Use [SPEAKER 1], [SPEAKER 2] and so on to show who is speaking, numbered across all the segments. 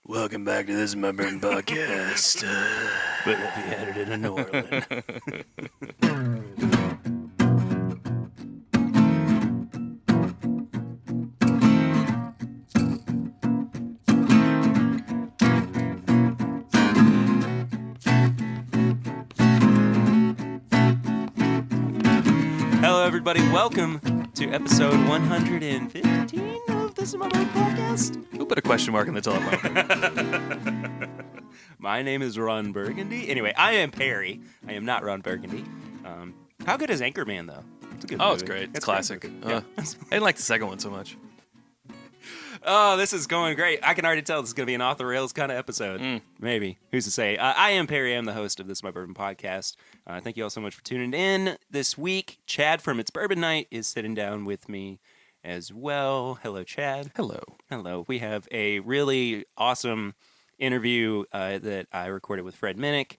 [SPEAKER 1] Welcome back to This Is My Bourbon Podcast. But if you had it in a New Orleans.
[SPEAKER 2] Hello, everybody. Welcome to episode 115 of This Is My Bourbon Podcast.
[SPEAKER 1] Who put a question mark in the telephone?
[SPEAKER 2] My name is Ron Burgundy. Anyway, I am Perry. I am not Ron Burgundy. How good is Anchorman, though? It's a good movie.
[SPEAKER 1] It's great. It's classic.
[SPEAKER 2] Yeah.
[SPEAKER 1] I didn't like the second one so much.
[SPEAKER 2] Oh, this is going great. I can already tell this is going to be an off-the-rails kind of episode. Maybe. Who's to say? I am Perry. I'm the host of This Is My Bourbon Podcast. Thank you all so much for tuning in this week. Chad from It's Bourbon Night is sitting down with me as well. Hello, Chad.
[SPEAKER 1] Hello.
[SPEAKER 2] Hello. We have a really awesome interview that I recorded with Fred Minnick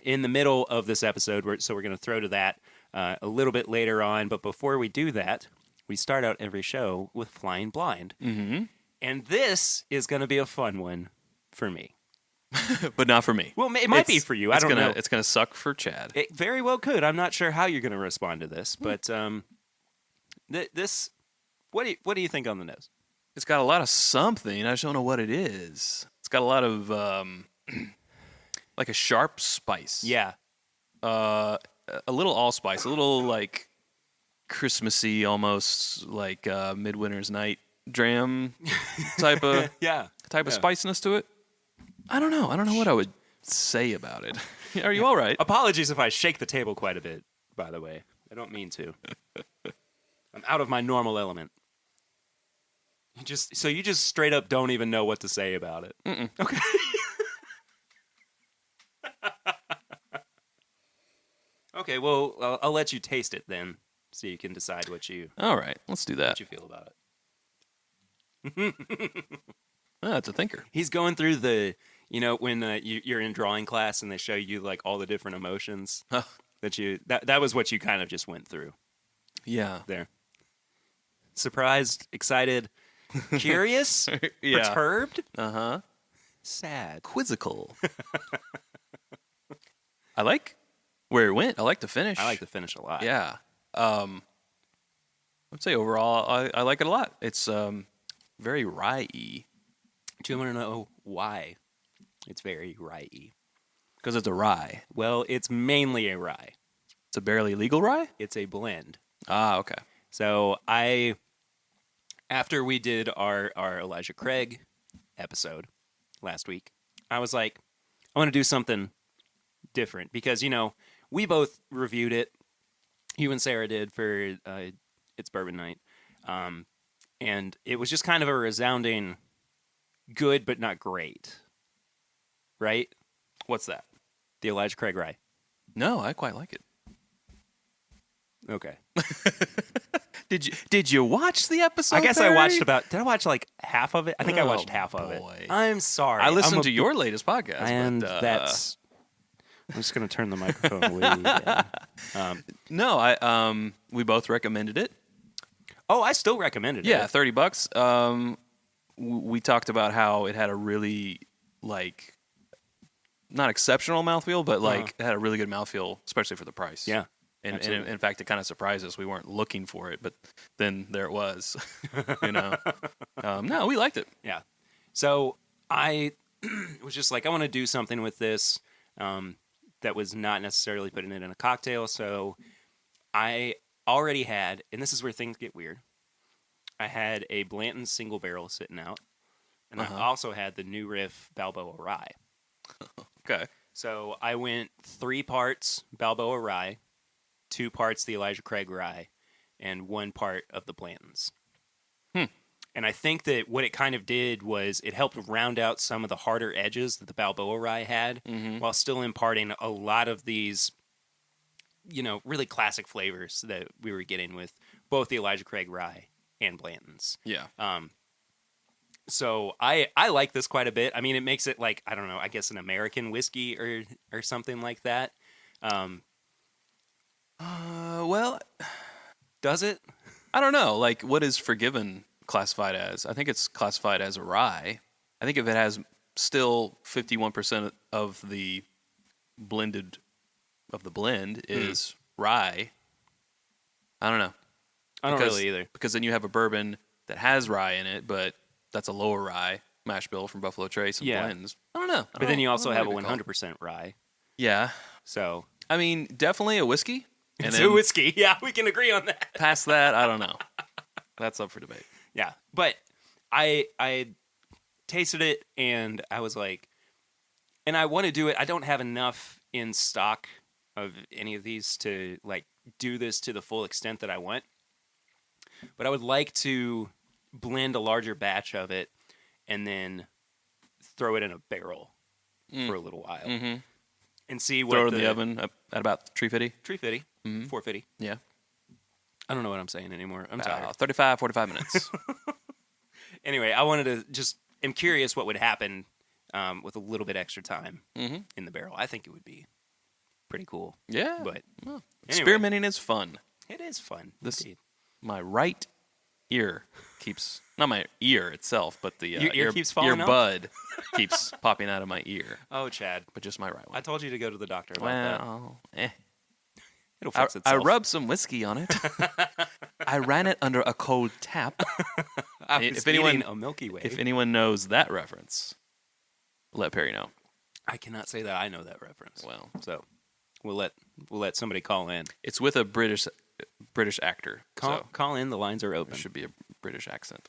[SPEAKER 2] in the middle of this episode, so we're going to throw to that a little bit later on. But before we do that, we start out every show with Flying Blind.
[SPEAKER 1] Mm-hmm.
[SPEAKER 2] And this is going to be a fun one for me.
[SPEAKER 1] But not for me.
[SPEAKER 2] Well, it might be for you. I don't know.
[SPEAKER 1] It's going to suck for Chad.
[SPEAKER 2] It very well could. I'm not sure how you're going to respond to this, but this. What do you think on the nose?
[SPEAKER 1] It's got a lot of something. I just don't know what it is. It's got a lot of like a sharp spice.
[SPEAKER 2] Yeah.
[SPEAKER 1] A little allspice, a little like Christmassy, almost like Midwinter's Night dram type of spiciness to it. I don't know what I would say about it. Are you all right?
[SPEAKER 2] Apologies if I shake the table quite a bit, by the way. I don't mean to. I'm out of my normal element. You just straight up don't even know what to say about it.
[SPEAKER 1] Mm-mm.
[SPEAKER 2] Okay. Okay, well, I'll let you taste it then, so you can decide what you
[SPEAKER 1] All right, let's do that.
[SPEAKER 2] what you feel about it.
[SPEAKER 1] It's a thinker.
[SPEAKER 2] He's going through when you're in drawing class and they show you like all the different emotions that was what you kind of just went through
[SPEAKER 1] Yeah.
[SPEAKER 2] there. Surprised, excited, curious,
[SPEAKER 1] Yeah.
[SPEAKER 2] perturbed,
[SPEAKER 1] Uh-huh.
[SPEAKER 2] sad.
[SPEAKER 1] Quizzical. I like where it went. I like the finish.
[SPEAKER 2] I like the finish a lot.
[SPEAKER 1] Yeah. I'd say overall, I like it a lot. It's very rye-y.
[SPEAKER 2] Do you want to know why it's very rye-y?
[SPEAKER 1] Because it's a rye.
[SPEAKER 2] Well, it's mainly a rye.
[SPEAKER 1] It's a barely legal rye?
[SPEAKER 2] It's a blend.
[SPEAKER 1] Ah, okay.
[SPEAKER 2] So after we did our Elijah Craig episode last week, I was like, I want to do something different because, we both reviewed it. You and Sarah did for It's Bourbon Night. And it was just kind of a resounding good but not great. Right?
[SPEAKER 1] What's that?
[SPEAKER 2] The Elijah Craig rye.
[SPEAKER 1] No, I quite like it.
[SPEAKER 2] Okay.
[SPEAKER 1] Did you watch the episode?
[SPEAKER 2] I guess
[SPEAKER 1] Barry?
[SPEAKER 2] I watched did I watch like half of it? I think I watched half of it. I'm sorry.
[SPEAKER 1] I listened to your latest podcast.
[SPEAKER 2] And
[SPEAKER 1] but,
[SPEAKER 2] that's... I'm just going to turn the microphone way down.
[SPEAKER 1] No, we both recommended it.
[SPEAKER 2] Oh, I still recommended it.
[SPEAKER 1] Yeah, $30. We talked about how it had a really, like, not exceptional mouthfeel, but, like, it had a really good mouthfeel, especially for the price.
[SPEAKER 2] Yeah.
[SPEAKER 1] And in fact, it kind of surprised us. We weren't looking for it, but then there it was. No, we liked it.
[SPEAKER 2] Yeah. So I was just like, I want to do something with this that was not necessarily putting it in a cocktail. So I already had, and this is where things get weird, I had a Blanton single barrel sitting out, and I also had the New Riff Balboa Rye.
[SPEAKER 1] Okay.
[SPEAKER 2] So I went 3 parts Balboa Rye, 2 parts the Elijah Craig Rye, and 1 part of the Blantons. And I think that what it kind of did was it helped round out some of the harder edges that the Balboa Rye had, while still imparting a lot of these, really classic flavors that we were getting with both the Elijah Craig Rye and Blantons.
[SPEAKER 1] Yeah.
[SPEAKER 2] So I like this quite a bit. I mean, it makes it like, I don't know, I guess an American whiskey or something like that.
[SPEAKER 1] Well,
[SPEAKER 2] does it?
[SPEAKER 1] I don't know. Like, what is Forgiven classified as? I think it's classified as a rye. I think if it has still 51% of the blend is rye. I don't know.
[SPEAKER 2] I don't really either.
[SPEAKER 1] Because then you have a bourbon that has rye in it, but that's a lower rye mash bill from Buffalo Trace and blends. I don't know.
[SPEAKER 2] But then you also have a 100% rye.
[SPEAKER 1] Yeah.
[SPEAKER 2] So
[SPEAKER 1] I mean, definitely a whiskey. And
[SPEAKER 2] it's a whiskey. Yeah, we can agree on that.
[SPEAKER 1] Past that, I don't know. That's up for debate.
[SPEAKER 2] Yeah, but I tasted it and I was like, and I want to do it. I don't have enough in stock of any of these to like do this to the full extent that I want. But I would like to blend a larger batch of it and then throw it in a barrel for a little while and see what.
[SPEAKER 1] Throw it in the oven at about 350.
[SPEAKER 2] 350, 450.
[SPEAKER 1] Yeah.
[SPEAKER 2] I don't know what I'm saying anymore. I'm tired.
[SPEAKER 1] 35, 45 minutes.
[SPEAKER 2] Anyway, I wanted to just. I'm curious what would happen with a little bit extra time in the barrel. I think it would be pretty cool.
[SPEAKER 1] Yeah.
[SPEAKER 2] But
[SPEAKER 1] anyway.
[SPEAKER 2] experimenting
[SPEAKER 1] is fun.
[SPEAKER 2] It is fun.
[SPEAKER 1] Indeed. My right ear keeps, not my ear itself, but the
[SPEAKER 2] your ear keeps falling off?
[SPEAKER 1] bud keeps popping out of my ear.
[SPEAKER 2] Oh, Chad.
[SPEAKER 1] But just my right one.
[SPEAKER 2] I told you to go to the doctor about that. It'll fix itself.
[SPEAKER 1] I rubbed some whiskey on it. I ran it under a cold tap.
[SPEAKER 2] If anyone a Milky Way.
[SPEAKER 1] If anyone knows that reference, let Perry know.
[SPEAKER 2] I cannot say that I know that reference.
[SPEAKER 1] Well,
[SPEAKER 2] so we'll let somebody call in.
[SPEAKER 1] It's with a British actor.
[SPEAKER 2] Call in. The lines are open.
[SPEAKER 1] There should be a British accent.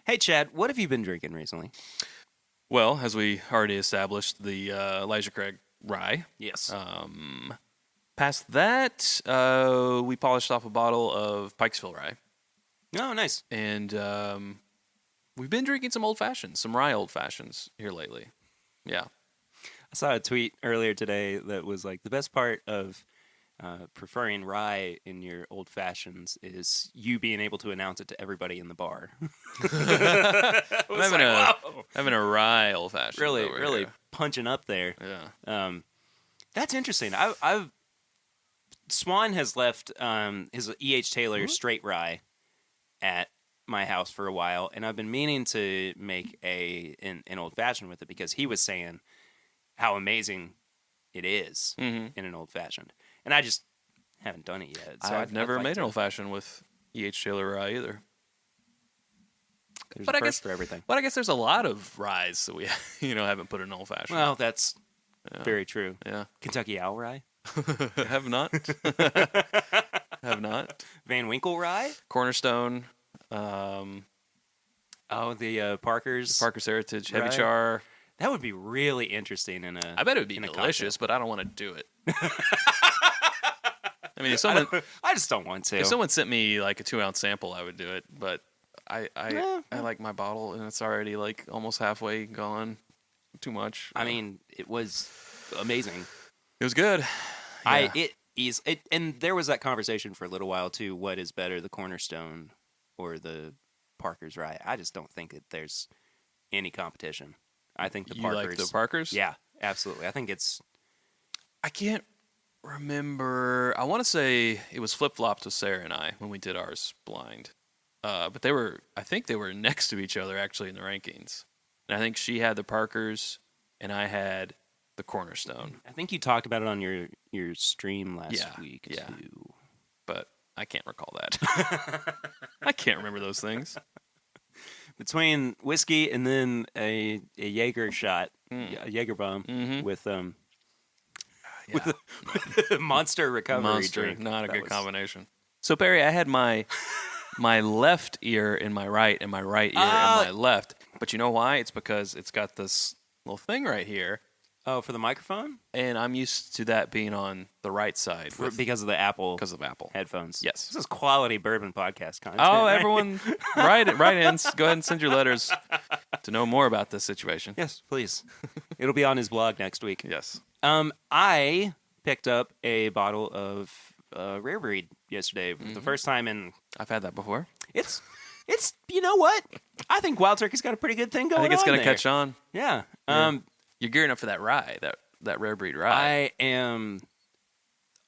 [SPEAKER 2] Hey, Chad, what have you been drinking recently?
[SPEAKER 1] Well, as we already established, the Elijah Craig rye.
[SPEAKER 2] Yes.
[SPEAKER 1] Past that, we polished off a bottle of Pikesville rye.
[SPEAKER 2] Oh, nice.
[SPEAKER 1] And we've been drinking some old fashions, some rye old fashions here lately. Yeah.
[SPEAKER 2] I saw a tweet earlier today that was like the best part of preferring rye in your old fashions is you being able to announce it to everybody in the bar.
[SPEAKER 1] Having a rye old fashioned.
[SPEAKER 2] Really
[SPEAKER 1] here.
[SPEAKER 2] punching up there.
[SPEAKER 1] Yeah.
[SPEAKER 2] That's interesting. I've Swan has left his E.H. Taylor straight rye at my house for a while, and I've been meaning to make an old fashioned with it because he was saying how amazing it is in an old fashioned, and I just haven't done it yet. So
[SPEAKER 1] I've never made an old fashioned with E.H. Taylor rye either.
[SPEAKER 2] There's a first for everything.
[SPEAKER 1] But I guess there's a lot of ryes that we haven't put in old fashioned.
[SPEAKER 2] Well, that's very true.
[SPEAKER 1] Yeah,
[SPEAKER 2] Kentucky Owl rye.
[SPEAKER 1] Have not. Have not.
[SPEAKER 2] Van Winkle rye.
[SPEAKER 1] Cornerstone.
[SPEAKER 2] The Parker's.
[SPEAKER 1] Parker's Heritage.
[SPEAKER 2] Rye.
[SPEAKER 1] Heavy Char.
[SPEAKER 2] That would be really interesting in a.
[SPEAKER 1] I bet it would be delicious, but I don't want to do it. I mean,
[SPEAKER 2] I just don't want to.
[SPEAKER 1] If someone sent me like a 2-ounce sample, I would do it. But I like my bottle, and it's already like almost halfway gone. Too much.
[SPEAKER 2] I mean, it was amazing.
[SPEAKER 1] It was good. Yeah.
[SPEAKER 2] And there was that conversation for a little while too. What is better, the Cornerstone or the Parker's rye? I just don't think that there's any competition. I think the Parker's.
[SPEAKER 1] You like the Parker's?
[SPEAKER 2] Yeah, absolutely. I think it's.
[SPEAKER 1] I can't remember. I want to say it was flip-flopped with Sarah and I when we did ours blind. But I think they were next to each other actually in the rankings. And I think she had the Parker's and I had the Cornerstone.
[SPEAKER 2] I think you talked about it on your stream last week too.
[SPEAKER 1] But I can't recall that. I can't remember those things.
[SPEAKER 2] Between whiskey and then a Jaeger shot, a Jaeger bomb with a monster recovery drink.
[SPEAKER 1] Not a good combination. So Perry, I had my left ear in my right and my right ear in my left. But you know why? It's because it's got this little thing right here.
[SPEAKER 2] Oh, for the microphone?
[SPEAKER 1] And I'm used to that being on the right side.
[SPEAKER 2] Because of the Apple.
[SPEAKER 1] Because of Apple.
[SPEAKER 2] Headphones.
[SPEAKER 1] Yes.
[SPEAKER 2] This is quality bourbon podcast content.
[SPEAKER 1] Oh,
[SPEAKER 2] right?
[SPEAKER 1] everyone, write-ins. Go ahead and send your letters to know more about this situation.
[SPEAKER 2] Yes, please. It'll be on his blog next week.
[SPEAKER 1] Yes.
[SPEAKER 2] I picked up a bottle of Rare Breed yesterday for the first time in...
[SPEAKER 1] I've had that before.
[SPEAKER 2] It's you know what? I think Wild Turkey's got a pretty good thing going on.
[SPEAKER 1] I think it's going
[SPEAKER 2] to
[SPEAKER 1] catch on.
[SPEAKER 2] Yeah.
[SPEAKER 1] You're gearing up for that rye, that Rare Breed rye.
[SPEAKER 2] I am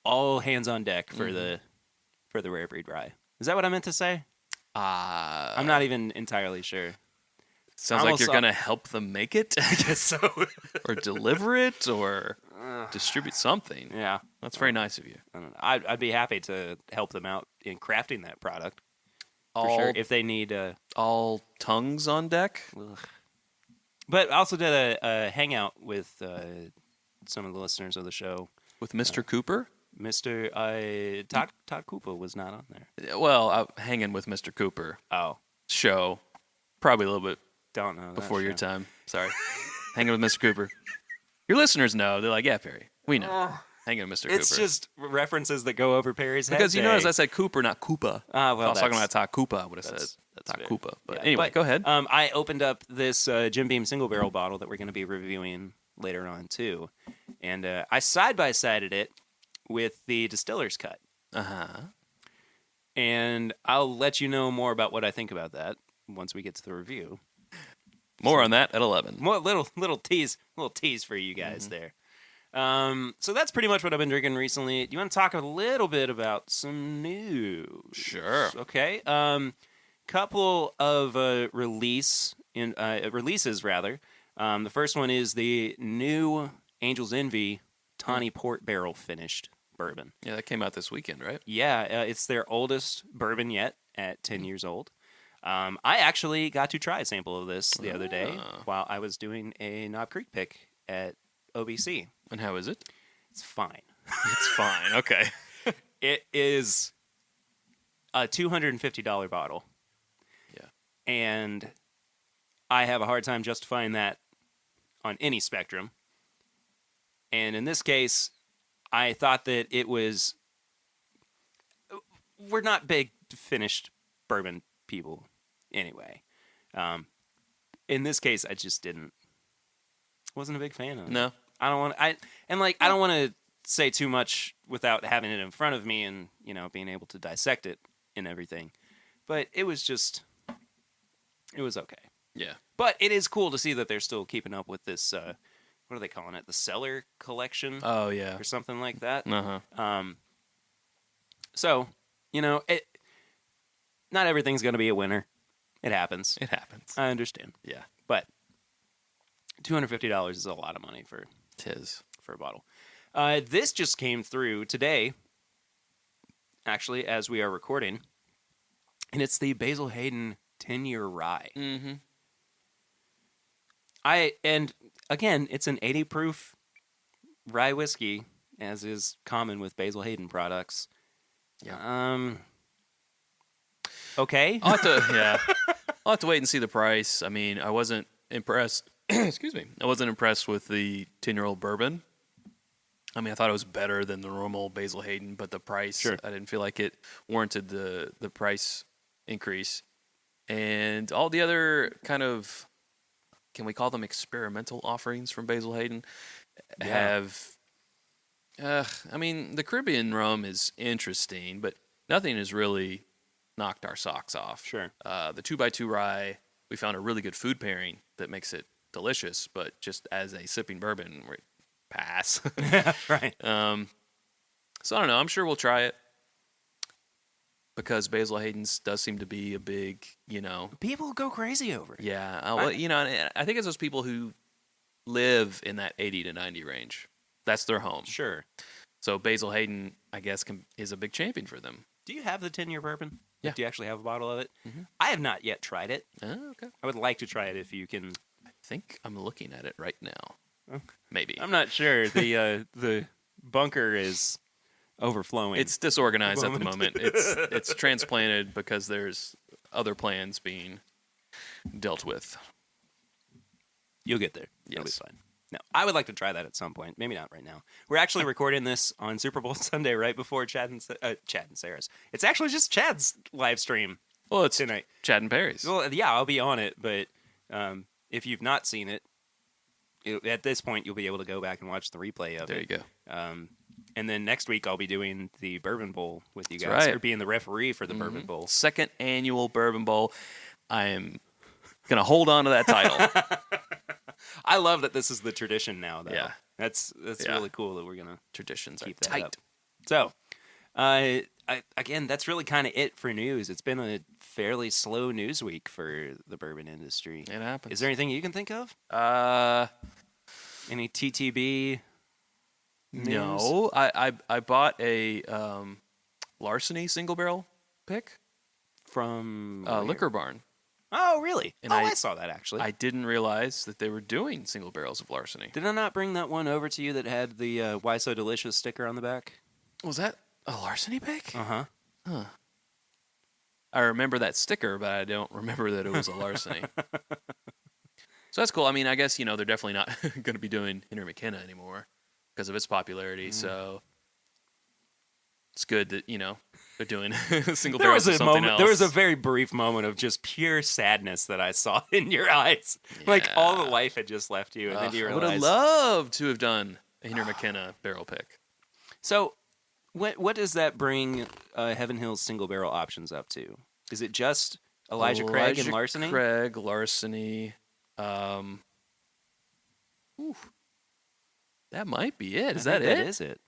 [SPEAKER 2] all hands on deck for the Rare Breed rye. Is that what I meant to say? I'm not even entirely sure.
[SPEAKER 1] Sounds like you're going to help them make it.
[SPEAKER 2] I guess so.
[SPEAKER 1] Or deliver it, or distribute something.
[SPEAKER 2] Yeah.
[SPEAKER 1] That's very nice of you.
[SPEAKER 2] I'd be happy to help them out in crafting that product. For
[SPEAKER 1] All,
[SPEAKER 2] sure. If they need...
[SPEAKER 1] all tongues on deck?
[SPEAKER 2] Ugh. But I also did a hangout with some of the listeners of the show.
[SPEAKER 1] With Mr. Cooper?
[SPEAKER 2] Mr. Todd Cooper was not on there.
[SPEAKER 1] Well, hanging with Mr. Cooper.
[SPEAKER 2] Oh.
[SPEAKER 1] Show. Probably a little bit
[SPEAKER 2] Don't know.
[SPEAKER 1] before your time. Sorry. Hanging with Mr. Cooper. Your listeners know. They're like, yeah, Perry. We know. Hanging with Mr. Cooper.
[SPEAKER 2] It's just references that go over Perry's head.
[SPEAKER 1] Because you notice I said Cooper, not Koopa.
[SPEAKER 2] Well,
[SPEAKER 1] if I was talking about Todd Koopa, I would have said Todd
[SPEAKER 2] fair.
[SPEAKER 1] Koopa. But
[SPEAKER 2] Yeah,
[SPEAKER 1] anyway, go ahead.
[SPEAKER 2] I opened up this Jim Beam single barrel bottle that we're going to be reviewing later on, too. And I side-by-sided it with the distiller's cut.
[SPEAKER 1] Uh-huh.
[SPEAKER 2] And I'll let you know more about what I think about that once we get to the review.
[SPEAKER 1] More on that at 11.
[SPEAKER 2] More little tease for you guys there. So that's pretty much what I've been drinking recently. Do you want to talk a little bit about some news?
[SPEAKER 1] Sure.
[SPEAKER 2] Okay. Couple of releases rather. The first one is the new Angel's Envy Tawny Port Barrel finished bourbon.
[SPEAKER 1] Yeah, that came out this weekend, right?
[SPEAKER 2] Yeah, it's their oldest bourbon yet at 10 years old. I actually got to try a sample of this the other day while I was doing a Knob Creek pick at OBC.
[SPEAKER 1] And how is it?
[SPEAKER 2] It's fine.
[SPEAKER 1] It's fine. Okay.
[SPEAKER 2] It is a $250 bottle.
[SPEAKER 1] Yeah.
[SPEAKER 2] And I have a hard time justifying that on any spectrum. And in this case, I thought that it was... We're not big finished bourbon people anyway. In this case, I just wasn't a big fan of it.
[SPEAKER 1] No.
[SPEAKER 2] I don't want to say too much without having it in front of me and, being able to dissect it and everything. But it was okay.
[SPEAKER 1] Yeah.
[SPEAKER 2] But it is cool to see that they're still keeping up with this, what are they calling it? The Cellar Collection?
[SPEAKER 1] Oh, yeah.
[SPEAKER 2] Or something like that.
[SPEAKER 1] Uh-huh.
[SPEAKER 2] So, not everything's going to be a winner. It happens.
[SPEAKER 1] It happens.
[SPEAKER 2] I understand.
[SPEAKER 1] Yeah.
[SPEAKER 2] But $250 is a lot of money for a bottle. This just came through today, actually, as we are recording, and it's the Basil Hayden 10-year rye.
[SPEAKER 1] Mm-hmm.
[SPEAKER 2] And again, it's an 80 proof rye whiskey, as is common with Basil Hayden products.
[SPEAKER 1] Yeah.
[SPEAKER 2] Okay.
[SPEAKER 1] I'll have to wait and see the price. I mean, I wasn't impressed. Excuse me. I wasn't impressed with the 10-year-old bourbon. I mean, I thought it was better than the normal Basil Hayden, but the price,
[SPEAKER 2] sure.
[SPEAKER 1] I didn't feel like it warranted the price increase. And all the other kind of, can we call them experimental offerings from Basil Hayden, have, I mean, the Caribbean rum is interesting, but nothing has really knocked our socks off.
[SPEAKER 2] Sure.
[SPEAKER 1] The 2x2 rye, we found a really good food pairing that makes it delicious, but just as a sipping bourbon, we pass.
[SPEAKER 2] Right.
[SPEAKER 1] So I don't know. I'm sure we'll try it because Basil Hayden's does seem to be a big,
[SPEAKER 2] people go crazy over it.
[SPEAKER 1] Yeah. And I think it's those people who live in that 80 to 90 range. That's their home.
[SPEAKER 2] Sure.
[SPEAKER 1] So Basil Hayden, I guess, is a big champion for them.
[SPEAKER 2] Do you have the 10-year bourbon?
[SPEAKER 1] Yeah.
[SPEAKER 2] Do you actually have a bottle of it?
[SPEAKER 1] Mm-hmm.
[SPEAKER 2] I have not yet tried it.
[SPEAKER 1] Oh, okay.
[SPEAKER 2] I would like to try it if you can.
[SPEAKER 1] I think I'm looking at it right now. Maybe.
[SPEAKER 2] I'm not sure. The bunker is overflowing.
[SPEAKER 1] It's disorganized at the moment. It's transplanted because there's other plans being dealt with.
[SPEAKER 2] You'll get there.
[SPEAKER 1] Yes.
[SPEAKER 2] It'll be fine. No, I would like to try that at some point. Maybe not right now. We're actually recording this on Super Bowl Sunday, right before Chad and Sarah's. It's actually just Chad's live stream.
[SPEAKER 1] Well, it's
[SPEAKER 2] tonight.
[SPEAKER 1] Chad and Perry's.
[SPEAKER 2] Well, yeah, I'll be on it, but if you've not seen it, at this point you'll be able to go back and watch the replay of it.
[SPEAKER 1] There you go.
[SPEAKER 2] And then next week I'll be doing the Bourbon Bowl with you guys,
[SPEAKER 1] That's right.
[SPEAKER 2] or being the referee for the Bourbon Bowl.
[SPEAKER 1] Second annual Bourbon Bowl. I am going to hold on to that title.
[SPEAKER 2] I love that this is the tradition now, though.
[SPEAKER 1] Yeah.
[SPEAKER 2] That's really cool that we're going to
[SPEAKER 1] Traditions
[SPEAKER 2] keep
[SPEAKER 1] are
[SPEAKER 2] that
[SPEAKER 1] tight.
[SPEAKER 2] up. So, again, that's really kind of it for news. It's been a fairly slow news week for the bourbon industry.
[SPEAKER 1] It happens.
[SPEAKER 2] Is there anything you can think of? Any TTB news?
[SPEAKER 1] No. I bought a Larceny single barrel pick
[SPEAKER 2] from
[SPEAKER 1] Liquor Barn.
[SPEAKER 2] Oh, really?
[SPEAKER 1] And
[SPEAKER 2] I saw that, actually.
[SPEAKER 1] I didn't realize that they were doing single barrels of Larceny.
[SPEAKER 2] Did I not bring that one over to you that had the Why So Delicious sticker on the back?
[SPEAKER 1] Was that a Larceny pick?
[SPEAKER 2] Uh-huh.
[SPEAKER 1] Huh. I remember that sticker, but I don't remember that it was a Larceny. So that's cool. I mean, I guess, they're definitely not going to be doing Henry McKenna anymore because of its popularity, so it's good that, they're doing single barrels of something else.
[SPEAKER 2] There was a very brief moment of just pure sadness that I saw in your eyes. Yeah. Like all the life had just left you, and then you realized...
[SPEAKER 1] I would have loved to have done a Henry McKenna barrel pick.
[SPEAKER 2] So, what does that bring Heaven Hill's single barrel options up to? Is it just Elijah Craig and Larceny?
[SPEAKER 1] Craig, Larceny. That might be it. Is that it?
[SPEAKER 2] That is it.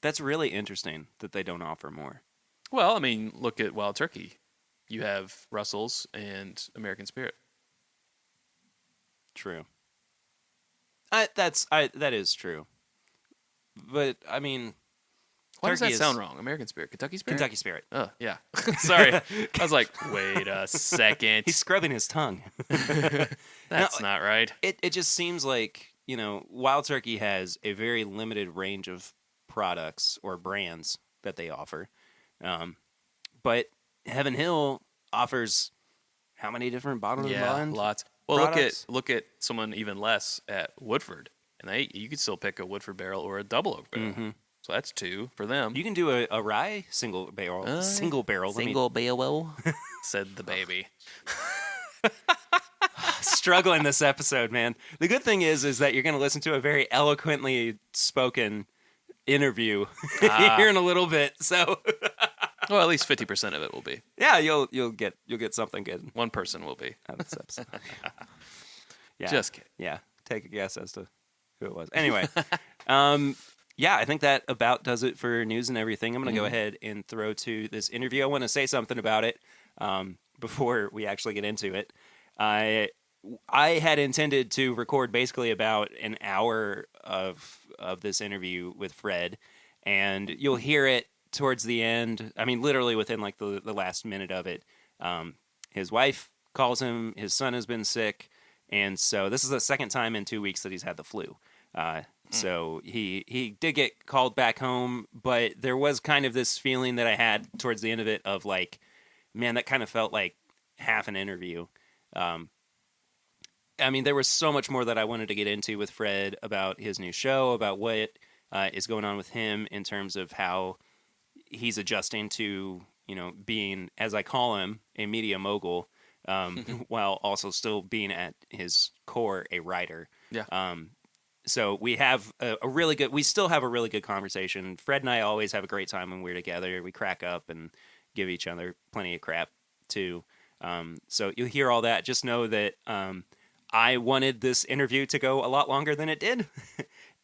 [SPEAKER 2] That's really interesting that they don't offer more.
[SPEAKER 1] Well, I mean, look at Wild Turkey. You have Russell's and American Spirit.
[SPEAKER 2] True. That is true. But I mean,
[SPEAKER 1] why does that sound wrong? American Spirit, Kentucky Spirit.
[SPEAKER 2] Kentucky Spirit.
[SPEAKER 1] Oh yeah. Sorry, I was like, wait a second.
[SPEAKER 2] He's scrubbing his tongue.
[SPEAKER 1] That's not right.
[SPEAKER 2] It just seems like Wild Turkey has a very limited range of products or brands that they offer, but Heaven Hill offers how many different bottle and bond?
[SPEAKER 1] Lots. Well, look at someone even less at Woodford, and you could still pick a Woodford barrel or a double oak barrel. Mm-hmm. So that's 2 for them.
[SPEAKER 2] You can do a rye single barrel. Single barrel,
[SPEAKER 1] said the baby.
[SPEAKER 2] Struggling this episode, man. The good thing is that you're going to listen to a very eloquently spoken interview here in a little bit. So,
[SPEAKER 1] well, at least 50% of it will be.
[SPEAKER 2] Yeah, you'll get something good.
[SPEAKER 1] One person will be
[SPEAKER 2] out of this episode. Yeah,
[SPEAKER 1] just kidding.
[SPEAKER 2] Yeah, take a guess as to who it was. Anyway, yeah, I think that about does it for news and everything. I'm going to go ahead and throw to this interview. I want to say something about it before we actually get into it. I had intended to record basically about an hour of this interview with Fred, and you'll hear it towards the end. I mean, literally within like the last minute of it. His wife calls him. His son has been sick, and so this is the second time in 2 weeks that he's had the flu. So he did get called back home, but there was kind of this feeling that I had towards the end of it of like, man, that kind of felt like half an interview. I mean, there was so much more that I wanted to get into with Fred about his new show, about what is going on with him in terms of how he's adjusting to, being, as I call him, a media mogul, while also still being at his core a writer.
[SPEAKER 1] Yeah.
[SPEAKER 2] So we have we still have a really good conversation. Fred and I always have a great time when we're together. We crack up and give each other plenty of crap too. So you'll hear all that. Just know that I wanted this interview to go a lot longer than it did.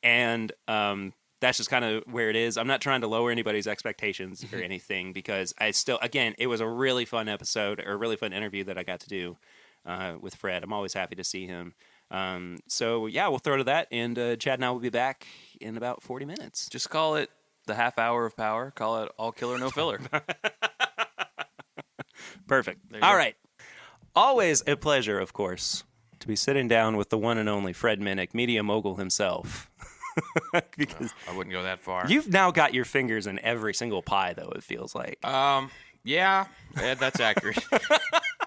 [SPEAKER 2] And that's just kind of where it is. I'm not trying to lower anybody's expectations or anything, because again, it was a really fun episode, or a really fun interview that I got to do with Fred. I'm always happy to see him. So yeah, we'll throw to that, and Chad and I will be back in about 40 minutes.
[SPEAKER 1] Just call it the half hour of power. Call it all killer, no filler.
[SPEAKER 2] Perfect. All right. Always a pleasure, of course, to be sitting down with the one and only Fred Minnick, media mogul himself.
[SPEAKER 3] Because I wouldn't go that far.
[SPEAKER 2] You've now got your fingers in every single pie, though, it feels like.
[SPEAKER 3] Yeah, that's accurate.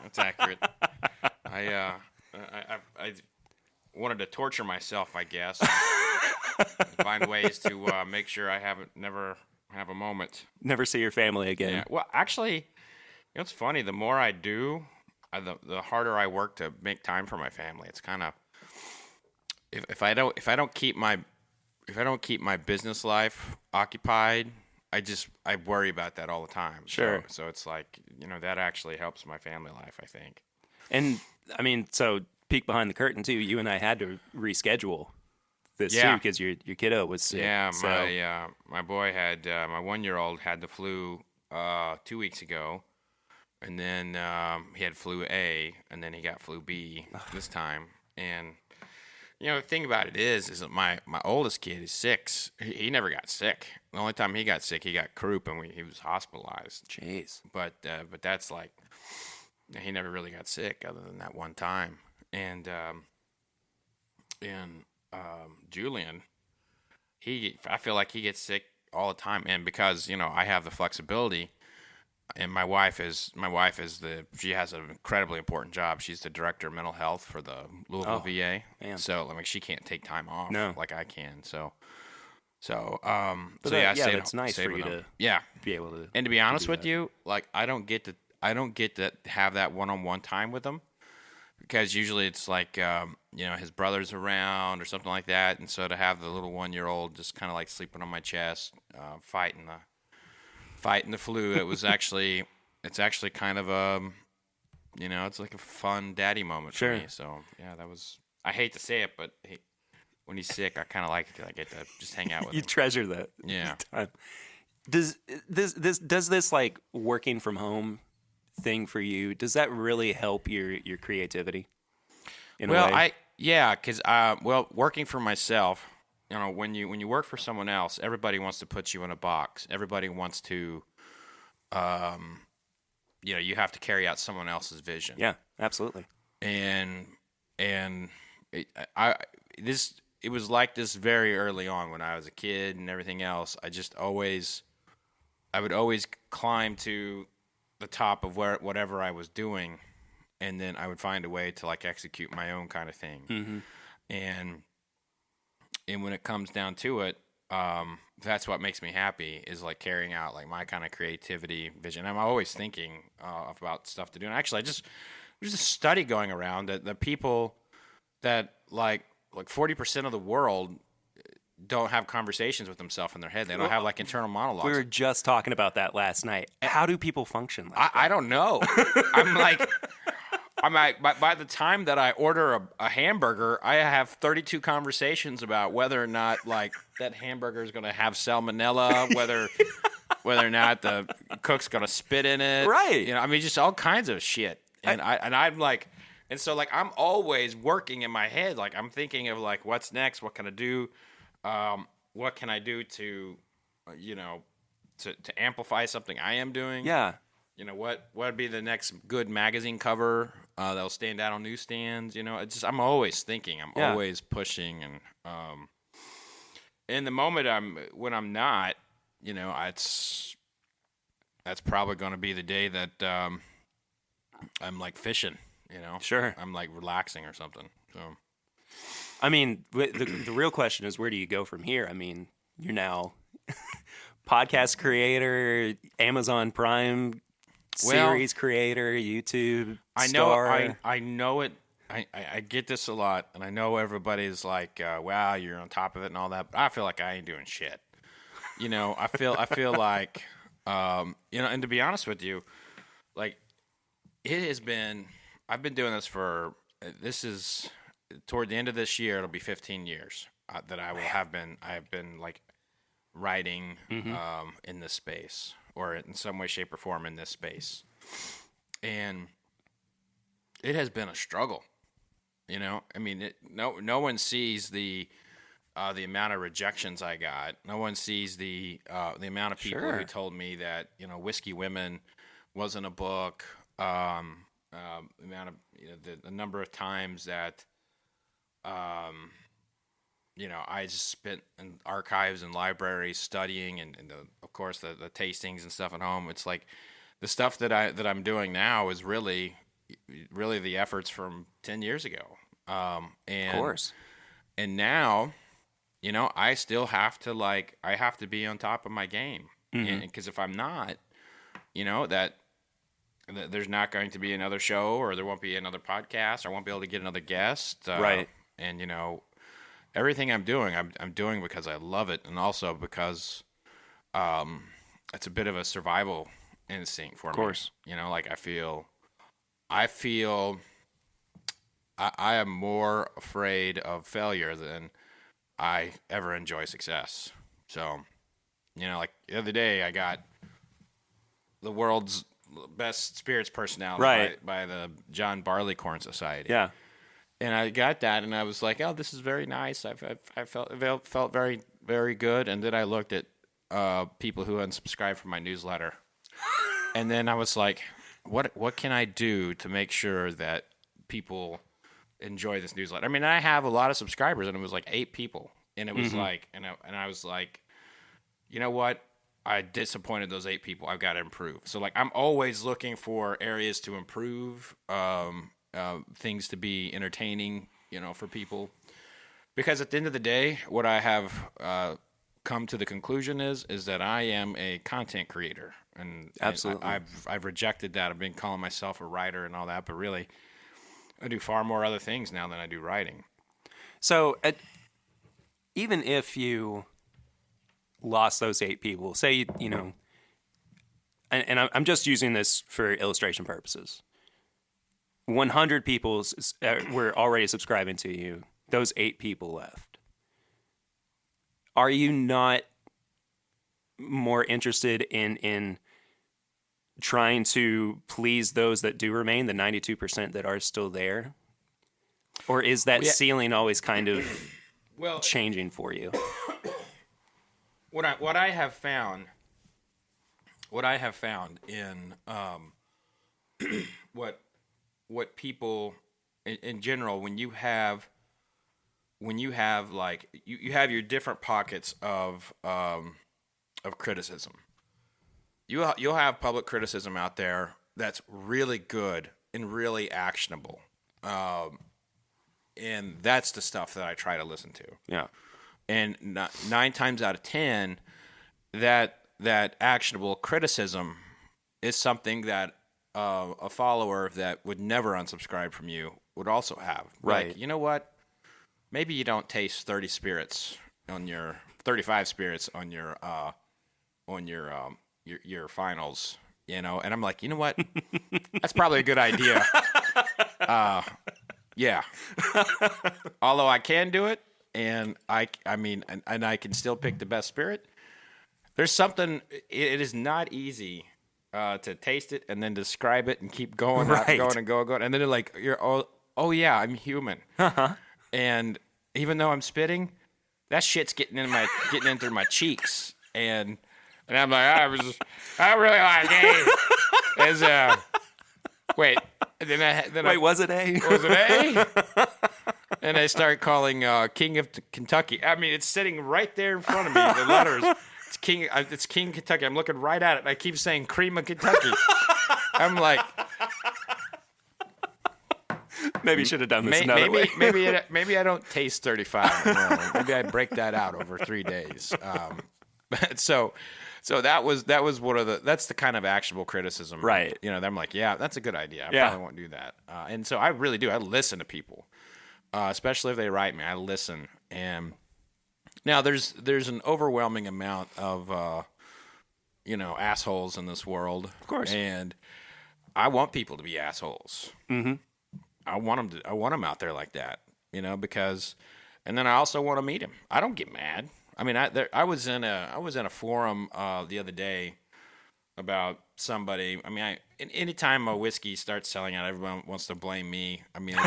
[SPEAKER 3] That's accurate. I wanted to torture myself, I guess. Find ways to make sure I never have a moment.
[SPEAKER 2] Never see your family again.
[SPEAKER 3] Yeah. Well, actually, it's funny. The more I do, the harder I work to make time for my family. It's kind of if I don't keep my business life occupied, I worry about that all the time.
[SPEAKER 2] Sure.
[SPEAKER 3] So it's like, that actually helps my family life, I think.
[SPEAKER 2] And I mean, so peek behind the curtain too. You and I had to reschedule this too, because your kiddo was sick.
[SPEAKER 3] Yeah, my boy had my 1-year-old had the flu 2 weeks ago, and then he had flu A, and then he got flu B this time. And the thing about it is that my oldest kid is 6. He never got sick. The only time he got sick, he got croup, and he was hospitalized.
[SPEAKER 2] Jeez.
[SPEAKER 3] But that's like, he never really got sick other than that one time. And Julian, I feel like he gets sick all the time, and because I have the flexibility, and my wife she has an incredibly important job. She's the director of mental health for the Louisville VA.
[SPEAKER 2] Man.
[SPEAKER 3] So she can't take time off like I can.
[SPEAKER 2] It's nice for you to be able to.
[SPEAKER 3] And to be honest with you, like I don't get to have that one-on-one time with him, because usually it's like his brother's around or something like that, and so to have the little 1-year-old just kind of like sleeping on my chest, fighting the flu, it's actually kind of it's like a fun daddy moment for me. So that was, I hate to say it, but when he's sick, I kind of like to get to just hang out with him.
[SPEAKER 2] You treasure that.
[SPEAKER 3] Yeah.
[SPEAKER 2] Time. Does this like working from home thing for you, does that really help your creativity in a way?
[SPEAKER 3] Because working for myself, when you work for someone else, everybody wants to put you in a box. Everybody wants to you have to carry out someone else's vision.
[SPEAKER 2] Yeah, absolutely.
[SPEAKER 3] And it was like this very early on when I was a kid and everything else. I would always climb to the top of whatever I was doing, and then I would find a way to like execute my own kind of thing.
[SPEAKER 2] Mm-hmm.
[SPEAKER 3] And when it comes down to it, that's what makes me happy, is like carrying out like my kind of creativity vision. I'm always thinking about stuff to do. And actually, there's a study going around that the people that like 40% of the world don't have conversations with themselves in their head. They don't have like internal monologues.
[SPEAKER 2] We were just talking about that last night. How do people function like that?
[SPEAKER 3] I don't know. I'm like, by the time that I order a hamburger, I have 32 conversations about whether or not like that hamburger is going to have salmonella, whether or not the cook's going to spit in it.
[SPEAKER 2] Right.
[SPEAKER 3] Just all kinds of shit. And I'm like, and so like I'm always working in my head. Like I'm thinking of like, what's next? What can I do? What can I do to amplify something I am doing?
[SPEAKER 2] Yeah.
[SPEAKER 3] What would be the next good magazine cover that'll stand out on newsstands? I'm always thinking. I'm always pushing, and in the moment when I'm not, that's probably going to be the day that I'm like fishing.
[SPEAKER 2] Sure.
[SPEAKER 3] I'm like relaxing or something. So.
[SPEAKER 2] I mean, the real question is, where do you go from here? I mean, you're now podcast creator, Amazon Prime series creator, YouTube star.
[SPEAKER 3] I know it. I get this a lot, and I know everybody's like, "Wow, you're on top of it and all that." But I feel like I ain't doing shit. I feel like, and to be honest with you, like it has been. I've been doing this for. This is. Toward the end of this year, it'll be 15 years that I have been like writing in this space, or in some way, shape, or form in this space, and it has been a struggle. I mean, no one sees the amount of rejections I got. No one sees the amount of people who told me that Whiskey Women wasn't a book. The amount of the number of times that. I just spent in archives and libraries studying, and of course the tastings and stuff at home. It's like the stuff that I'm doing now is really the efforts from 10 years ago. And
[SPEAKER 2] of course.
[SPEAKER 3] And now, I still have to be on top of my game, because if I'm not, that there's not going to be another show, or there won't be another podcast, or I won't be able to get another guest.
[SPEAKER 2] Right.
[SPEAKER 3] And everything I'm doing because I love it, and also because it's a bit of a survival instinct for me. Of course. Like I feel I am more afraid of failure than I ever enjoy success. So, like the other day I got the world's best spirits personality by the John Barleycorn Society.
[SPEAKER 2] Yeah.
[SPEAKER 3] And I got that, and I was like, "Oh, this is very nice." I felt very, very good. And then I looked at people who unsubscribed from my newsletter, and then I was like, "What can I do to make sure that people enjoy this newsletter?" I mean, I have a lot of subscribers, and it was like 8 people, and it was like, and I was like, you know what? I disappointed those 8 people. I've got to improve. So like, I'm always looking for areas to improve. Things to be entertaining, for people. Because at the end of the day, what I have come to the conclusion is that I am a content creator, and
[SPEAKER 2] absolutely,
[SPEAKER 3] I've rejected that. I've been calling myself a writer and all that, but really, I do far more other things now than I do writing.
[SPEAKER 2] So, even if you lost those 8 people, say and I'm just using this for illustration purposes. 100 people were already subscribing to you. Those 8 people left. Are you not more interested in trying to please those that do remain, the 92% that are still there? Or is that ceiling always kind of changing for you?
[SPEAKER 3] What I have found in what people in general, when you have like you have your different pockets of criticism. You'll have public criticism out there that's really good and really actionable, and that's the stuff that I try to listen to.
[SPEAKER 2] Yeah,
[SPEAKER 3] and 9 times out of 10, that actionable criticism is something that a follower that would never unsubscribe from you would also have.
[SPEAKER 2] Right.
[SPEAKER 3] Like, you know what? Maybe you don't taste 35 spirits on your finals, And I'm like, you know what? That's probably a good idea. Yeah. Although I can do it, and I can still pick the best spirit. There's something. It is not easy. To taste it and then describe it and keep going, going, and then oh yeah, I'm human. And even though I'm spitting, that shit's getting in my cheeks, and I'm like, I really like A. Wait,
[SPEAKER 2] was it A?
[SPEAKER 3] Was it A? And I start calling King of Kentucky. I mean, it's sitting right there in front of me. The letters. It's King Kentucky. I'm looking right at it, and I keep saying Cream of Kentucky. I'm like,
[SPEAKER 2] maybe you should have done this another way.
[SPEAKER 3] Maybe I don't taste 35. Maybe I break that out over 3 days. So that was one of that's the kind of actionable criticism,
[SPEAKER 2] right?
[SPEAKER 3] I'm like, yeah, that's a good idea. I probably won't do that. And so I really do. I listen to people, especially if they write me. I listen and. Now, there's an overwhelming amount of, assholes in this world.
[SPEAKER 2] Of course.
[SPEAKER 3] And I want people to be assholes.
[SPEAKER 2] Mm-hmm.
[SPEAKER 3] I want them out there like that, because, and then I also want to meet them. I don't get mad. I mean, I was in a forum the other day about somebody. I mean, anytime a whiskey starts selling out, everyone wants to blame me. I mean,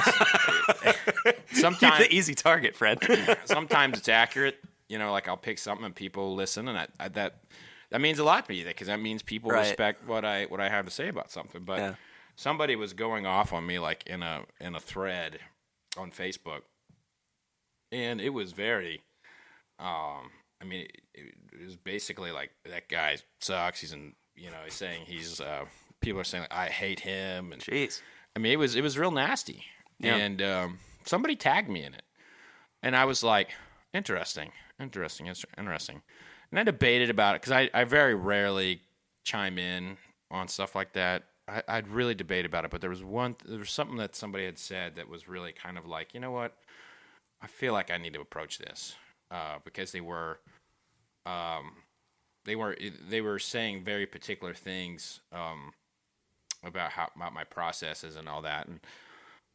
[SPEAKER 3] sometimes
[SPEAKER 2] the easy target, Fred.
[SPEAKER 3] Sometimes it's accurate. Like I'll pick something and people listen, and that means a lot to me because that means people respect what I have to say about something. But somebody was going off on me like in a thread on Facebook, and it was very. It was basically like that guy sucks. He's he's saying people are saying like, I hate him, and
[SPEAKER 2] jeez.
[SPEAKER 3] I mean, it was real nasty, and somebody tagged me in it, and I was like, interesting. And I debated about it because I very rarely chime in on stuff like that. I'd really debate about it, but there was something that somebody had said that was really kind of like, you know what? I feel like I need to approach this because they were saying very particular things about my processes and all that,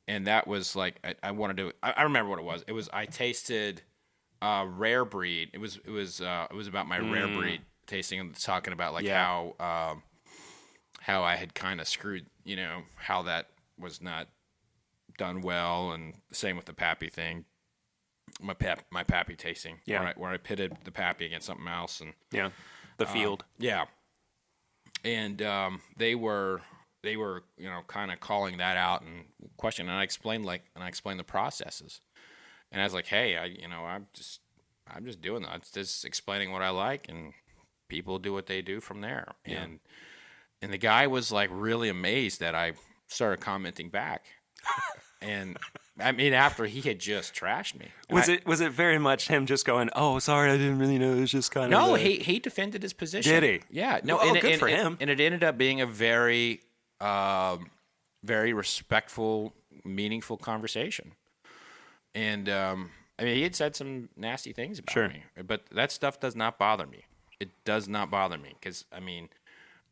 [SPEAKER 3] and that was like I wanted to. I remember what it was. It was I tasted rare breed. It was about my rare breed tasting and talking about like how how I had kind of screwed, how that was not done well, and the same with the Pappy thing. My Pappy tasting, where I pitted the Pappy against something else, and
[SPEAKER 2] the field,
[SPEAKER 3] and they were kind of calling that out and questioning, and I explained the processes, and I was like, hey, I'm just doing that. I'm just explaining what I like, and people do what they do from there. And the guy was like really amazed that I started commenting back. And I mean, after he had just trashed me.
[SPEAKER 2] Was it very much him just going, "Oh, sorry, I didn't really know." It was just kind of
[SPEAKER 3] no. He defended his position.
[SPEAKER 2] Did he?
[SPEAKER 3] Yeah. No.
[SPEAKER 2] Well,
[SPEAKER 3] and
[SPEAKER 2] good for him.
[SPEAKER 3] And it ended up being a very, very respectful, meaningful conversation. And I mean, he had said some nasty things about me, but that stuff does not bother me. It does not bother me because I mean,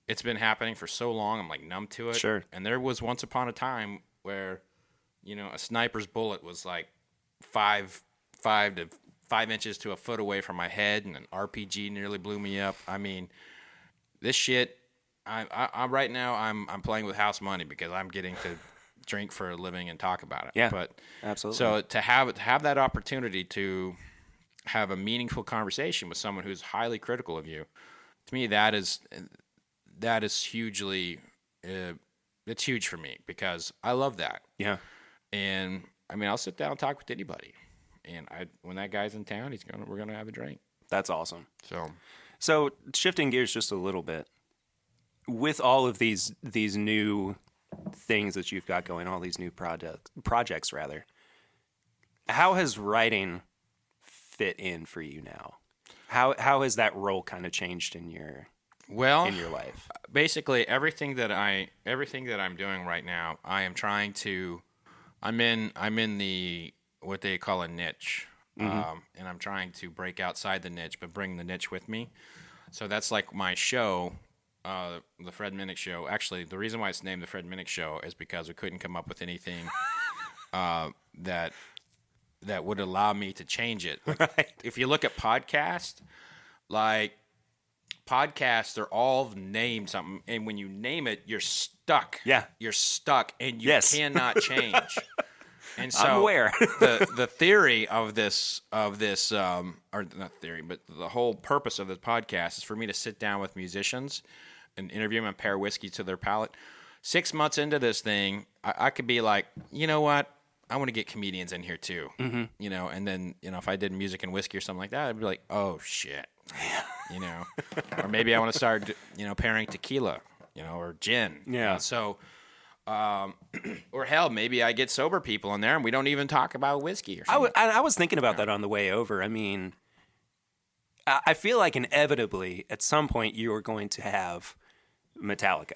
[SPEAKER 3] it's been happening for so long. I'm like numb to it.
[SPEAKER 2] Sure.
[SPEAKER 3] And there was once upon a time where, a sniper's bullet was like 5 inches to a foot away from my head, and an RPG nearly blew me up. I mean, this shit. I right now I'm playing with house money because I'm getting to drink for a living and talk about it.
[SPEAKER 2] Yeah,
[SPEAKER 3] but
[SPEAKER 2] absolutely.
[SPEAKER 3] So to have that opportunity to have a meaningful conversation with someone who's highly critical of you, to me that is hugely. It's huge for me because I love that.
[SPEAKER 2] Yeah.
[SPEAKER 3] And I mean, I'll sit down and talk with anybody. And when that guy's in town, we're gonna have a drink.
[SPEAKER 2] That's awesome.
[SPEAKER 3] So
[SPEAKER 2] shifting gears just a little bit, with all of these new things that you've got going, all these new projects rather, how has writing fit in for you now? How has that role kind of changed in your life?
[SPEAKER 3] Basically, everything that I'm doing right now, I'm in the what they call a niche, and I'm trying to break outside the niche, but bring the niche with me. So that's like my show, the Fred Minnick Show. Actually, the reason why it's named the Fred Minnick Show is because we couldn't come up with anything that would allow me to change it.
[SPEAKER 2] Right.
[SPEAKER 3] If you look at podcasts, they're all named something, and when you name it, you're stuck.
[SPEAKER 2] Yeah,
[SPEAKER 3] you're stuck, and you cannot change. And so
[SPEAKER 2] I'm aware.
[SPEAKER 3] the theory of this, or not theory, but the whole purpose of this podcast is for me to sit down with musicians and interview them and pair whiskey to their palate. 6 months into this thing, I could be like, you know what? I want to get comedians in here too. Mm-hmm. And then, if I did music and whiskey or something like that, I'd be like, oh shit. Or maybe I want to start, pairing tequila, or gin.
[SPEAKER 2] Yeah.
[SPEAKER 3] So, or hell, maybe I get sober people in there and we don't even talk about whiskey or something.
[SPEAKER 2] I was thinking about that on the way over. I mean, I feel like inevitably at some point you are going to have Metallica.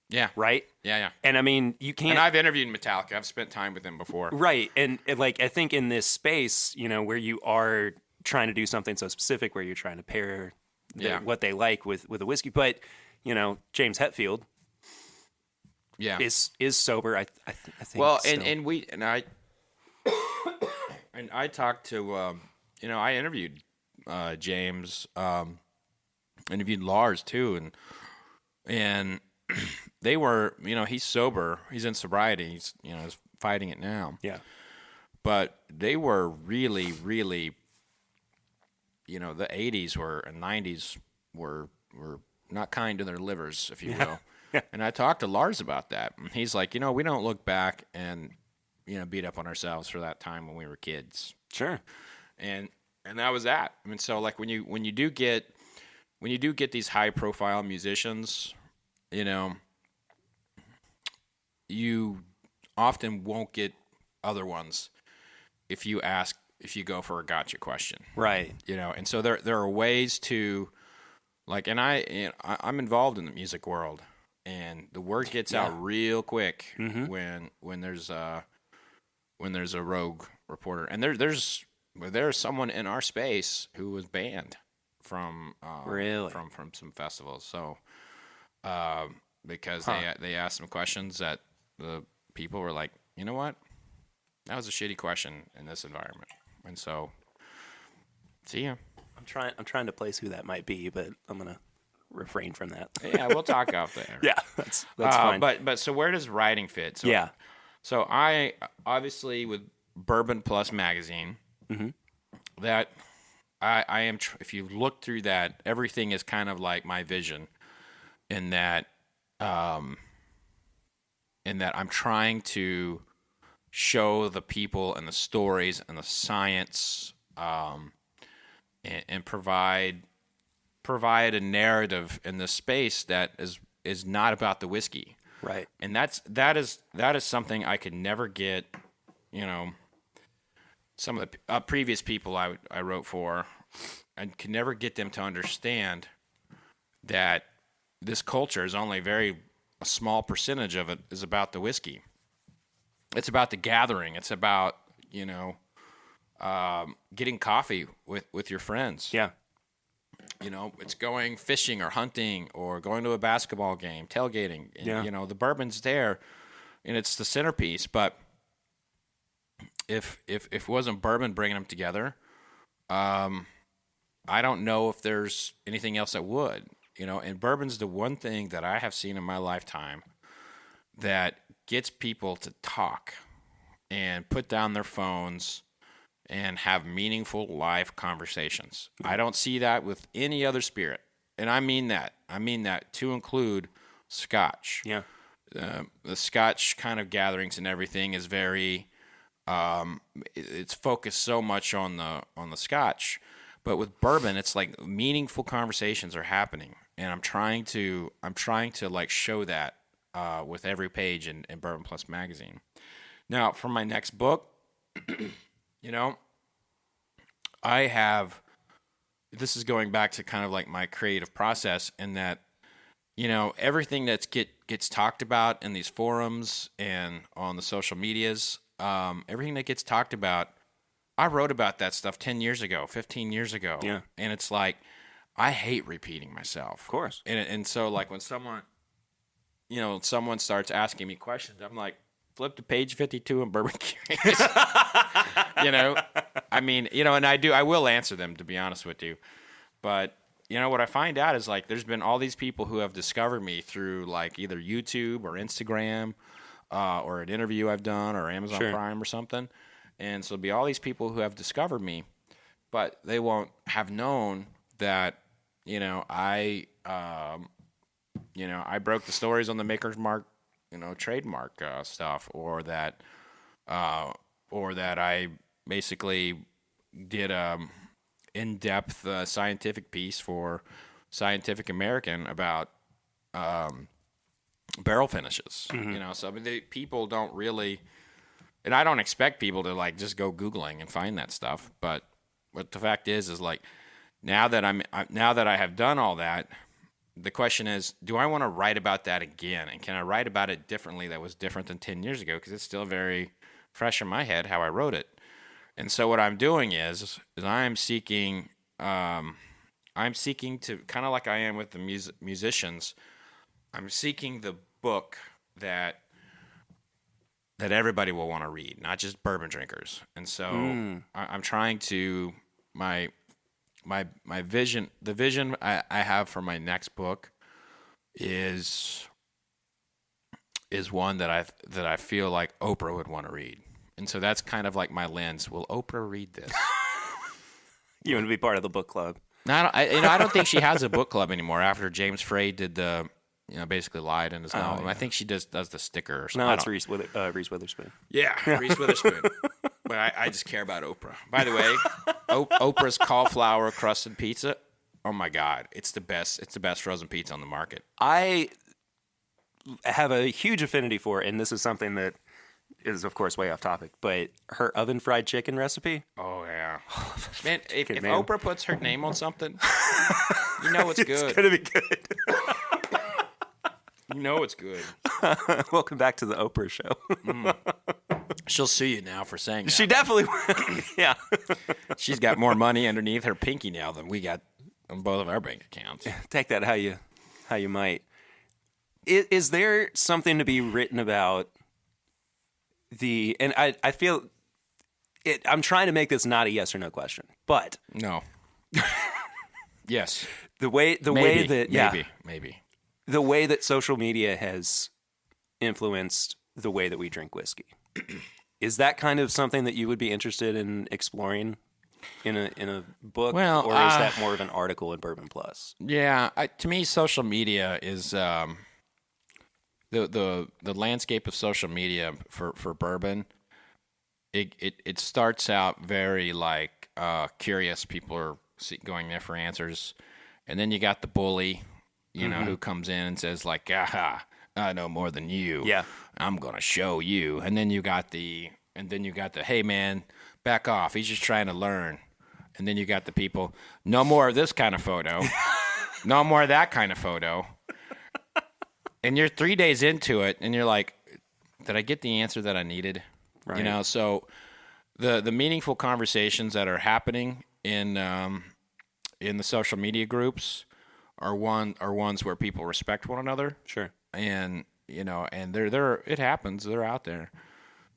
[SPEAKER 3] Yeah.
[SPEAKER 2] Right?
[SPEAKER 3] Yeah.
[SPEAKER 2] And I mean, you can't.
[SPEAKER 3] And I've interviewed Metallica. I've spent time with them before.
[SPEAKER 2] Right. And I think in this space, where you are trying to do something so specific, where you're trying to pair what they like with a whiskey, but James Hetfield, is sober. I think.
[SPEAKER 3] Well,
[SPEAKER 2] still.
[SPEAKER 3] and I talked to I interviewed James, interviewed Lars too, and they were he's sober, he's in sobriety, he's he's fighting it now.
[SPEAKER 2] Yeah,
[SPEAKER 3] but they were really, really. The 80s and 90s were not kind to their livers, if you will.
[SPEAKER 2] Yeah.
[SPEAKER 3] And I talked to Lars about that. And he's like, we don't look back and, beat up on ourselves for that time when we were kids.
[SPEAKER 2] Sure.
[SPEAKER 3] And that was that. I mean, so like when you do get these high profile musicians, you often won't get other ones if you go for a gotcha question.
[SPEAKER 2] Right.
[SPEAKER 3] And so there are ways to, like, and I'm involved in the music world, and the word gets out real quick when there's a rogue reporter, and there's someone in our space who was banned from from some festivals. So because they asked some questions that the people were like, you know what, that was a shitty question in this environment. And so, see ya.
[SPEAKER 2] I'm trying to place who that might be, but I'm gonna refrain from that.
[SPEAKER 3] Yeah, we'll talk out there.
[SPEAKER 2] Yeah, that's fine.
[SPEAKER 3] But so where does writing fit? So,
[SPEAKER 2] yeah.
[SPEAKER 3] So I obviously with Bourbon Plus magazine, that I am. If you look through that, everything is kind of like my vision, in that I'm trying to show the people and the stories and the science, and provide a narrative in this space that is not about the whiskey.
[SPEAKER 2] Right.
[SPEAKER 3] And that is something I could never get, some of the previous people I wrote for, I could never get them to understand that this culture is only a small percentage of it is about the whiskey. It's about the gathering. It's about, getting coffee with your friends.
[SPEAKER 2] Yeah.
[SPEAKER 3] It's going fishing or hunting or going to a basketball game, tailgating. And, the bourbon's there, and it's the centerpiece. But if it wasn't bourbon bringing them together, I don't know if there's anything else that would. And bourbon's the one thing that I have seen in my lifetime that gets people to talk and put down their phones and have meaningful live conversations. I don't see that with any other spirit. And I mean that. To include Scotch.
[SPEAKER 2] Yeah.
[SPEAKER 3] The Scotch kind of gatherings and everything is very, it's focused so much on the Scotch. But with bourbon, it's like meaningful conversations are happening. And I'm trying to like show that with every page in Bourbon Plus magazine. Now, for my next book, this is going back to kind of like my creative process, in that, everything that gets talked about in these forums and on the social medias, everything that gets talked about, I wrote about that stuff 10 years ago, 15 years ago.
[SPEAKER 2] Yeah.
[SPEAKER 3] And it's like, I hate repeating myself.
[SPEAKER 2] Of course.
[SPEAKER 3] And so like when someone starts asking me questions, I'm like, flip to page 52 in Bourbon Curious. And I will answer them, to be honest with you. But, what I find out is like there's been all these people who have discovered me through like either YouTube or Instagram, or an interview I've done, or Amazon Prime or something. And so there'll be all these people who have discovered me, but they won't have known that, I broke the stories on the Maker's Mark, trademark stuff, or that I basically did in-depth scientific piece for Scientific American about barrel finishes. So people don't really, and I don't expect people to like just go Googling and find that stuff. But what the fact is like now that I have done all that, the question is, do I want to write about that again? And can I write about it differently that was different than 10 years ago? Because it's still very fresh in my head how I wrote it. And so what I'm doing is I'm seeking to, kind of like I am with the musicians, I'm seeking the book that everybody will want to read, not just bourbon drinkers. And so I'm trying to, my vision, the vision I have for my next book is one that I feel like Oprah would want to read. And so that's kind of like my lens. Will Oprah read this?
[SPEAKER 2] You want to be part of the book club?
[SPEAKER 3] No, I don't think she has a book club anymore after James Frey did the, basically lied in his novel. Yeah. I think she does the sticker or something.
[SPEAKER 2] No, it's Reese Witherspoon.
[SPEAKER 3] Yeah, Reese Witherspoon. But I just care about Oprah. By the way, Oprah's cauliflower crusted pizza. Oh my God, it's the best. It's the best frozen pizza on the market.
[SPEAKER 2] I have a huge affinity for it, and this is something that is, of course, way off topic, but her oven fried chicken recipe.
[SPEAKER 3] Oh yeah, man! If Oprah puts her name on something, you know it's good.
[SPEAKER 2] It's gonna be good.
[SPEAKER 3] You know it's good.
[SPEAKER 2] Welcome back to the Oprah show.
[SPEAKER 3] She'll sue you now for saying that.
[SPEAKER 2] She definitely will. Yeah.
[SPEAKER 3] She's got more money underneath her pinky now than we got on both of our bank accounts.
[SPEAKER 2] Take that how you might. Is there something to be written about and I feel I'm trying to make this not a yes or no question, but
[SPEAKER 3] no. Yes.
[SPEAKER 2] The way that
[SPEAKER 3] maybe
[SPEAKER 2] the way that social media has influenced the way that we drink whiskey. Is that kind of something that you would be interested in exploring in a book, or is that more of an article in Bourbon Plus?
[SPEAKER 3] Yeah, to me, social media is the landscape of social media for bourbon. It starts out very like curious. People are going there for answers, and then you got the bully, you know, who comes in and says like, "Aha, I know more than you.
[SPEAKER 2] Yeah,
[SPEAKER 3] I'm gonna show you." And then you got the hey man, back off. He's just trying to learn. And then you got the people, no more of this kind of photo, no more of that kind of photo. And you're 3 days into it, and you're like, did I get the answer that I needed? Right. You know, so the meaningful conversations that are happening in the social media groups are ones where people respect one another.
[SPEAKER 2] Sure.
[SPEAKER 3] And you know, and they're it happens. They're out there,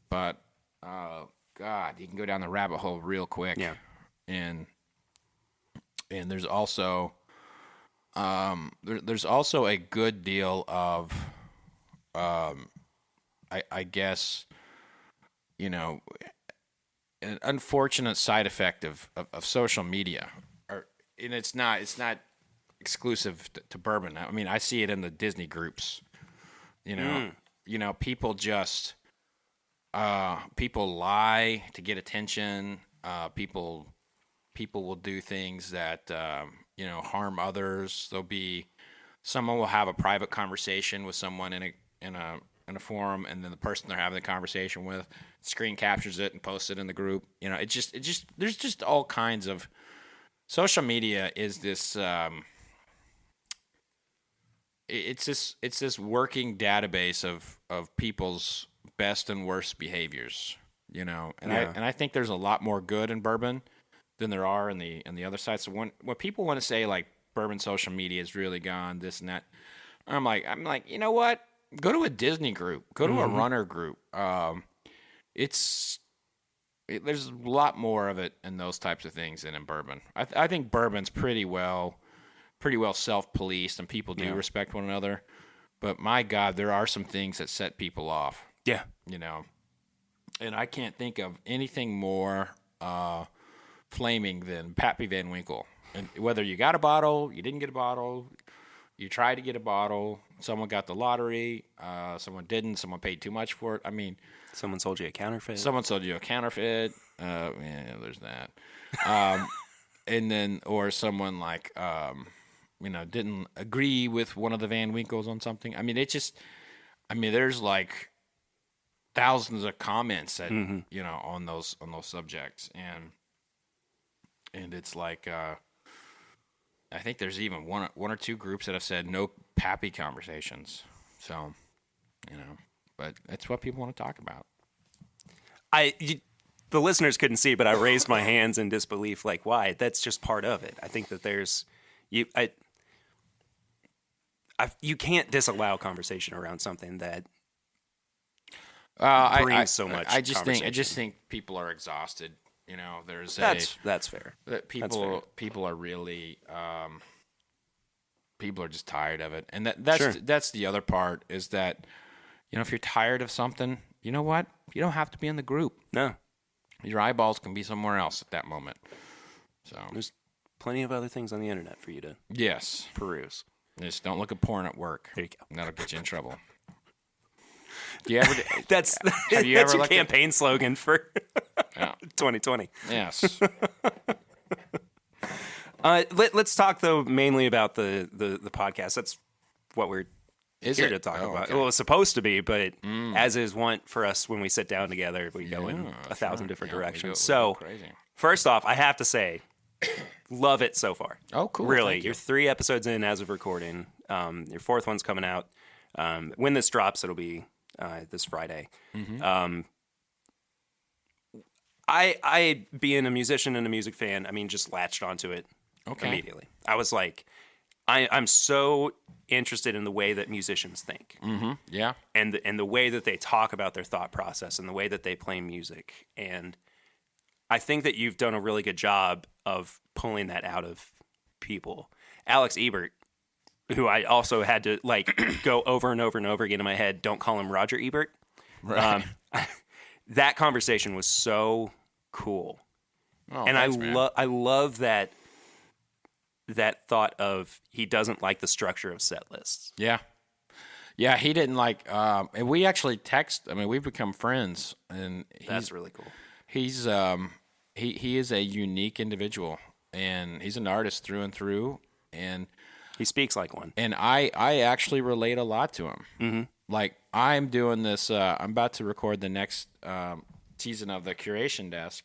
[SPEAKER 3] but God, you can go down the rabbit hole real quick.
[SPEAKER 2] Yeah.
[SPEAKER 3] And there's also there's also a good deal of I guess, you know, an unfortunate side effect of social media, and it's not exclusive to bourbon. I mean, I see it in the Disney groups. You know, people just people lie to get attention. People will do things that you know, harm others. Someone will have a private conversation with someone in a forum, and then the person they're having the conversation with screen captures it and posts it in the group. You know, there's just all kinds of social media is this it's this working database of people's best and worst behaviors, you know. And I think there's a lot more good in bourbon than there are in the other side. So when people want to say like bourbon social media is really gone, this and that, I'm like, you know what? Go to a Disney group, go to a runner group. There's a lot more of it in those types of things than in bourbon. I think bourbon's pretty well self-policed, and people do respect one another. But my God, there are some things that set people off.
[SPEAKER 2] Yeah,
[SPEAKER 3] you know, and I can't think of anything more flaming than Pappy Van Winkle. And whether you got a bottle, you didn't get a bottle, you tried to get a bottle, someone got the lottery, someone didn't, someone paid too much for it. I mean,
[SPEAKER 2] someone sold you a counterfeit.
[SPEAKER 3] Yeah, there's that. And then, or someone like, you know, didn't agree with one of the Van Winkles on something. I mean, there's like thousands of comments that, you know, on those subjects. And it's like, I think there's even one or two groups that have said no Pappy conversations. So, you know, but it's what people want to talk about.
[SPEAKER 2] The listeners couldn't see, but I raised my hands in disbelief. Like, why? That's just part of it. I think that you can't disallow conversation around something that brings so much.
[SPEAKER 3] I just think people are exhausted. You know,
[SPEAKER 2] that's fair.
[SPEAKER 3] That people are really people are just tired of it, and that's the other part is that, you know, if you're tired of something, you know what? You don't have to be in the group.
[SPEAKER 2] No,
[SPEAKER 3] your eyeballs can be somewhere else at that moment. So
[SPEAKER 2] there's plenty of other things on the internet for you to peruse.
[SPEAKER 3] Just don't look at porn at work.
[SPEAKER 2] There you go.
[SPEAKER 3] That'll get you in trouble. Do you ever?
[SPEAKER 2] That's your campaign slogan for 2020.
[SPEAKER 3] Yes.
[SPEAKER 2] Let's talk though mainly about the podcast. That's what we're here to talk about.
[SPEAKER 3] Okay.
[SPEAKER 2] Well, it's supposed to be, but as is wont for us when we sit down together, we go in 1,000 different directions. So, first off, I have to say, love it so far.
[SPEAKER 3] Oh, cool!
[SPEAKER 2] Really, you're 3 episodes in as of recording. Your 4th one's coming out. When this drops, it'll be this Friday. Mm-hmm. I being a musician and a music fan, I mean, just latched onto it immediately. I was like, I'm so interested in the way that musicians think.
[SPEAKER 3] Mm-hmm. Yeah.
[SPEAKER 2] And the way that they talk about their thought process and the way that they play music. And I think that you've done a really good job of pulling that out of people. Alex Ebert, who I also had to like go over and over and over again in my head. Don't call him Roger Ebert.
[SPEAKER 3] Right.
[SPEAKER 2] That conversation was so cool, and
[SPEAKER 3] thanks,
[SPEAKER 2] I love that thought of he doesn't like the structure of set lists.
[SPEAKER 3] Yeah. Yeah, he didn't like, and we actually text. I mean, we've become friends, and
[SPEAKER 2] That's really cool.
[SPEAKER 3] He's he is a unique individual, and he's an artist through and through, and
[SPEAKER 2] He speaks like one.
[SPEAKER 3] and I actually relate a lot to him.
[SPEAKER 2] Mm-hmm.
[SPEAKER 3] Like I'm doing this. I'm about to record the next season of the Curation Desk,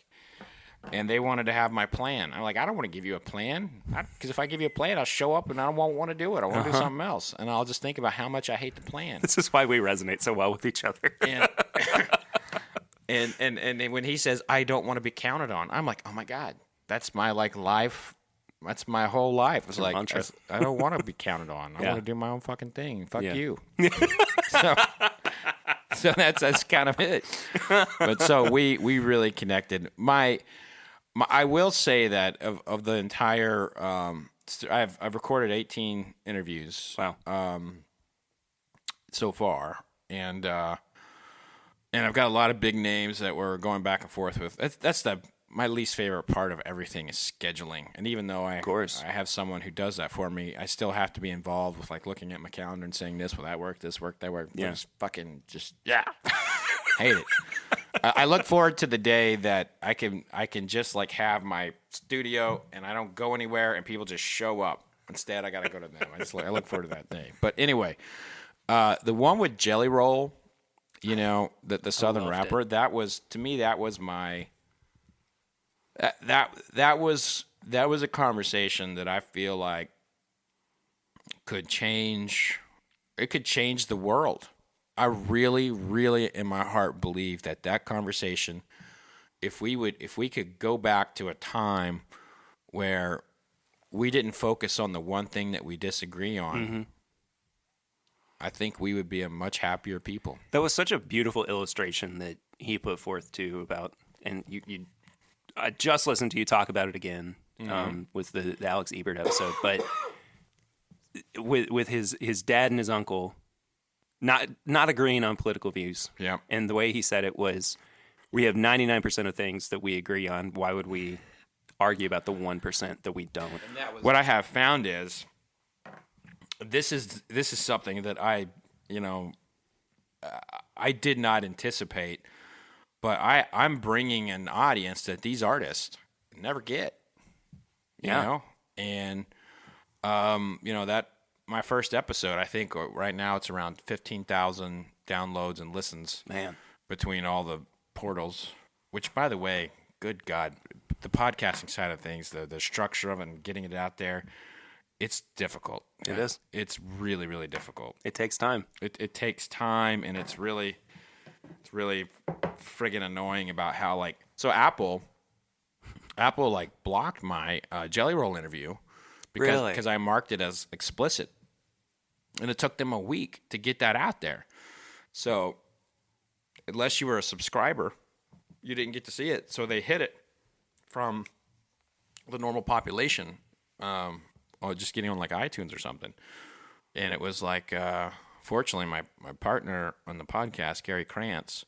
[SPEAKER 3] and they wanted to have my plan. I'm like, I don't want to give you a plan, because if I give you a plan, I'll show up and I won't want to do it. I want to do something else, and I'll just think about how much I hate the plan.
[SPEAKER 2] This is why we resonate so well with each other.
[SPEAKER 3] And when he says, I don't want to be counted on, I'm like, oh my God, that's my life. That's my whole life. It's like, I don't want to be counted on. I want to do my own fucking thing. Fuck you. So that's kind of it. But so we really connected. I will say that of the entire, I've recorded 18 interviews.
[SPEAKER 2] Wow.
[SPEAKER 3] So far, and I've got a lot of big names that we're going back and forth with. That's my least favorite part of everything is scheduling. And even though I have someone who does that for me, I still have to be involved with like looking at my calendar and saying this, will that work, this work, that work.
[SPEAKER 2] Yeah.
[SPEAKER 3] Hate it. I look forward to the day that I can just like have my studio and I don't go anywhere and people just show up. Instead, I got to go to them. I look forward to that day. But anyway, the one with Jelly Roll, you know, the Southern rapper, that was my that was a conversation that I feel like could change the world. I really, really in my heart believe that conversation, if we could go back to a time where we didn't focus on the one thing that we disagree on, mm-hmm. I think we would be a much happier people.
[SPEAKER 2] That was such a beautiful illustration that he put forth too about, and I just listened to you talk about it again, mm-hmm. With the Alex Ebert episode, but with his dad and his uncle not agreeing on political views.
[SPEAKER 3] Yeah.
[SPEAKER 2] And the way he said it was, we have 99% of things that we agree on. Why would we argue about the 1% that we don't?
[SPEAKER 3] What I have found is this is something that I did not anticipate, but I'm bringing an audience that these artists never get. You know? And that my first episode, I think right now it's around 15,000 downloads and listens.
[SPEAKER 2] Man,
[SPEAKER 3] between all the portals, which by the way, good God, the podcasting side of things, the structure of it and getting it out there, it's difficult.
[SPEAKER 2] It is.
[SPEAKER 3] It's really, really difficult.
[SPEAKER 2] It takes time.
[SPEAKER 3] It takes time, and it's really friggin' annoying about how so Apple blocked my Jelly Roll interview because I marked it as explicit, and it took them a week to get that out there. So unless you were a subscriber, you didn't get to see it. So they hid it from the normal population, or just getting on iTunes or something. And it was fortunately, my partner on the podcast, Gary Krantz,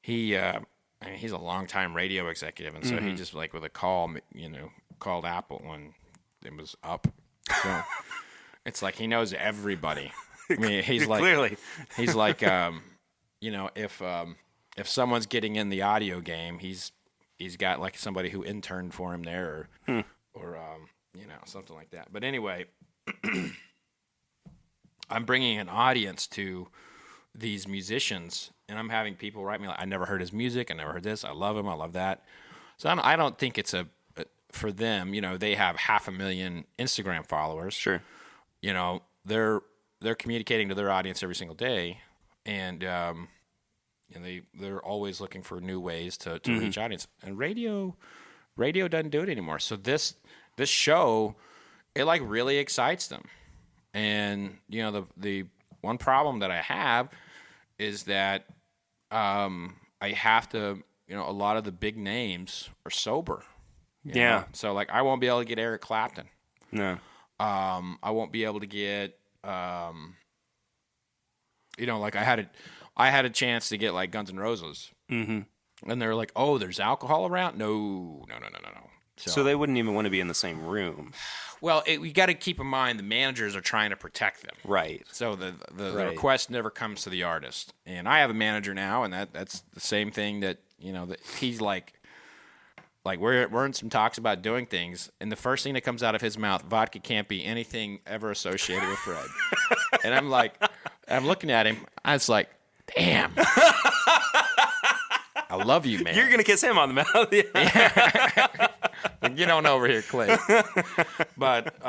[SPEAKER 3] he's a longtime radio executive, and so he just with a call, called Apple when it was up. So it's he knows everybody. I mean, he's
[SPEAKER 2] clearly
[SPEAKER 3] he's if someone's getting in the audio game, he's got somebody who interned for him there, or something like that. But anyway, I'm bringing an audience to these musicians, and I'm having people write me I never heard his music, I never heard this, I love him, I love that. So I don't think it's for them. They have 500,000 Instagram followers.
[SPEAKER 2] Sure.
[SPEAKER 3] They're communicating to their audience every single day, and they're always looking for new ways to reach audience. And radio doesn't do it anymore. So this show, it really excites them. And the one problem that I have is that I have to, a lot of the big names are sober. You know? So I won't be able to get Eric Clapton.
[SPEAKER 2] No.
[SPEAKER 3] I won't be able to get, like I had a chance to get like Guns N' Roses, and they're like, "Oh, there's alcohol around." No.
[SPEAKER 2] So they wouldn't even want to be in the same room.
[SPEAKER 3] Well, we got to keep in mind the managers are trying to protect them,
[SPEAKER 2] right?
[SPEAKER 3] So the request never comes to the artist, and I have a manager now, and that's the same thing that that he's like we're in some talks about doing things, and the first thing that comes out of his mouth, vodka can't be anything ever associated with Fred. And I'm looking at him, I was like, damn. I love you, man.
[SPEAKER 2] You're going to kiss him on the mouth.
[SPEAKER 3] Yeah. Get on over here, Clay. But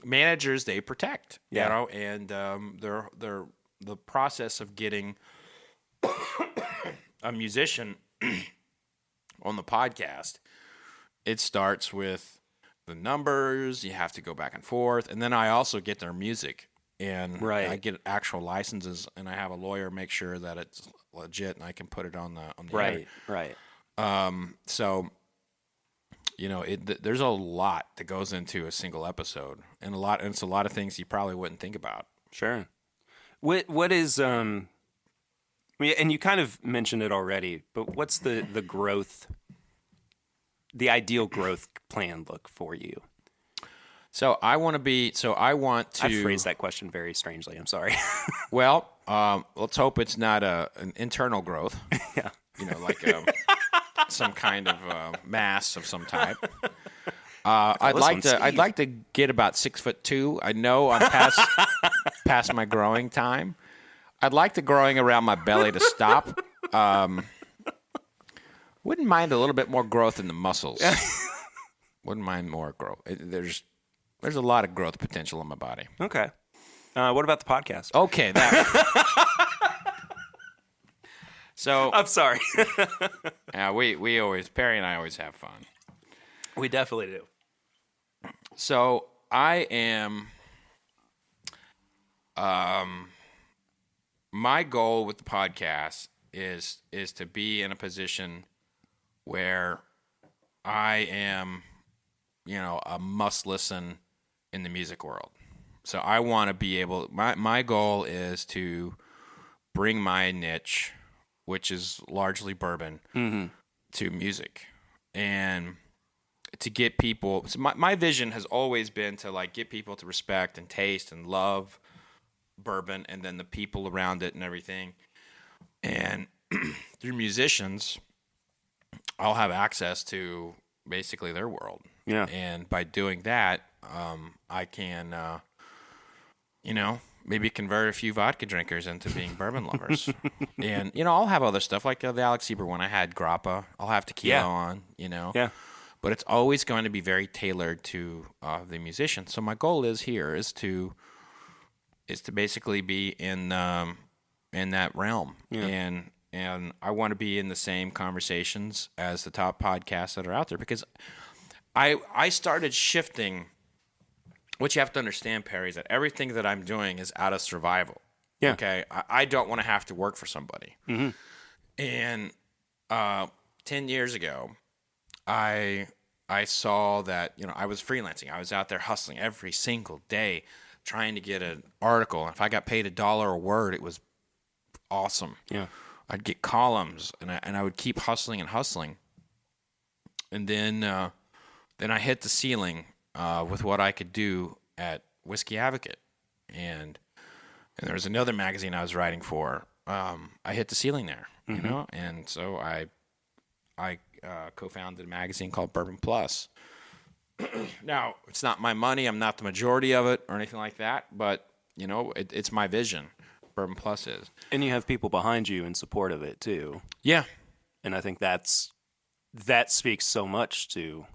[SPEAKER 3] managers, they protect, and they're the process of getting a musician on the podcast, it starts with the numbers. You have to go back and forth, and then I also get their music, and I get actual licenses, and I have a lawyer make sure that it's legit, and I can put it on the air.
[SPEAKER 2] Right.
[SPEAKER 3] So, there's a lot that goes into a single episode, and it's a lot of things you probably wouldn't think about.
[SPEAKER 2] Sure. What is and you kind of mentioned it already, but what's the growth, the ideal growth plan look for you?
[SPEAKER 3] So I want to.
[SPEAKER 2] I phrased that question very strangely. I'm sorry.
[SPEAKER 3] Well, let's hope it's not an internal growth.
[SPEAKER 2] Yeah.
[SPEAKER 3] Like some kind of mass of some type. I'd like to get about 6'2". I know I'm past my growing time. I'd like the growing around my belly to stop. Wouldn't mind a little bit more growth in the muscles. Wouldn't mind more growth. There's a lot of growth potential in my body.
[SPEAKER 2] Okay. What about the podcast?
[SPEAKER 3] Okay, that. So
[SPEAKER 2] I'm sorry.
[SPEAKER 3] we always, Perry and I always have fun.
[SPEAKER 2] We definitely do.
[SPEAKER 3] So I am. My goal with the podcast is to be in a position where I am, a must listen in the music world. So I want to be able. My goal is to bring my niche, which is largely bourbon, to music, and to get people. So my vision has always been to get people to respect and taste and love bourbon, and then the people around it and everything. And through musicians, I'll have access to basically their world.
[SPEAKER 2] Yeah.
[SPEAKER 3] And by doing that, I can, maybe convert a few vodka drinkers into being bourbon lovers. And, I'll have other stuff like the Alex Sieber one. I had grappa. I'll have tequila on,
[SPEAKER 2] Yeah.
[SPEAKER 3] But it's always going to be very tailored to the musician. So my goal is to basically be in that realm, and I want to be in the same conversations as the top podcasts that are out there, because I started shifting. What you have to understand, Perry, is that everything that I'm doing is out of survival.
[SPEAKER 2] Yeah.
[SPEAKER 3] Okay, I don't want to have to work for somebody.
[SPEAKER 2] Mm-hmm.
[SPEAKER 3] And 10 years ago, I saw that I was freelancing. I was out there hustling every single day, trying to get an article. And if I got paid $1 a word, it was awesome.
[SPEAKER 2] Yeah.
[SPEAKER 3] I'd get columns, and I would keep hustling. And then I hit the ceiling with what I could do at Whiskey Advocate. And there was another magazine I was writing for. I hit the ceiling there, and so I co-founded a magazine called Bourbon Plus. Now, it's not my money. I'm not the majority of it or anything like that, but, it's my vision. Bourbon Plus is.
[SPEAKER 2] And you have people behind you in support of it, too.
[SPEAKER 3] Yeah.
[SPEAKER 2] And I think that speaks so much to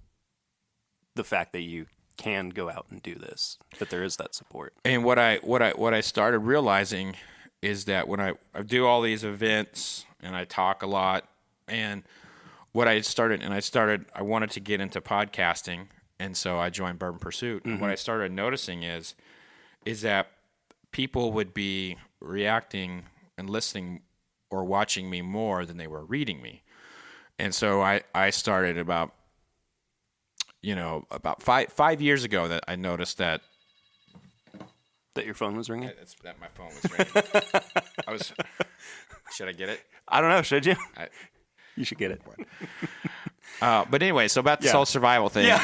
[SPEAKER 2] the fact that you can go out and do this, that there is that support.
[SPEAKER 3] And what I started realizing is that when I do all these events and I talk a lot, and I wanted to get into podcasting, and so I joined Bourbon Pursuit. And what I started noticing is that people would be reacting and listening or watching me more than they were reading me. And so I started about 5 years ago that I noticed that
[SPEAKER 2] That your phone was ringing?
[SPEAKER 3] That my phone was ringing. Should I get it?
[SPEAKER 2] I don't know. Should you? You should get it.
[SPEAKER 3] But anyway, so about this whole survival thing.
[SPEAKER 2] Yeah.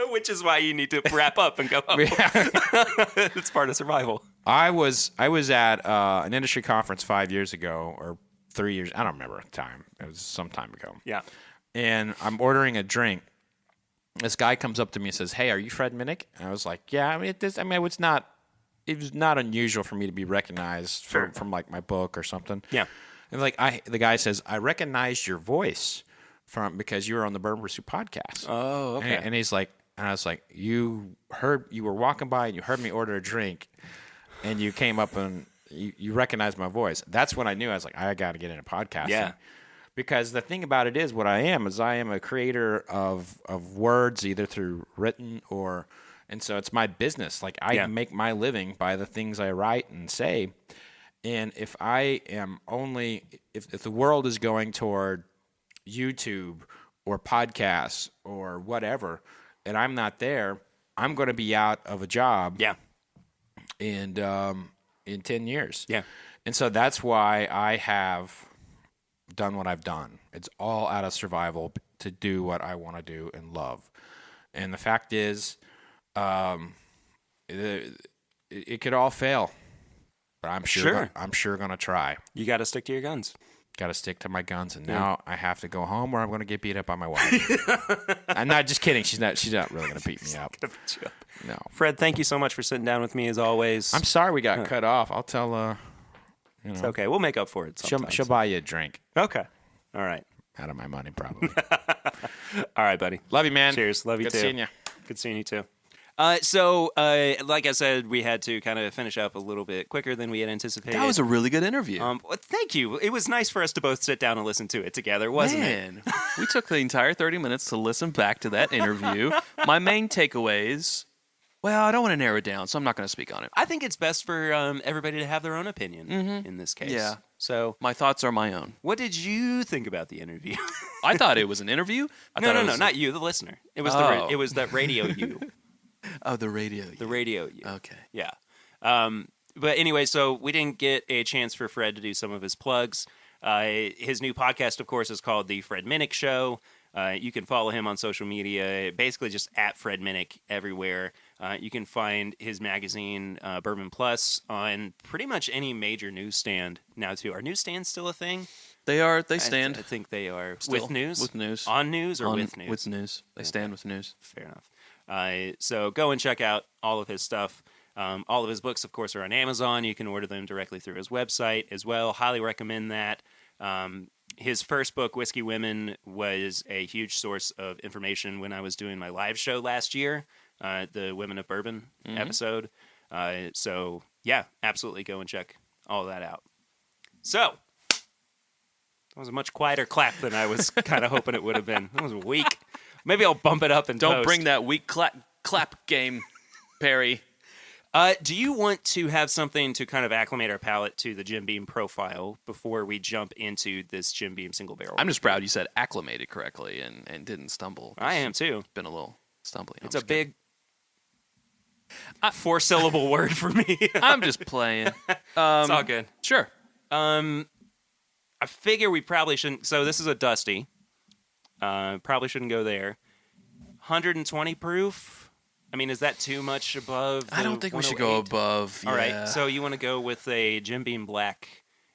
[SPEAKER 2] Which is why you need to wrap up and go home. It's part of survival.
[SPEAKER 3] I was at an industry conference 5 years ago, or 3 years. I don't remember the time. It was some time ago.
[SPEAKER 2] Yeah.
[SPEAKER 3] And I'm ordering a drink. This guy comes up to me and says, "Hey, are you Fred Minnick?" And I was like, "Yeah." It was not unusual for me to be recognized from like my book or something.
[SPEAKER 2] Yeah.
[SPEAKER 3] And the guy says, "I recognized your voice because you were on the Bourbon Pursuit podcast."
[SPEAKER 2] Oh, okay.
[SPEAKER 3] And he's like, and I was like, "You were walking by and you heard me order a drink, and you came up and you recognized my voice." That's when I knew. I was like, I got to get into podcasting.
[SPEAKER 2] Yeah.
[SPEAKER 3] Because the thing about it is, I am a creator of words, either through written and so it's my business. Like I make my living by the things I write and say. And if if the world is going toward YouTube or podcasts or whatever, and I'm not there, I'm going to be out of a job.
[SPEAKER 2] Yeah.
[SPEAKER 3] And in 10 years.
[SPEAKER 2] Yeah.
[SPEAKER 3] And so that's why I have done what I've done. It's all out of survival to do what I want to do and love. And the fact is, it could all fail, but I'm sure going to try.
[SPEAKER 2] You got to stick to your guns.
[SPEAKER 3] Got to stick to my guns, and now I have to go home, or I'm going to get beat up by my wife. I'm not just kidding. She's not really going to beat me up. No.
[SPEAKER 2] Fred, thank you so much for sitting down with me as always.
[SPEAKER 3] I'm sorry we got cut off. I'll tell.
[SPEAKER 2] It's okay. We'll make up for it sometime.
[SPEAKER 3] She'll buy you a drink.
[SPEAKER 2] Okay. All right.
[SPEAKER 3] Out of my money, probably.
[SPEAKER 2] All right, buddy.
[SPEAKER 3] Love you, man.
[SPEAKER 2] Cheers. Love you, too.
[SPEAKER 3] Good seeing you.
[SPEAKER 2] Good seeing you, too. So, like I said, we had to kind of finish up a little bit quicker than we had anticipated.
[SPEAKER 1] That was a really good interview.
[SPEAKER 2] Well, thank you. It was nice for us to both sit down and listen to it together, wasn't it?
[SPEAKER 1] We took the entire 30 minutes to listen back to that interview. My main takeaways... Well, I don't want to narrow it down, so I'm not going to speak on it.
[SPEAKER 2] I think it's best for everybody to have their own opinion in this case.
[SPEAKER 1] Yeah.
[SPEAKER 2] So
[SPEAKER 1] my thoughts are my own.
[SPEAKER 2] What did you think about the interview?
[SPEAKER 1] I thought it was an interview.
[SPEAKER 2] No, not you, the listener. It was it was that radio you.
[SPEAKER 1] Oh, the radio you.
[SPEAKER 2] The radio you.
[SPEAKER 1] Okay.
[SPEAKER 2] Yeah. But anyway, so we didn't get a chance for Fred to do some of his plugs. His new podcast, of course, is called The Fred Minnick Show. You can follow him on social media, basically just at Fred Minnick everywhere. You can find his magazine, Bourbon Plus, on pretty much any major newsstand now, too. Are newsstands still a thing?
[SPEAKER 1] They are. They stand.
[SPEAKER 2] I think they are.
[SPEAKER 1] Still.
[SPEAKER 2] With news?
[SPEAKER 1] With news.
[SPEAKER 2] On news or with news?
[SPEAKER 1] With news. They stand with news.
[SPEAKER 2] Fair enough. So go and check out all of his stuff. All of his books, of course, are on Amazon. You can order them directly through his website as well. Highly recommend that. His first book, Whiskey Women, was a huge source of information when I was doing my live show last year, the Women of Bourbon episode. So, yeah, absolutely go and check all of that out. So, that was a much quieter clap than I was kind of hoping it would have been. That was weak. Maybe I'll bump it up and
[SPEAKER 1] don't bring that weak clap game, Perry.
[SPEAKER 2] Do you want to have something to kind of acclimate our palate to the Jim Beam profile before we jump into this Jim Beam single barrel?
[SPEAKER 1] I'm just proud you said acclimated correctly and didn't stumble.
[SPEAKER 2] I am too.
[SPEAKER 1] It's been a little stumbling.
[SPEAKER 2] It's a big 4-syllable word for me.
[SPEAKER 1] I'm just playing.
[SPEAKER 2] It's all good.
[SPEAKER 1] Sure.
[SPEAKER 2] I figure we probably shouldn't. So this is a Dusty. Probably shouldn't go there. 120 proof. I mean, is that too much above?
[SPEAKER 1] I don't think we should go above.
[SPEAKER 2] All right, so you want to go with a Jim Beam Black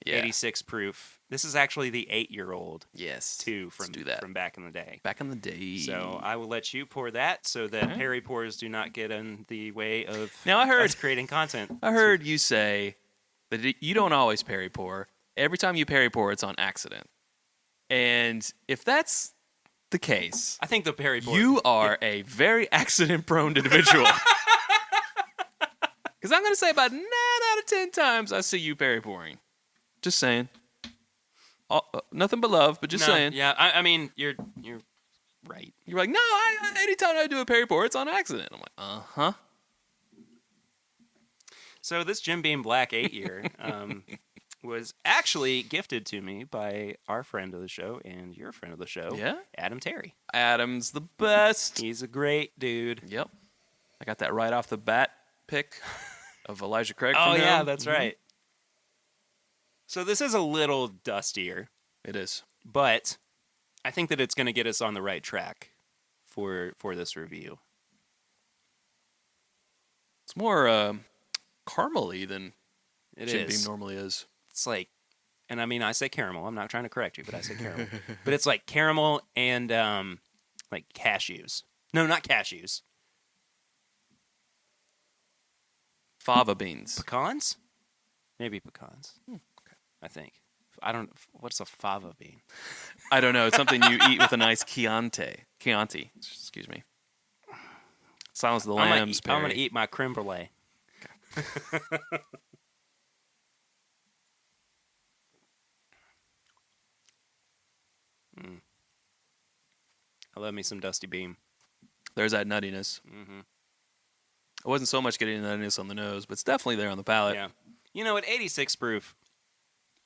[SPEAKER 2] 86 proof. This is actually the 8-year-old.
[SPEAKER 1] Yes.
[SPEAKER 2] Too from back in the day.
[SPEAKER 1] Back in the day.
[SPEAKER 2] So I will let you pour that so that Perry pours do not get in the way of
[SPEAKER 1] us
[SPEAKER 2] creating content.
[SPEAKER 1] I heard you say that you don't always Perry pour. Every time you Perry pour, it's on accident. And if that's the case,
[SPEAKER 2] I think the Perry pour.
[SPEAKER 1] You are a very accident-prone individual. Because I'm going to say about 9 out of 10 times I see you Perry pouring. Just saying. Nothing but love, but just saying.
[SPEAKER 2] Yeah, I mean, you're right.
[SPEAKER 1] You're like, no, anytime I do a Perry pour, it's on accident. I'm like, uh-huh.
[SPEAKER 2] So this Jim Beam Black 8-year was actually gifted to me by our friend of the show and your friend of the show, Adam Terry.
[SPEAKER 1] Adam's the best.
[SPEAKER 2] He's a great dude.
[SPEAKER 1] Yep. got that right off the bat pick of Elijah Craig.
[SPEAKER 2] Oh,
[SPEAKER 1] from
[SPEAKER 2] yeah,
[SPEAKER 1] him.
[SPEAKER 2] that's right. So this is a little dustier,
[SPEAKER 1] It is.
[SPEAKER 2] but I think that it's going to get us on the right track for this review.
[SPEAKER 1] It's more caramely than
[SPEAKER 2] It
[SPEAKER 1] Jim
[SPEAKER 2] is.
[SPEAKER 1] Beam normally is.
[SPEAKER 2] It's like, and I mean, I say caramel. I'm not trying to correct you, but I say caramel. But it's like caramel and like cashews. No, not cashews.
[SPEAKER 1] Fava beans.
[SPEAKER 2] Pecans? Maybe pecans. Okay. I think. I don't. What's a fava bean?
[SPEAKER 1] I don't know. It's something you eat with a nice Chianti. Chianti. Excuse me. Silence of the Lambs.
[SPEAKER 2] I'm gonna eat my creme brulee. I love me some Dusty Beam.
[SPEAKER 1] There's that nuttiness. Mm-hmm. I wasn't so much getting nuttiness on the nose, but it's definitely there on the palate.
[SPEAKER 2] Yeah. You know, at 86 proof,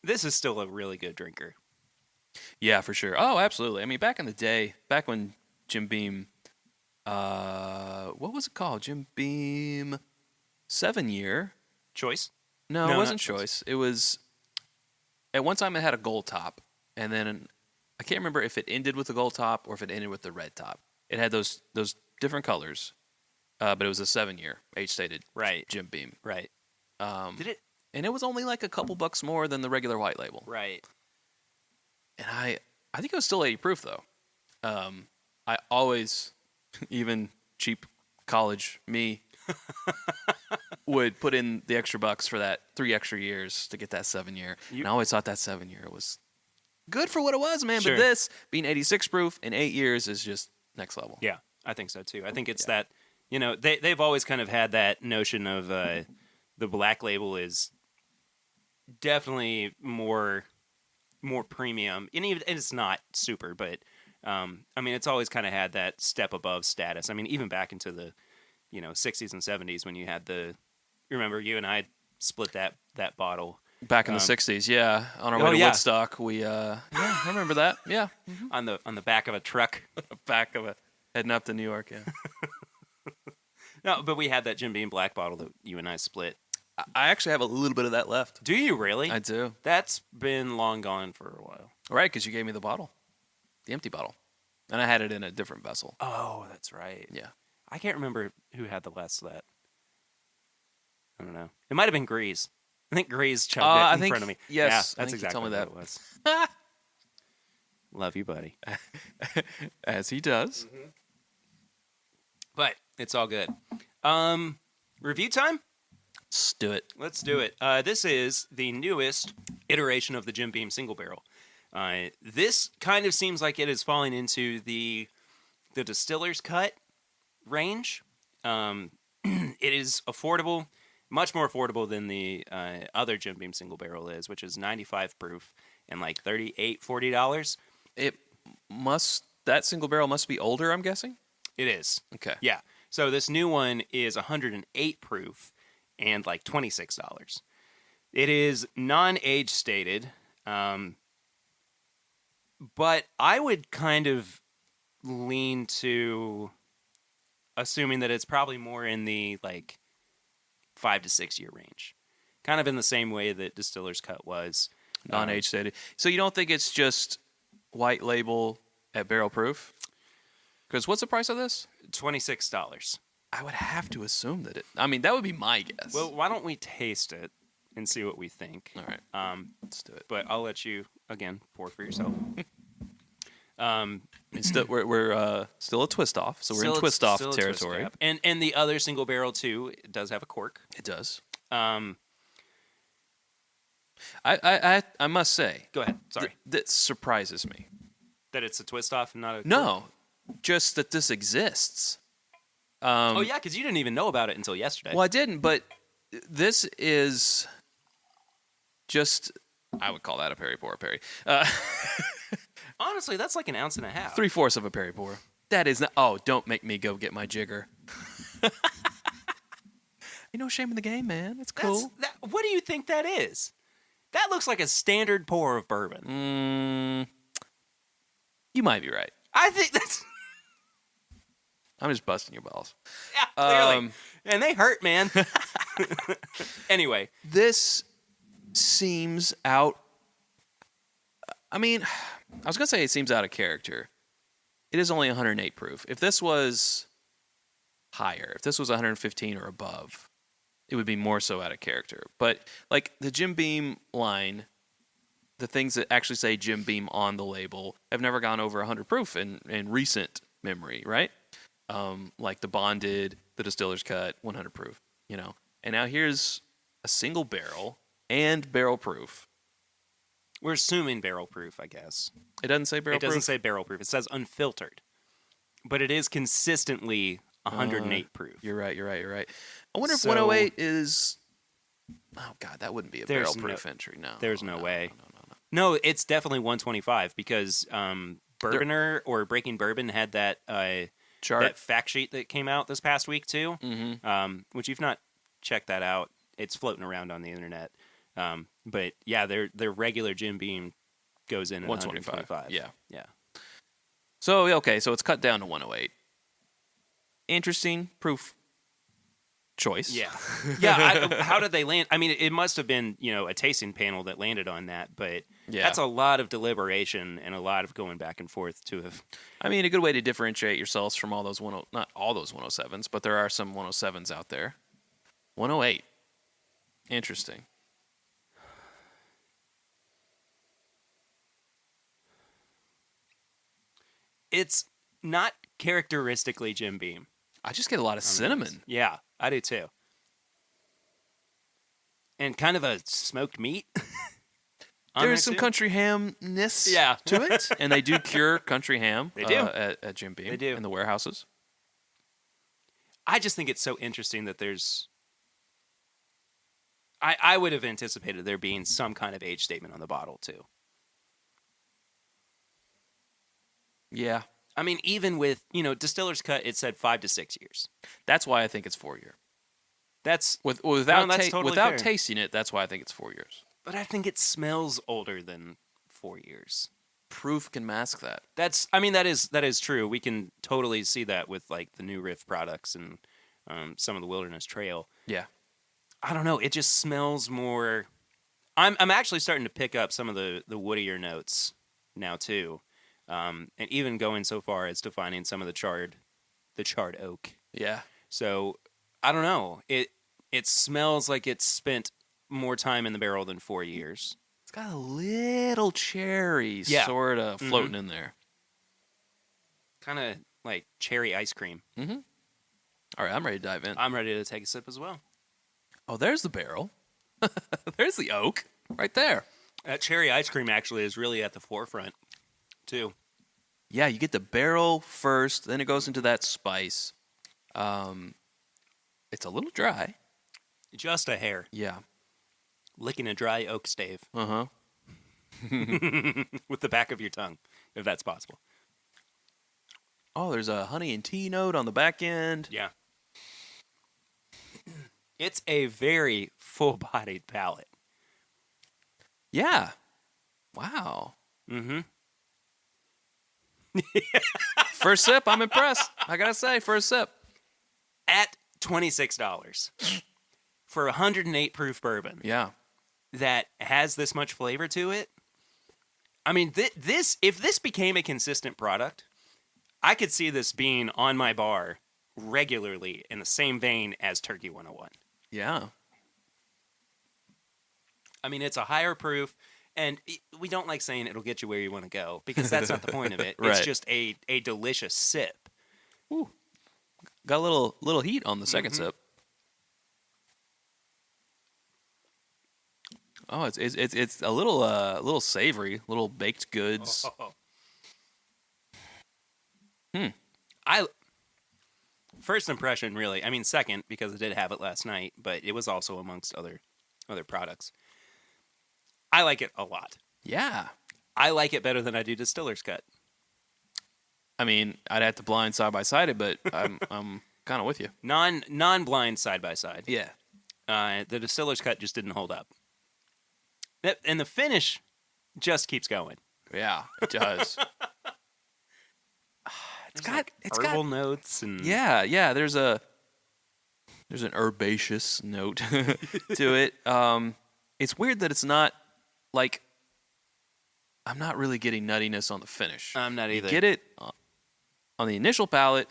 [SPEAKER 2] this is still a really good drinker.
[SPEAKER 1] Yeah, for sure. Oh, absolutely. I mean, back in the day, back when Jim Beam, what was it called? Jim Beam 7-year.
[SPEAKER 2] Choice?
[SPEAKER 1] No, it wasn't Choice. It was, at one time it had a gold top, and then I can't remember if it ended with the gold top or if it ended with the red top. It had those different colors, but it was a 7-year age-stated Jim Beam.
[SPEAKER 2] Right. Did it?
[SPEAKER 1] And it was only like a couple bucks more than the regular white label.
[SPEAKER 2] Right.
[SPEAKER 1] And I think it was still 80 proof, though. I always, even cheap college me, would put in the extra bucks for that 3 extra years to get that 7-year. And I always thought that 7-year was good for what it was, man.
[SPEAKER 2] Sure.
[SPEAKER 1] But this, being 86 proof in 8 years, is just next level.
[SPEAKER 2] Yeah, I think so, too. I think it's that, you know, they've always kind of had that notion of the black label is definitely more premium. And it's not super, but, I mean, it's always kind of had that step above status. I mean, even back into the, 60s and 70s when you had remember you and I split that bottle.
[SPEAKER 1] Back in the 60s, yeah. On our way to Woodstock, we, I remember that, yeah.
[SPEAKER 2] Mm-hmm. On the back of a truck.
[SPEAKER 1] Heading up to New York, yeah.
[SPEAKER 2] No, but we had that Jim Beam black bottle that you and I split.
[SPEAKER 1] I actually have a little bit of that left.
[SPEAKER 2] Do you really?
[SPEAKER 1] I do.
[SPEAKER 2] That's been long gone for a while.
[SPEAKER 1] Right, because you gave me the bottle. The empty bottle. And I had it in a different vessel.
[SPEAKER 2] Oh, that's right.
[SPEAKER 1] Yeah.
[SPEAKER 2] I can't remember who had the last of that. I don't know. It might have been Grease. I think Grease chugged it in front of me.
[SPEAKER 1] Yes,
[SPEAKER 2] yeah, that's exactly what it was. Love you, buddy.
[SPEAKER 1] As he does.
[SPEAKER 2] Mm-hmm. But it's all good. Review time?
[SPEAKER 1] Let's do it.
[SPEAKER 2] Let's do it. This is the newest iteration of the Jim Beam single barrel. This kind of seems like it is falling into the distiller's cut range. It is affordable, much more affordable than the other Jim Beam single barrel is, which is 95 proof and like $40.
[SPEAKER 1] That single barrel must be older, I'm guessing?
[SPEAKER 2] It is.
[SPEAKER 1] Okay.
[SPEAKER 2] Yeah. So this new one is 108 proof and like $26. It is non-age stated, but I would kind of lean to assuming that it's probably more in the like 5 to 6 year range, kind of in the same way that Distiller's Cut was
[SPEAKER 1] non-age stated. So you don't think it's just white label at barrel proof? Because what's the price of this?
[SPEAKER 2] $26.
[SPEAKER 1] I would have to assume that that would be my guess.
[SPEAKER 2] Well, why don't we taste it and see what we think?
[SPEAKER 1] All right. Let's do it.
[SPEAKER 2] But I'll let you, again, pour for yourself.
[SPEAKER 1] We're still a twist off, so we're in twist off territory.
[SPEAKER 2] And the other single barrel, too, it does have a cork.
[SPEAKER 1] It does.
[SPEAKER 2] I
[SPEAKER 1] must say.
[SPEAKER 2] Go ahead. Sorry.
[SPEAKER 1] That surprises me.
[SPEAKER 2] That it's a twist off and not a
[SPEAKER 1] No, just that this exists.
[SPEAKER 2] Oh, yeah, because you didn't even know about it until yesterday.
[SPEAKER 1] Well, I didn't, but this is just, I would call that a Perry pour, Perry.
[SPEAKER 2] Honestly, that's like an ounce and a half.
[SPEAKER 1] 3/4 of a Perry pour. That is not, don't make me go get my jigger. Shame in the game, man. It's cool.
[SPEAKER 2] What do you think that is? That looks like a standard pour of bourbon.
[SPEAKER 1] You might be right.
[SPEAKER 2] I think that's...
[SPEAKER 1] I'm just busting your balls.
[SPEAKER 2] Yeah, clearly. And they hurt, man. Anyway.
[SPEAKER 1] This seems out... I mean, I was going to say it seems out of character. It is only 108 proof. If this was higher, if this was 115 or above, it would be more so out of character. But like the Jim Beam line, the things that actually say Jim Beam on the label have never gone over 100 proof in recent memory, right? Like the Bonded, the Distiller's Cut, 100 proof, you know. And now here's a single barrel and barrel proof.
[SPEAKER 2] We're assuming barrel proof, I guess.
[SPEAKER 1] It doesn't say barrel proof?
[SPEAKER 2] It doesn't say barrel proof. It says unfiltered. But it is consistently 108 proof.
[SPEAKER 1] You're right. I wonder if 108 is... Oh, God, that wouldn't be a barrel proof entry. No.
[SPEAKER 2] There's no way. No, it's definitely 125 because Bourboner or Breaking Bourbon had that
[SPEAKER 1] chart,
[SPEAKER 2] that fact sheet that came out this past week too.
[SPEAKER 1] Mm-hmm.
[SPEAKER 2] Which you've not checked that out. It's floating around on the internet. But yeah, their regular Jim Beam goes in at 125.
[SPEAKER 1] Yeah. So okay, so it's cut down to 108. Interesting proof choice.
[SPEAKER 2] Yeah. Yeah. How did they land? I mean, it must have been a tasting panel that landed on that, but that's a lot of deliberation and a lot of going back and forth to have.
[SPEAKER 1] I mean, a good way to differentiate yourselves from all those not all those 107s, but there are some 107s out there. 108. Interesting.
[SPEAKER 2] It's not characteristically Jim Beam.
[SPEAKER 1] I just get a lot of cinnamon.
[SPEAKER 2] Yeah, I do too. And kind of a smoked meat.
[SPEAKER 1] There's some country hamness to it. And they do cure country ham
[SPEAKER 2] they do.
[SPEAKER 1] At Jim Beam.
[SPEAKER 2] They do.
[SPEAKER 1] In the warehouses.
[SPEAKER 2] I just think it's so interesting that there's... I would have anticipated there being some kind of age statement on the bottle, too.
[SPEAKER 1] Yeah.
[SPEAKER 2] I mean, even with, Distiller's Cut, it said 5 to 6 years.
[SPEAKER 1] That's why I think it's 4 year.
[SPEAKER 2] That's...
[SPEAKER 1] Without
[SPEAKER 2] totally fair.
[SPEAKER 1] tasting it, that's why I think it's 4 years.
[SPEAKER 2] But I think it smells older than 4 years.
[SPEAKER 1] Proof can mask that.
[SPEAKER 2] That is true. We can totally see that with, like, the New Riff products and some of the Wilderness Trail.
[SPEAKER 1] Yeah.
[SPEAKER 2] I don't know. It just smells more... I'm actually starting to pick up some of the woodier notes now, too. And even going so far as to finding some of the charred oak.
[SPEAKER 1] Yeah.
[SPEAKER 2] So I don't know. It smells like it's spent more time in the barrel than 4 years.
[SPEAKER 1] It's got a little cherry sort of floating in there.
[SPEAKER 2] Kind of like cherry ice cream.
[SPEAKER 1] Mm-hmm. All right, I'm ready to dive in.
[SPEAKER 2] I'm ready to take a sip as well.
[SPEAKER 1] Oh, there's the barrel. There's the oak right there.
[SPEAKER 2] That cherry ice cream actually is really at the forefront, too.
[SPEAKER 1] Yeah, you get the barrel first, then it goes into that spice. It's a little dry.
[SPEAKER 2] Just a hair.
[SPEAKER 1] Yeah.
[SPEAKER 2] Licking a dry oak stave.
[SPEAKER 1] Uh-huh.
[SPEAKER 2] With the back of your tongue, if that's possible.
[SPEAKER 1] Oh, there's a honey and tea note on the back end.
[SPEAKER 2] Yeah. It's a very full-bodied palate.
[SPEAKER 1] Yeah. Wow.
[SPEAKER 2] Mm-hmm.
[SPEAKER 1] First sip, I'm impressed. I gotta say, first sip.
[SPEAKER 2] At $26 for 108 proof bourbon.
[SPEAKER 1] Yeah.
[SPEAKER 2] That has this much flavor to it. I mean, if this became a consistent product, I could see this being on my bar regularly in the same vein as Turkey 101.
[SPEAKER 1] Yeah.
[SPEAKER 2] I mean, it's a higher proof, and we don't like saying it'll get you where you want to go, because that's not the point of it.
[SPEAKER 1] Right.
[SPEAKER 2] It's just a delicious sip.
[SPEAKER 1] Ooh. Got a little heat on the second sip. Oh, it's a little savory, little baked goods.
[SPEAKER 2] First impression, really. I mean, second, because I did have it last night, but it was also amongst other products. I like it a lot.
[SPEAKER 1] Yeah.
[SPEAKER 2] I like it better than I do Distiller's Cut.
[SPEAKER 1] I mean, I'd have to blind side by side it, but I'm kind of with you.
[SPEAKER 2] Non-blind side by side.
[SPEAKER 1] Yeah.
[SPEAKER 2] The Distiller's Cut just didn't hold up. And the finish just keeps going.
[SPEAKER 1] Yeah, it does.
[SPEAKER 2] it's herbal notes and
[SPEAKER 1] yeah. There's an herbaceous note to it. It's weird that it's not like I'm not really getting nuttiness on the finish.
[SPEAKER 2] I'm not either.
[SPEAKER 1] You get it on the initial palate,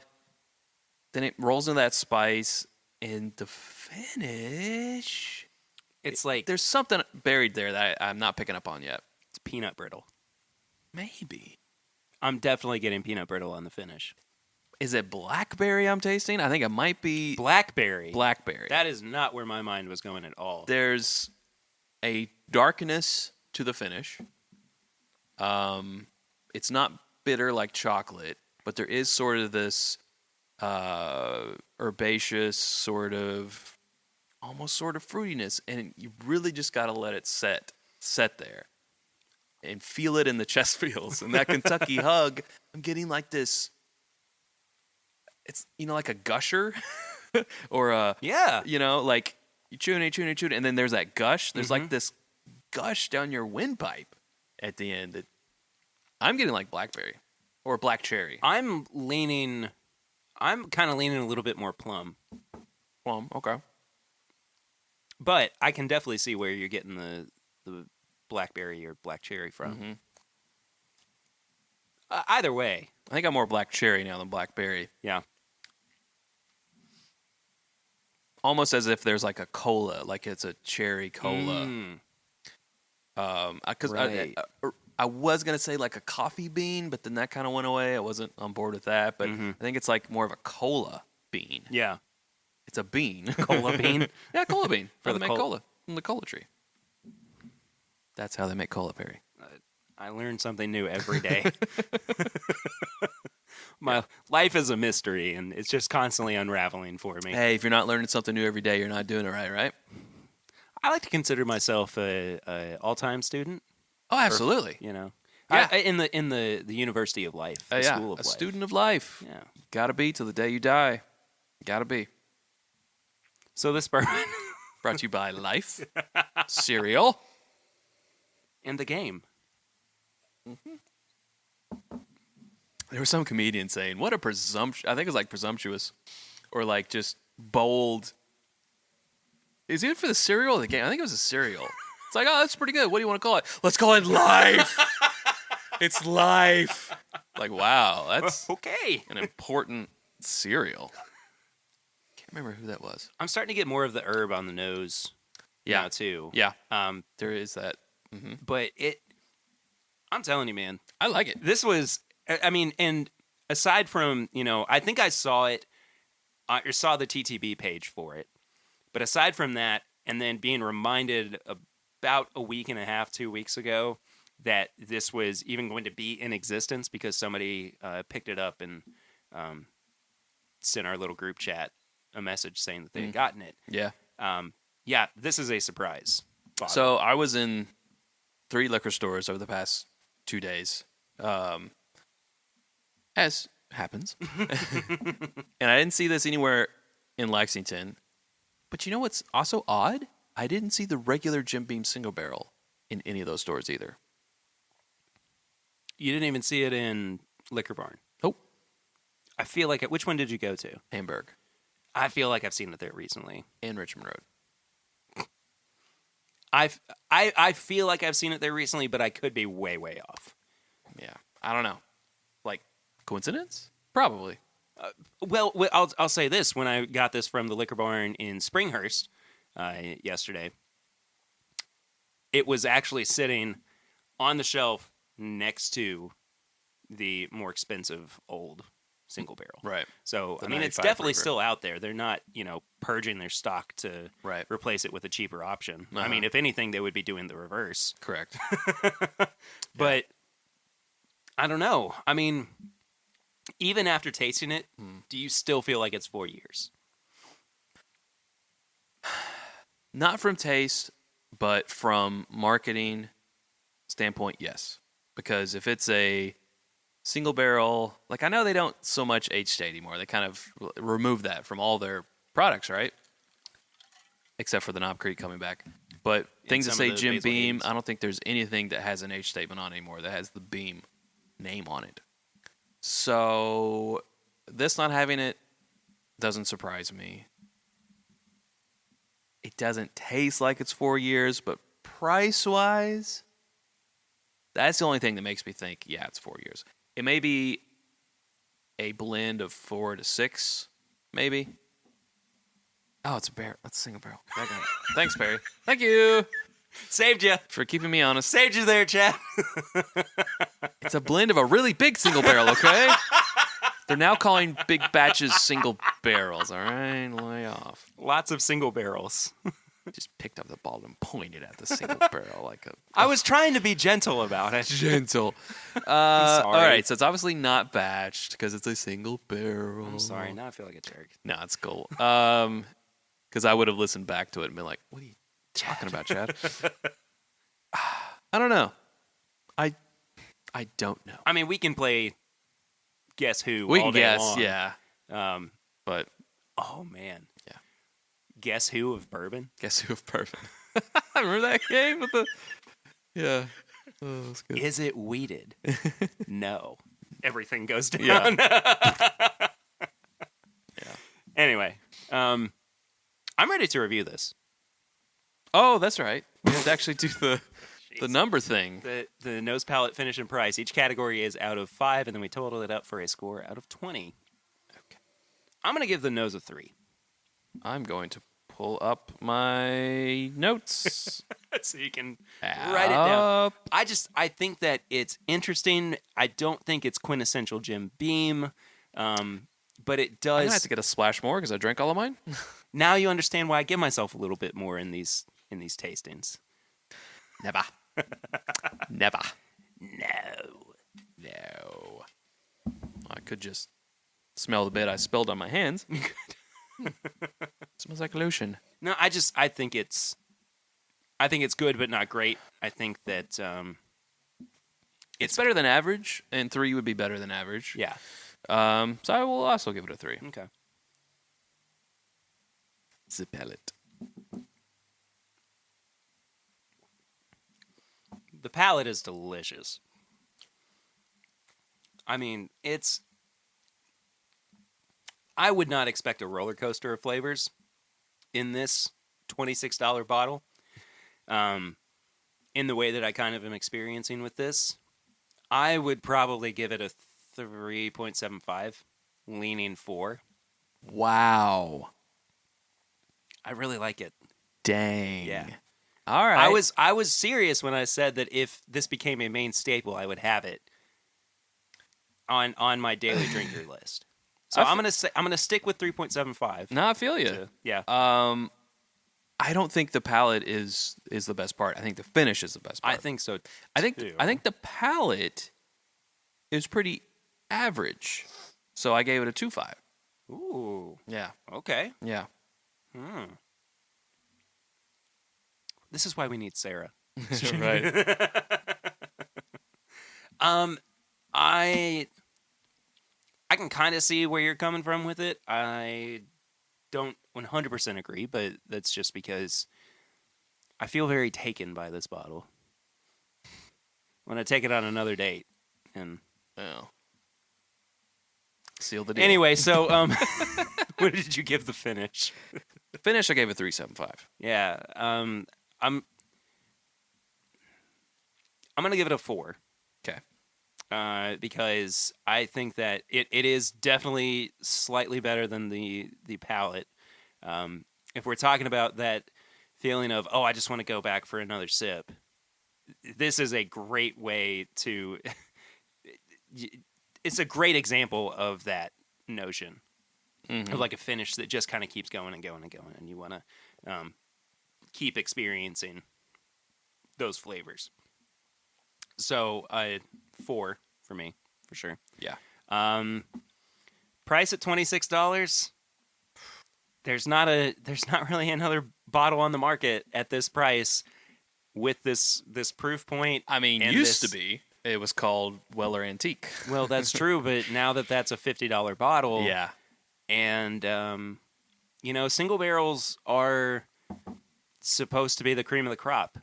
[SPEAKER 1] then it rolls into that spice, and the finish.
[SPEAKER 2] It's like
[SPEAKER 1] there's something buried there that I'm not picking up on yet.
[SPEAKER 2] It's peanut brittle.
[SPEAKER 1] Maybe.
[SPEAKER 2] I'm definitely getting peanut brittle on the finish.
[SPEAKER 1] Is it blackberry I'm tasting? I think it might be
[SPEAKER 2] blackberry.
[SPEAKER 1] Blackberry.
[SPEAKER 2] That is not where my mind was going at all.
[SPEAKER 1] There's a darkness to the finish. It's not bitter like chocolate, but there is sort of this herbaceous almost sort of fruitiness, and you really just got to let it set there and feel it in the chest feels. And that Kentucky hug, I'm getting like this, it's, like a gusher or like you chewing, and then there's that gush. There's like this gush down your windpipe at the end. I'm getting like blackberry or black cherry.
[SPEAKER 2] I'm kind of leaning a little bit more plum.
[SPEAKER 1] Plum, okay.
[SPEAKER 2] But I can definitely see where you're getting the blackberry or black cherry from.
[SPEAKER 1] Mm-hmm.
[SPEAKER 2] Either way.
[SPEAKER 1] I think I'm more black cherry now than blackberry.
[SPEAKER 2] Yeah.
[SPEAKER 1] Almost as if there's like a cola, like it's a cherry cola. Because
[SPEAKER 2] right.
[SPEAKER 1] I was going to say like a coffee bean, but then that kind of went away. I wasn't on board with that. But I think it's like more of a cola bean.
[SPEAKER 2] Yeah.
[SPEAKER 1] It's a bean.
[SPEAKER 2] Cola bean?
[SPEAKER 1] Yeah, cola bean.
[SPEAKER 2] For
[SPEAKER 1] they make cola from the cola tree. That's how they make cola, Perry.
[SPEAKER 2] I learn something new every day. My life is a mystery, and it's just constantly unraveling for me.
[SPEAKER 1] Hey, if you're not learning something new every day, you're not doing it right?
[SPEAKER 2] I like to consider myself a all-time student.
[SPEAKER 1] Oh, absolutely.
[SPEAKER 2] Yeah. In the University of Life, the school of life.
[SPEAKER 1] A student of life.
[SPEAKER 2] Yeah.
[SPEAKER 1] Gotta be till the day you die. Gotta be.
[SPEAKER 2] So this bourbon
[SPEAKER 1] brought to you by Life cereal
[SPEAKER 2] and the game.
[SPEAKER 1] There was some comedian saying, "What a presumption!" I think it was like presumptuous, or like just bold. Is it for the cereal or the game? I think it was a cereal. It's like, oh, that's pretty good. What do you want to call it? Let's call it Life. It's Life. Like, wow, that's
[SPEAKER 2] okay.
[SPEAKER 1] An important cereal. Can't remember who that was.
[SPEAKER 2] I'm starting to get more of the herb on the nose. Now too.
[SPEAKER 1] Yeah. There is that. Mm-hmm.
[SPEAKER 2] But I'm telling you, man,
[SPEAKER 1] I like it.
[SPEAKER 2] This was, and aside from, I think I saw it, or saw the TTB page for it. But aside from that, and then being reminded about a week and a half, 2 weeks ago, that this was even going to be in existence because somebody picked it up and sent our little group chat a message saying that they had gotten it.
[SPEAKER 1] Yeah.
[SPEAKER 2] This is a surprise. Bottle.
[SPEAKER 1] So I was in 3 liquor stores over the past 2 days, as happens. And I didn't see this anywhere in Lexington. But you know what's also odd? I didn't see the regular Jim Beam single barrel in any of those stores either.
[SPEAKER 2] You didn't even see it in Liquor Barn?
[SPEAKER 1] Nope.
[SPEAKER 2] I feel like which one did you go to?
[SPEAKER 1] Hamburg.
[SPEAKER 2] I feel like I've seen it there recently.
[SPEAKER 1] And Richmond Road.
[SPEAKER 2] I feel like I've seen it there recently, but I could be way, way off.
[SPEAKER 1] Yeah. I don't know. Like, coincidence? Probably.
[SPEAKER 2] Well, I'll say this. When I got this from the Liquor Barn in Springhurst yesterday, it was actually sitting on the shelf next to the more expensive old single barrel.
[SPEAKER 1] Right.
[SPEAKER 2] So, it's definitely still out there. They're not, purging their stock to replace it with a cheaper option.
[SPEAKER 1] Uh-huh.
[SPEAKER 2] If anything, they would be doing the reverse.
[SPEAKER 1] Correct.
[SPEAKER 2] But I don't know. Even after tasting it, do you still feel like it's 4 years?
[SPEAKER 1] Not from taste, but from marketing standpoint, yes. Because if it's a single barrel, like I know they don't so much age stay anymore. They kind of remove that from all their products, right? Except for the Knob Creek coming back. But things that say Jim Beam, I don't think there's anything that has an age statement on anymore that has the Beam name on it. So this not having it doesn't surprise me. It doesn't taste like it's 4 years, but price-wise, that's the only thing that makes me think, yeah, it's 4 years. It may be a blend of 4 to 6, maybe. Oh, it's a barrel. That's a single barrel. Thanks, Perry. Thank you.
[SPEAKER 2] Saved you.
[SPEAKER 1] For keeping me honest.
[SPEAKER 2] Saved you there, Chad.
[SPEAKER 1] It's a blend of a really big single barrel, okay? They're now calling big batches single barrels, all right? Lay off.
[SPEAKER 2] Lots of single barrels.
[SPEAKER 1] Just picked up the ball and pointed at the single barrel like a...
[SPEAKER 2] I was trying to be gentle about it.
[SPEAKER 1] Gentle.
[SPEAKER 2] I'm sorry.
[SPEAKER 1] All right, so it's obviously not batched because it's a single barrel.
[SPEAKER 2] I'm sorry. Now I feel like a jerk.
[SPEAKER 1] No, it's cool. Because I would have listened back to it and been like, what are you talking about, Chad? I don't know. I don't know.
[SPEAKER 2] I mean, we can play Guess Who
[SPEAKER 1] We
[SPEAKER 2] all
[SPEAKER 1] can
[SPEAKER 2] day
[SPEAKER 1] guess,
[SPEAKER 2] long.
[SPEAKER 1] yeah. But
[SPEAKER 2] Oh, man.
[SPEAKER 1] Yeah.
[SPEAKER 2] Guess Who of Bourbon?
[SPEAKER 1] Guess Who of Bourbon. Remember that game with the... Yeah. Oh, that's good.
[SPEAKER 2] Is it weeded? No. Everything goes down.
[SPEAKER 1] Yeah. Yeah.
[SPEAKER 2] Anyway, I'm ready to review this.
[SPEAKER 1] Oh, that's right. We have to actually do the number thing.
[SPEAKER 2] The nose, palate, finish, and price. Each category is out of 5, and then we total it up for a score out of 20.
[SPEAKER 1] Okay.
[SPEAKER 2] I'm going to give the nose a 3.
[SPEAKER 1] I'm going to pull up my notes.
[SPEAKER 2] So you can write it down.
[SPEAKER 1] Up.
[SPEAKER 2] I think that it's interesting. I don't think it's quintessential Jim Beam, but it does.
[SPEAKER 1] I'm gonna have to get a splash more because I drank all of mine.
[SPEAKER 2] Now you understand why I give myself a little bit more in these tastings.
[SPEAKER 1] Never. Never.
[SPEAKER 2] No.
[SPEAKER 1] I could just smell the bit I spilled on my hands. Smells like lotion.
[SPEAKER 2] No, I think it's good, but not great. I think that
[SPEAKER 1] It's better than average, and 3 would be better than average.
[SPEAKER 2] yeah.
[SPEAKER 1] So I will also give it a 3.
[SPEAKER 2] Okay.
[SPEAKER 1] The palate.
[SPEAKER 2] The palate is delicious. I mean, I would not expect a roller coaster of flavors in this $26 bottle. In the way that I kind of am experiencing with this, I would probably give it a 3.75, leaning 4.
[SPEAKER 1] Wow.
[SPEAKER 2] I really like it.
[SPEAKER 1] Dang.
[SPEAKER 2] Yeah.
[SPEAKER 1] All right.
[SPEAKER 2] I was serious when I said that if this became a main staple, I would have it on my daily drinker list. So I'm gonna stick with 3.75.
[SPEAKER 1] No, I feel you.
[SPEAKER 2] Yeah.
[SPEAKER 1] I don't think the palate is the best part. I think the finish is the best part.
[SPEAKER 2] I think so.
[SPEAKER 1] I think the palate is pretty average. So I gave it a 2.5.
[SPEAKER 2] Ooh.
[SPEAKER 1] Yeah.
[SPEAKER 2] Okay.
[SPEAKER 1] Yeah.
[SPEAKER 2] This is why we need Sarah.
[SPEAKER 1] Right.
[SPEAKER 2] I can kind of see where you're coming from with it. I don't 100% agree, but that's just because I feel very taken by this bottle. When I take it on another date, and
[SPEAKER 1] seal the deal.
[SPEAKER 2] Anyway, so what did you give the finish?
[SPEAKER 1] The finish I gave a 3.75.
[SPEAKER 2] Yeah, I'm gonna give it a 4.
[SPEAKER 1] Okay.
[SPEAKER 2] Because I think that it is definitely slightly better than the palate. If we're talking about that feeling of, I just want to go back for another sip, this is a great way to... It's a great example of that notion. Mm-hmm. Of like a finish that just kind of keeps going and going and going, and you want to keep experiencing those flavors. So, 4 for me, for sure.
[SPEAKER 1] Yeah.
[SPEAKER 2] Price at $26. There's not really another bottle on the market at this price with this proof point.
[SPEAKER 1] I mean, used to be. It was called Weller Antique.
[SPEAKER 2] Well, that's true, but now that's a $50 bottle.
[SPEAKER 1] Yeah.
[SPEAKER 2] And single barrels are supposed to be the cream of the crop.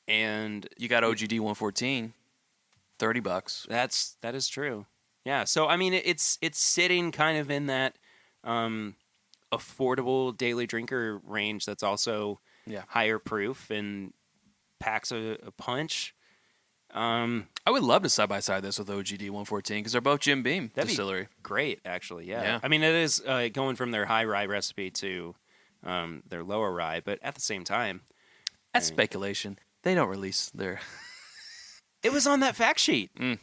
[SPEAKER 2] And
[SPEAKER 1] you got OGD 114, $30.
[SPEAKER 2] That is true. Yeah. So I mean, it's sitting kind of in that affordable daily drinker range. That's also higher proof and packs a punch.
[SPEAKER 1] I would love to side by side this with OGD 114 because they're both Jim Beam distillery.
[SPEAKER 2] Great, actually. Yeah. I mean, it is going from their high rye recipe to their lower rye, but at the same time,
[SPEAKER 1] that's speculation. They don't release their.
[SPEAKER 2] It was on that fact sheet. All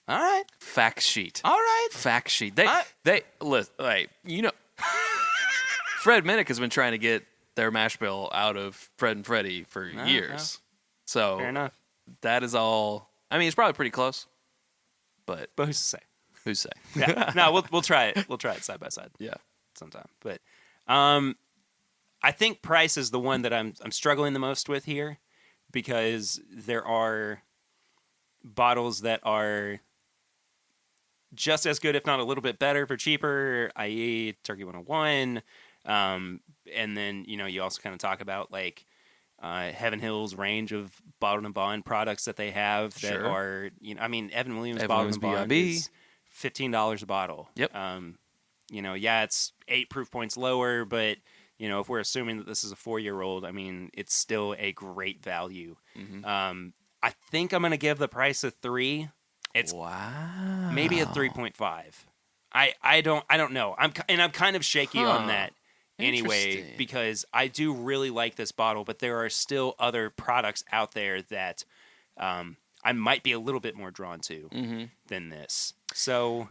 [SPEAKER 2] right.
[SPEAKER 1] Fact sheet.
[SPEAKER 2] All right.
[SPEAKER 1] Fact sheet. They listen, like, Fred Minnick has been trying to get their mash bill out of Fred and Freddie for years. So
[SPEAKER 2] fair enough.
[SPEAKER 1] That is all. I mean, it's probably pretty close. But
[SPEAKER 2] who's to say?
[SPEAKER 1] Who's to say?
[SPEAKER 2] Yeah. No, we'll try it. We'll try it side by side.
[SPEAKER 1] Yeah.
[SPEAKER 2] Sometime. But I think price is the one that I'm struggling the most with here, because there are bottles that are just as good, if not a little bit better, for cheaper, i.e. Turkey 101. And then, you also kind of talk about like Heaven Hill's range of bottled and bond products that they have that are, Evan Williams bottled and bond is $15 a bottle.
[SPEAKER 1] Yep.
[SPEAKER 2] It's 8 proof points lower, but if we're assuming that this is a 4-year-old, it's still a great value.
[SPEAKER 1] Mm-hmm.
[SPEAKER 2] I think I'm going to give the price a 3. It's maybe a 3.5. I don't know. I'm kind of shaky on that anyway, because I do really like this bottle, but there are still other products out there that I might be a little bit more drawn to than this. So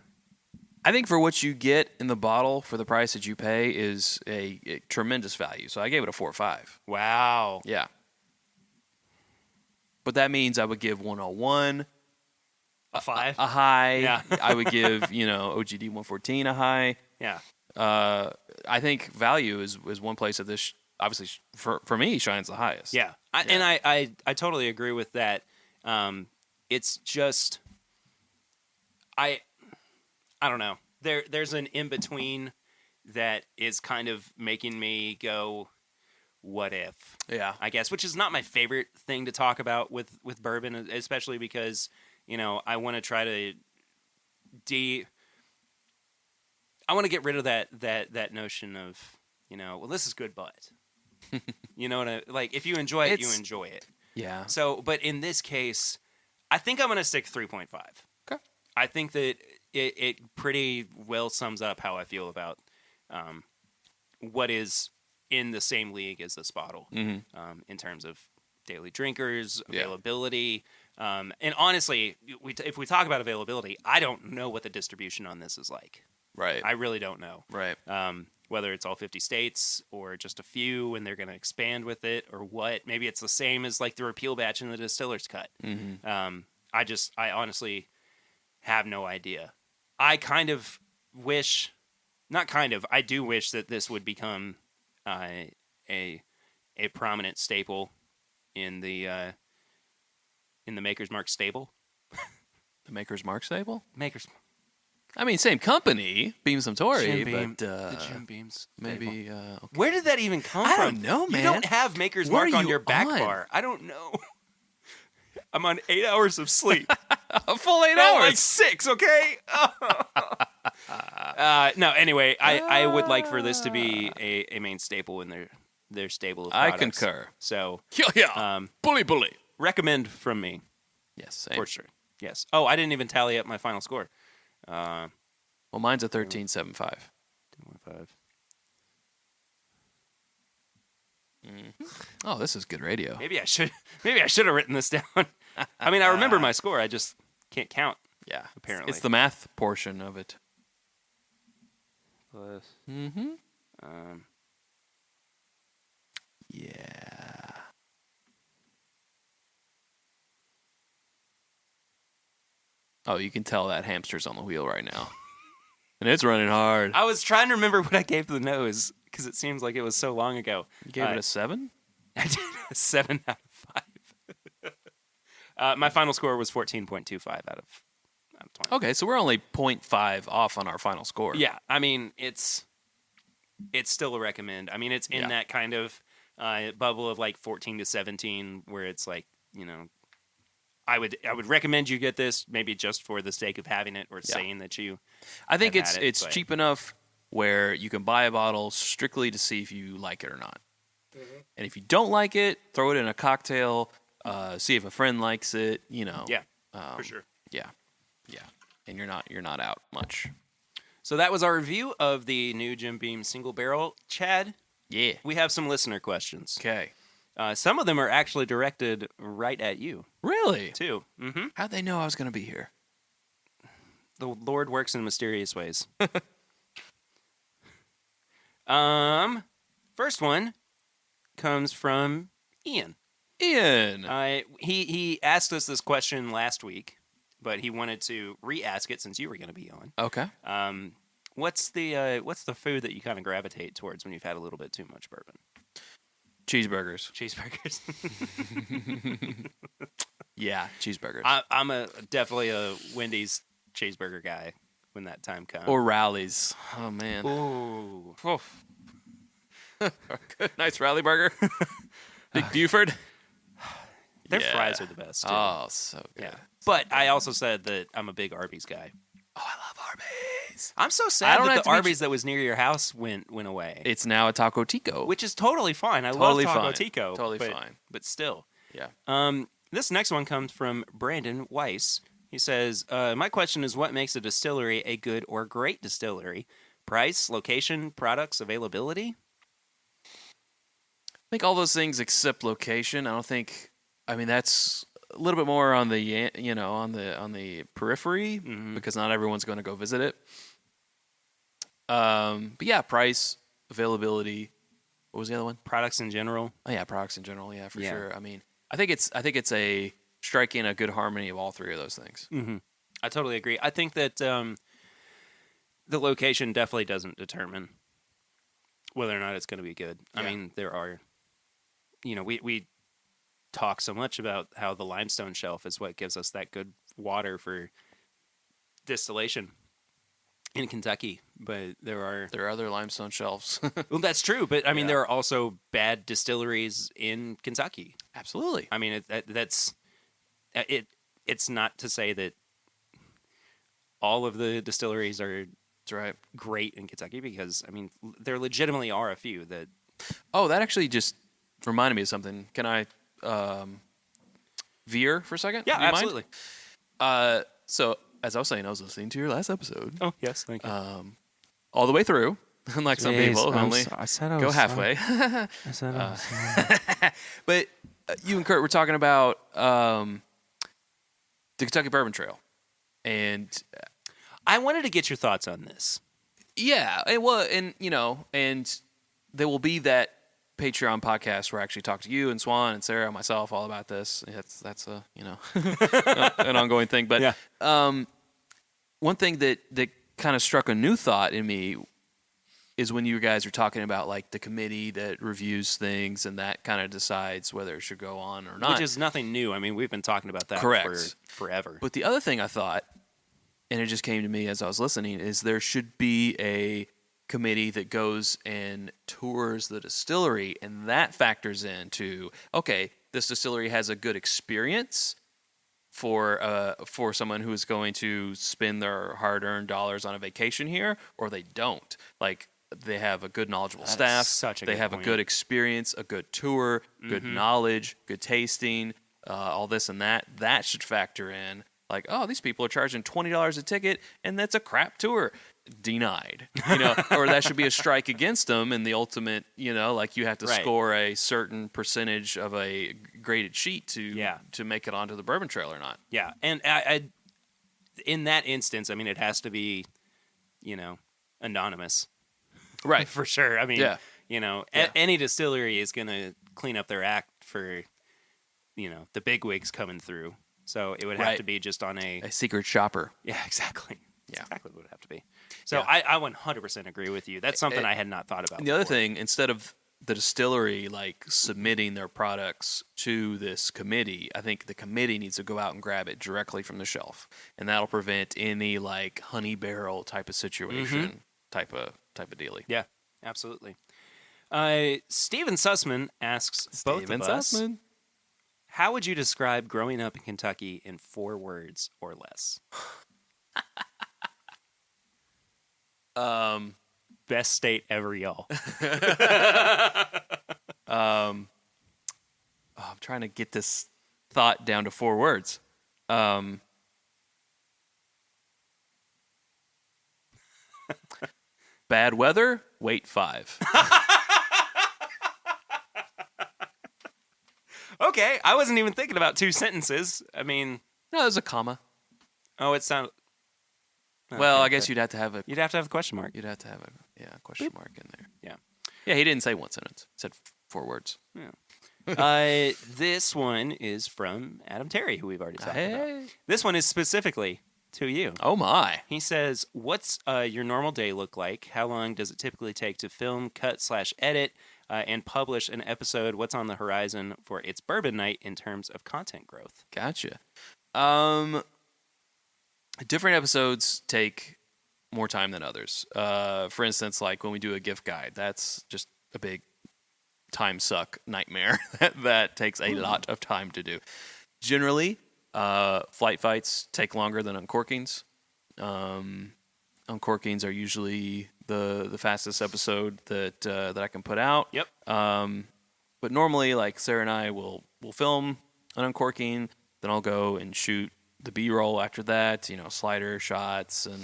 [SPEAKER 1] I think for what you get in the bottle for the price that you pay is a tremendous value. So I gave it a 4 or 5.
[SPEAKER 2] Wow.
[SPEAKER 1] Yeah. But that means I would give 101
[SPEAKER 2] a 5,
[SPEAKER 1] a high.
[SPEAKER 2] Yeah.
[SPEAKER 1] I would give OGD 114 a high.
[SPEAKER 2] Yeah.
[SPEAKER 1] I think value is one place that this obviously for me shines the highest.
[SPEAKER 2] Yeah. And I totally agree with that. It's just I don't know. There's an in between that is kind of making me go, what if?
[SPEAKER 1] Yeah.
[SPEAKER 2] I guess, which is not my favorite thing to talk about with bourbon, especially because I want to try to I want to get rid of that notion of, well, this is good, but like, if you enjoy it, you enjoy it.
[SPEAKER 1] Yeah.
[SPEAKER 2] So, but in this case, I think I'm going to stick 3.5.
[SPEAKER 1] Okay.
[SPEAKER 2] I think that it pretty well sums up how I feel about what is in the same league as this bottle, in terms of daily drinkers, availability. And honestly, if we talk about availability, I don't know what the distribution on this is like.
[SPEAKER 1] Right.
[SPEAKER 2] I really don't know.
[SPEAKER 1] Right.
[SPEAKER 2] Whether it's all 50 states or just a few and they're going to expand with it or what. Maybe it's the same as like the repeal batch in the distiller's cut. I honestly have no idea. I do wish that this would become a prominent staple in the Maker's Mark stable.
[SPEAKER 1] The Maker's Mark stable?
[SPEAKER 2] Maker's.
[SPEAKER 1] I mean, same company, Beam Suntory,
[SPEAKER 2] Beam,
[SPEAKER 1] but
[SPEAKER 2] the Jim Beam's
[SPEAKER 1] maybe. Okay.
[SPEAKER 2] Where did that even come from?
[SPEAKER 1] I don't know, man.
[SPEAKER 2] You don't have Maker's Mark on your back bar. I don't know. I'm on 8 hours of sleep.
[SPEAKER 1] A full 8
[SPEAKER 2] no,
[SPEAKER 1] hours.
[SPEAKER 2] like 6, okay? No, anyway, I would like for this to be a main staple in their stable of products.
[SPEAKER 1] I concur.
[SPEAKER 2] So,
[SPEAKER 1] bully.
[SPEAKER 2] Recommend from me.
[SPEAKER 1] Yes, same.
[SPEAKER 2] For sure. Yes. Oh, I didn't even tally up my final score.
[SPEAKER 1] Well, mine's a 13.75.
[SPEAKER 2] 10.5.
[SPEAKER 1] Oh, this is good radio.
[SPEAKER 2] Maybe I should have written this down. I mean, I remember my score. I just can't count.
[SPEAKER 1] Yeah,
[SPEAKER 2] apparently
[SPEAKER 1] it's the math portion of it.
[SPEAKER 2] Plus.
[SPEAKER 1] Yeah. Oh, you can tell that hamster's on the wheel right now. And it's running hard.
[SPEAKER 2] I was trying to remember what I gave the nose because it seems like it was so long ago.
[SPEAKER 1] You gave it a 7?
[SPEAKER 2] I did a 7 out of 5. My final score was 14.25 out of 20.
[SPEAKER 1] Okay, so we're only 0.5 off on our final score.
[SPEAKER 2] Yeah, I mean, it's still a recommend. I mean, it's in that kind of bubble of like 14 to 17 where it's like, I would recommend you get this, maybe just for the sake of having it or saying that you.
[SPEAKER 1] I think it's cheap enough where you can buy a bottle strictly to see if you like it or not. Mm-hmm. And if you don't like it, throw it in a cocktail. See if a friend likes it.
[SPEAKER 2] Yeah, for sure.
[SPEAKER 1] Yeah. And you're not out much.
[SPEAKER 2] So that was our review of the new Jim Beam single barrel. Chad,
[SPEAKER 1] yeah,
[SPEAKER 2] we have some listener questions.
[SPEAKER 1] Okay.
[SPEAKER 2] Some of them are actually directed right at you.
[SPEAKER 1] Really?
[SPEAKER 2] Too. Mm-hmm.
[SPEAKER 1] How'd they know I was going to be here?
[SPEAKER 2] The Lord works in mysterious ways. First one comes from Ian. He asked us this question last week, but he wanted to re-ask it since you were going to be on.
[SPEAKER 1] Okay.
[SPEAKER 2] What's the food that you kind of gravitate towards when you've had a little bit too much bourbon?
[SPEAKER 1] Cheeseburgers. Yeah, cheeseburgers.
[SPEAKER 2] I'm definitely a Wendy's cheeseburger guy when that time comes.
[SPEAKER 1] Or Rallies. Oh man.
[SPEAKER 2] Ooh.
[SPEAKER 1] Good, nice Rally burger. Big Buford.
[SPEAKER 2] Their fries are the best, too.
[SPEAKER 1] Oh, so good.
[SPEAKER 2] Yeah. But I also said that I'm a big Arby's guy.
[SPEAKER 1] Oh, I love Arby's.
[SPEAKER 2] I'm so sad that the Arby's that was near your house went away.
[SPEAKER 1] It's now a Taco Tico.
[SPEAKER 2] Which is totally fine. I love Taco Tico.
[SPEAKER 1] Totally fine.
[SPEAKER 2] But still.
[SPEAKER 1] Yeah.
[SPEAKER 2] This next one comes from Brandon Weiss. He says, my question is, what makes a distillery a good or great distillery? Price, location, products, availability?
[SPEAKER 1] I think all those things except location. I mean, that's a little bit more on the on the periphery because not everyone's going to go visit it. But yeah, price, availability. What was the other one?
[SPEAKER 2] Products in general.
[SPEAKER 1] Oh yeah, products in general. Yeah, for sure. I mean, I think it's a striking a good harmony of all three of those things.
[SPEAKER 2] Mm-hmm. I totally agree. I think that the location definitely doesn't determine whether or not it's going to be good. Yeah. I mean, there are, we talk so much about how the limestone shelf is what gives us that good water for distillation in Kentucky, but there are
[SPEAKER 1] other limestone shelves.
[SPEAKER 2] Well, that's true, but I mean there are also bad distilleries in Kentucky.
[SPEAKER 1] Absolutely.
[SPEAKER 2] I mean it's not to say that all of the distilleries are great in Kentucky, because I mean there legitimately are a few that.
[SPEAKER 1] Oh, that actually just reminded me of something. Can I veer for a second?
[SPEAKER 2] Yeah, absolutely.
[SPEAKER 1] So, as I was saying, I was listening to your last episode.
[SPEAKER 2] Oh, yes, thank you.
[SPEAKER 1] All the way through, unlike some people who only go halfway.
[SPEAKER 2] I said I was
[SPEAKER 1] But you and Kurt were talking about the Kentucky Bourbon Trail. And
[SPEAKER 2] I wanted to get your thoughts on this.
[SPEAKER 1] Yeah, and there will be that Patreon podcast where I actually talk to you and Swan and Sarah and myself all about this. That's a an ongoing thing. But one thing that kind of struck a new thought in me is when you guys are talking about like the committee that reviews things and that kind of decides whether it should go on or not.
[SPEAKER 2] Which is nothing new. I mean, we've been talking about that for forever.
[SPEAKER 1] But the other thing I thought, and it just came to me as I was listening, is there should be a committee that goes and tours the distillery, and that factors into, okay, this distillery has a good experience for someone who is going to spend their hard-earned dollars on a vacation here, or they don't. Like, they have a good knowledgeable staff, they have a good experience, a good tour, good knowledge, good tasting, all this and that. That should factor in. Like, oh, these people are charging $20 a ticket, and that's a crap tour. Denied, or that should be a strike against them. And the ultimate, like you have to score a certain percentage of a graded sheet to make it onto the Bourbon Trail or not.
[SPEAKER 2] Yeah, and I in that instance, I mean, it has to be, anonymous,
[SPEAKER 1] right?
[SPEAKER 2] For sure. I mean, any distillery is going to clean up their act for, the bigwigs coming through. So it would have to be just on a
[SPEAKER 1] secret shopper.
[SPEAKER 2] Yeah, exactly. That's exactly what it would have to be. So I 100% agree with you. That's something I had not thought about.
[SPEAKER 1] And the other thing, instead of the distillery like submitting their products to this committee, I think the committee needs to go out and grab it directly from the shelf, and that'll prevent any like honey barrel type of situation, type of dealie.
[SPEAKER 2] Yeah, absolutely. Steven Sussman asks both of us, How would you describe growing up in Kentucky in 4 words or less? Best state ever, y'all.
[SPEAKER 1] I'm trying to get this thought down to 4 words. Bad weather, wait 5.
[SPEAKER 2] Okay, I wasn't even thinking about 2 sentences. I mean...
[SPEAKER 1] No, there's a comma.
[SPEAKER 2] Oh, it sounded...
[SPEAKER 1] Well, I guess you'd have to have a...
[SPEAKER 2] You'd have to have a question mark.
[SPEAKER 1] You'd have to have a question mark in there.
[SPEAKER 2] Yeah.
[SPEAKER 1] Yeah, he didn't say 1 sentence. He said 4 words.
[SPEAKER 2] Yeah. This one is from Adam Terry, who we've already talked about. This one is specifically to you.
[SPEAKER 1] Oh, my.
[SPEAKER 2] He says, what's your normal day look like? How long does it typically take to film, cut/edit, and publish an episode? What's on the horizon for its Bourbon Night in terms of content growth?
[SPEAKER 1] Gotcha. Different episodes take more time than others. For instance, like when we do a gift guide, that's just a big time suck nightmare that takes a lot of time to do. Generally, flight fights take longer than uncorkings. Uncorkings are usually the fastest episode that I can put out.
[SPEAKER 2] Yep.
[SPEAKER 1] But normally, like Sarah and I will film an uncorking, then I'll go and shoot the B-roll after that, slider shots and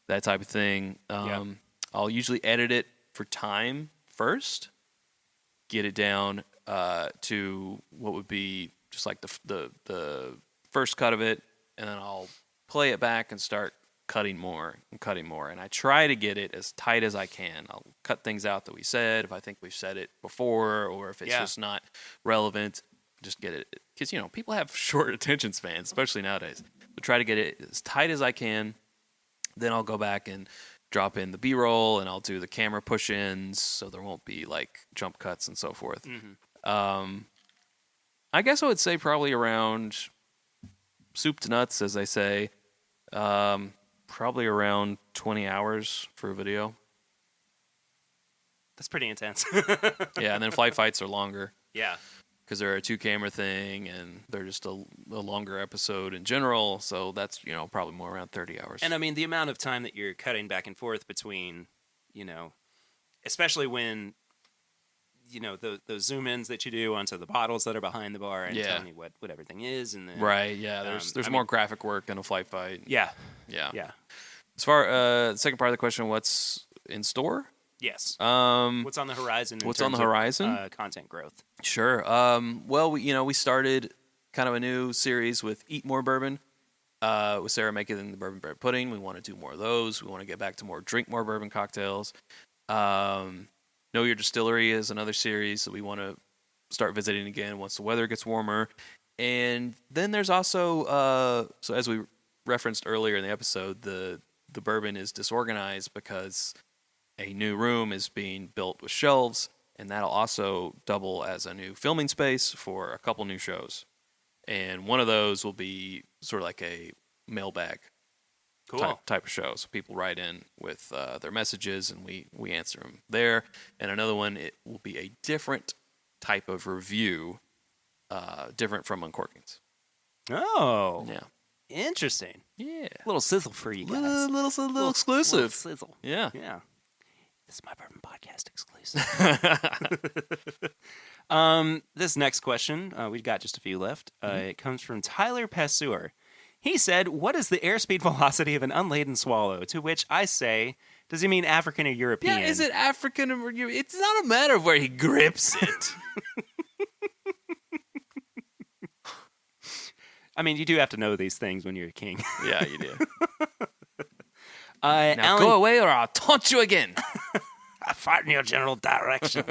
[SPEAKER 1] that type of thing. I'll usually edit it for time first, get it down to what would be just like the first cut of it, and then I'll play it back and start cutting more. And I try to get it as tight as I can. I'll cut things out that we said if I think we've said it before, or if it's just not relevant. Just get it, because people have short attention spans, especially nowadays. But try to get it as tight as I can. Then I'll go back and drop in the B-roll, and I'll do the camera push-ins, so there won't be like jump cuts and so forth. Mm-hmm. I guess I would say probably around soup to nuts, as they say. Probably around 20 hours for a video.
[SPEAKER 2] That's pretty intense.
[SPEAKER 1] Yeah, and then flight fights are longer.
[SPEAKER 2] Yeah.
[SPEAKER 1] Because they're a 2-camera thing, and they're just a longer episode in general, so that's, probably more around 30 hours.
[SPEAKER 2] And, I mean, the amount of time that you're cutting back and forth between, especially when, those zoom-ins that you do onto the bottles that are behind the bar and telling you what everything is. And then,
[SPEAKER 1] right, yeah, there's more graphic work than a flight fight.
[SPEAKER 2] Yeah.
[SPEAKER 1] As far the second part of the question, what's in store?
[SPEAKER 2] Yes. What's on the horizon? Content growth.
[SPEAKER 1] Sure. Well, we started kind of a new series with Eat More Bourbon, with Sarah making the bourbon bread pudding. We want to do more of those. We want to get back to drink more bourbon cocktails. Know Your Distillery is another series that we want to start visiting again once the weather gets warmer. And then there's also, so as we referenced earlier in the episode, the bourbon is disorganized because a new room is being built with shelves, and that'll also double as a new filming space for a couple new shows. And one of those will be sort of like a mailbag type of show. So people write in with their messages, and we answer them there. And another one, it will be a different type of review, different from Uncorkings.
[SPEAKER 2] Oh.
[SPEAKER 1] Yeah.
[SPEAKER 2] Interesting.
[SPEAKER 1] Yeah.
[SPEAKER 2] A little sizzle for you guys.
[SPEAKER 1] Little exclusive.
[SPEAKER 2] Little sizzle.
[SPEAKER 1] Yeah.
[SPEAKER 2] This is my Bourbon Podcast exclusive. This next question, we've got just a few left. It comes from Tyler Passeur. He said, what is the airspeed velocity of an unladen swallow? To which I say, does he mean African or European?
[SPEAKER 1] Yeah, is it African or European? It's not a matter of where he grips it.
[SPEAKER 2] I mean, you do have to know these things when you're a king.
[SPEAKER 1] Yeah, you do.
[SPEAKER 2] Now
[SPEAKER 1] Alan, go away or I'll taunt you again.
[SPEAKER 2] I fart in your general direction.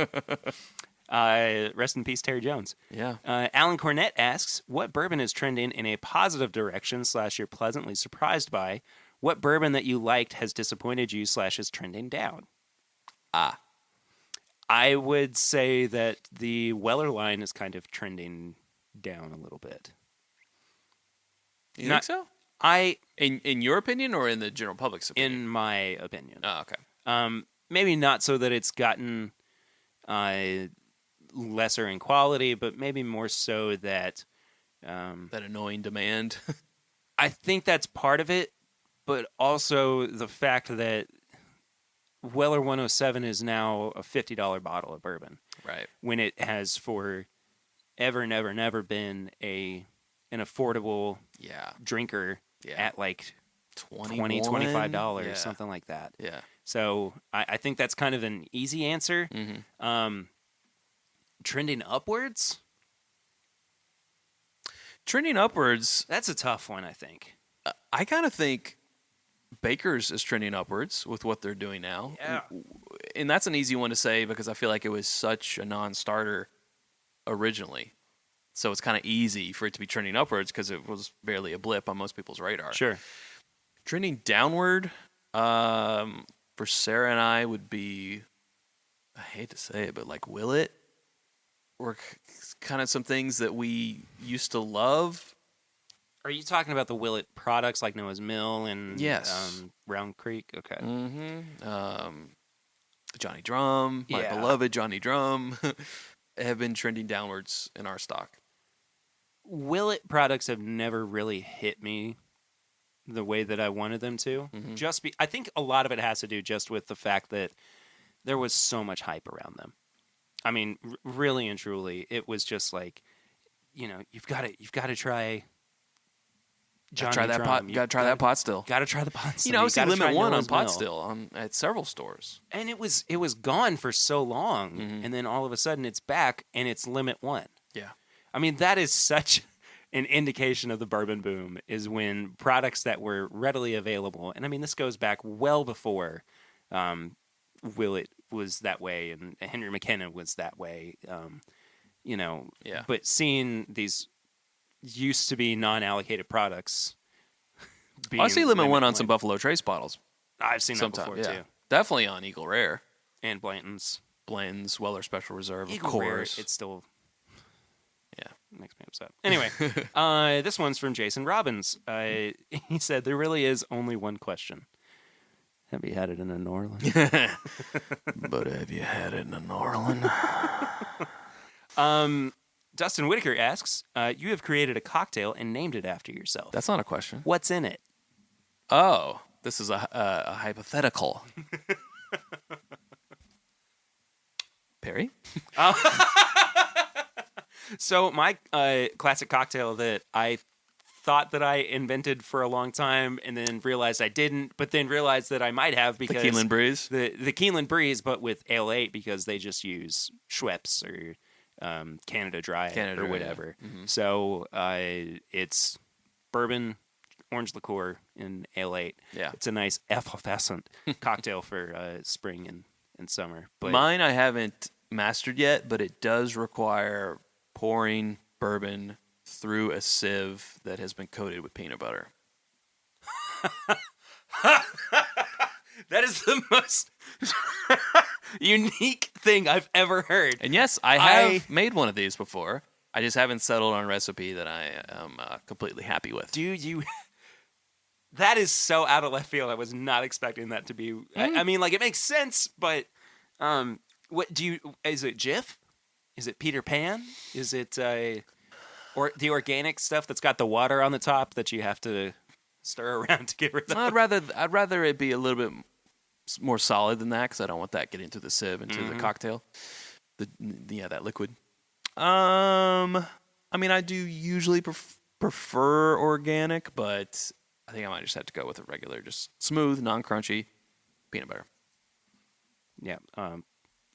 [SPEAKER 2] Rest in peace, Terry Jones.
[SPEAKER 1] Yeah.
[SPEAKER 2] Alan Cornett asks, what bourbon is trending in a positive direction / you're pleasantly surprised by? What bourbon that you liked has disappointed you / is trending down? I would say that the Weller line is kind of trending down a little bit.
[SPEAKER 1] You think so? In your opinion or in the general public's opinion?
[SPEAKER 2] In my opinion.
[SPEAKER 1] Oh, okay.
[SPEAKER 2] Maybe not so that it's gotten lesser in quality, but maybe more so that
[SPEAKER 1] that annoying demand.
[SPEAKER 2] I think that's part of it, but also the fact that Weller 107 is now a $50 bottle of bourbon.
[SPEAKER 1] Right.
[SPEAKER 2] When it has never been an affordable drinker at like $20, $25, something like that.
[SPEAKER 1] Yeah.
[SPEAKER 2] So I think that's kind of an easy answer.
[SPEAKER 1] Mm-hmm.
[SPEAKER 2] Trending upwards?
[SPEAKER 1] Trending upwards.
[SPEAKER 2] That's a tough one, I think.
[SPEAKER 1] I kind of think Baker's is trending upwards with what they're doing now.
[SPEAKER 2] Yeah.
[SPEAKER 1] And that's an easy one to say because I feel like it was such a non-starter originally. So it's kind of easy for it to be trending upwards because it was barely a blip on most people's radar.
[SPEAKER 2] Sure.
[SPEAKER 1] Trending downward for Sarah and I would be, I hate to say it, but like Willet. Or kind of some things that we used to love.
[SPEAKER 2] Are you talking about the Willet products like Noah's Mill and
[SPEAKER 1] yes.
[SPEAKER 2] Round Creek? Okay.
[SPEAKER 1] Mm-hmm. Johnny Drum, my beloved Johnny Drum, have been trending downwards in our stock.
[SPEAKER 2] Willet products have never really hit me the way that I wanted them to.
[SPEAKER 1] Mm-hmm.
[SPEAKER 2] I think a lot of it has to do just with the fact that there was so much hype around them. I mean, really and truly, it was just like, you've got to try.
[SPEAKER 1] Got to try that pot. Got to try that pot still.
[SPEAKER 2] Got to try the pot still.
[SPEAKER 1] I was Limit 1 on pot still at several stores,
[SPEAKER 2] and it was gone for so long, and then all of a sudden it's back, and it's Limit 1.
[SPEAKER 1] Yeah,
[SPEAKER 2] I mean that is such an indication of the bourbon boom is when products that were readily available, and I mean this goes back well before Willet was that way, and Henry McKenna was that way, But seeing these used to be non-allocated products,
[SPEAKER 1] I see Limit 1 on some Buffalo Trace bottles.
[SPEAKER 2] I've seen that before too.
[SPEAKER 1] Definitely on Eagle Rare
[SPEAKER 2] and Blanton's,
[SPEAKER 1] Weller Special Reserve,
[SPEAKER 2] Eagle
[SPEAKER 1] of course.
[SPEAKER 2] Rare, it's still makes me upset. Anyway, this one's from Jason Robbins. He said there really is only one question. Have you had it in a New Orleans?
[SPEAKER 1] But have you had it in a New Orleans?
[SPEAKER 2] Dustin Whitaker asks, you have created a cocktail and named it after yourself.
[SPEAKER 1] That's not a question.
[SPEAKER 2] What's in it?
[SPEAKER 1] Oh, this is a hypothetical. Perry?
[SPEAKER 2] So my classic cocktail that I thought that I invented for a long time and then realized I didn't, but then realized that I might have because...
[SPEAKER 1] The Keeneland Breeze?
[SPEAKER 2] The Keeneland Breeze, but with Ale 8 because they just use Schweppes or Canada Dry or whatever. Yeah. Mm-hmm. So it's bourbon, orange liqueur, and Ale 8.
[SPEAKER 1] Yeah.
[SPEAKER 2] It's a nice effervescent cocktail for spring and summer. But
[SPEAKER 1] mine I haven't mastered yet, but it does require pouring bourbon through a sieve that has been coated with peanut butter.
[SPEAKER 2] That is the most unique thing I've ever heard.
[SPEAKER 1] And yes, I have made one of these before. I just haven't settled on a recipe that I am completely happy with.
[SPEAKER 2] Dude, that is so out of left field. I was not expecting that to be. I mean, like, it makes sense, but is it Jif? Is it Peter Pan? Is it or the organic stuff that's got the water on the top that you have to stir around to get rid of?
[SPEAKER 1] I'd rather it be a little bit more solid than that because I don't want that getting into the sieve into the cocktail. That liquid. I mean, I do usually prefer organic, but I think I might just have to go with a regular, just smooth, non-crunchy peanut butter.
[SPEAKER 2] Yeah.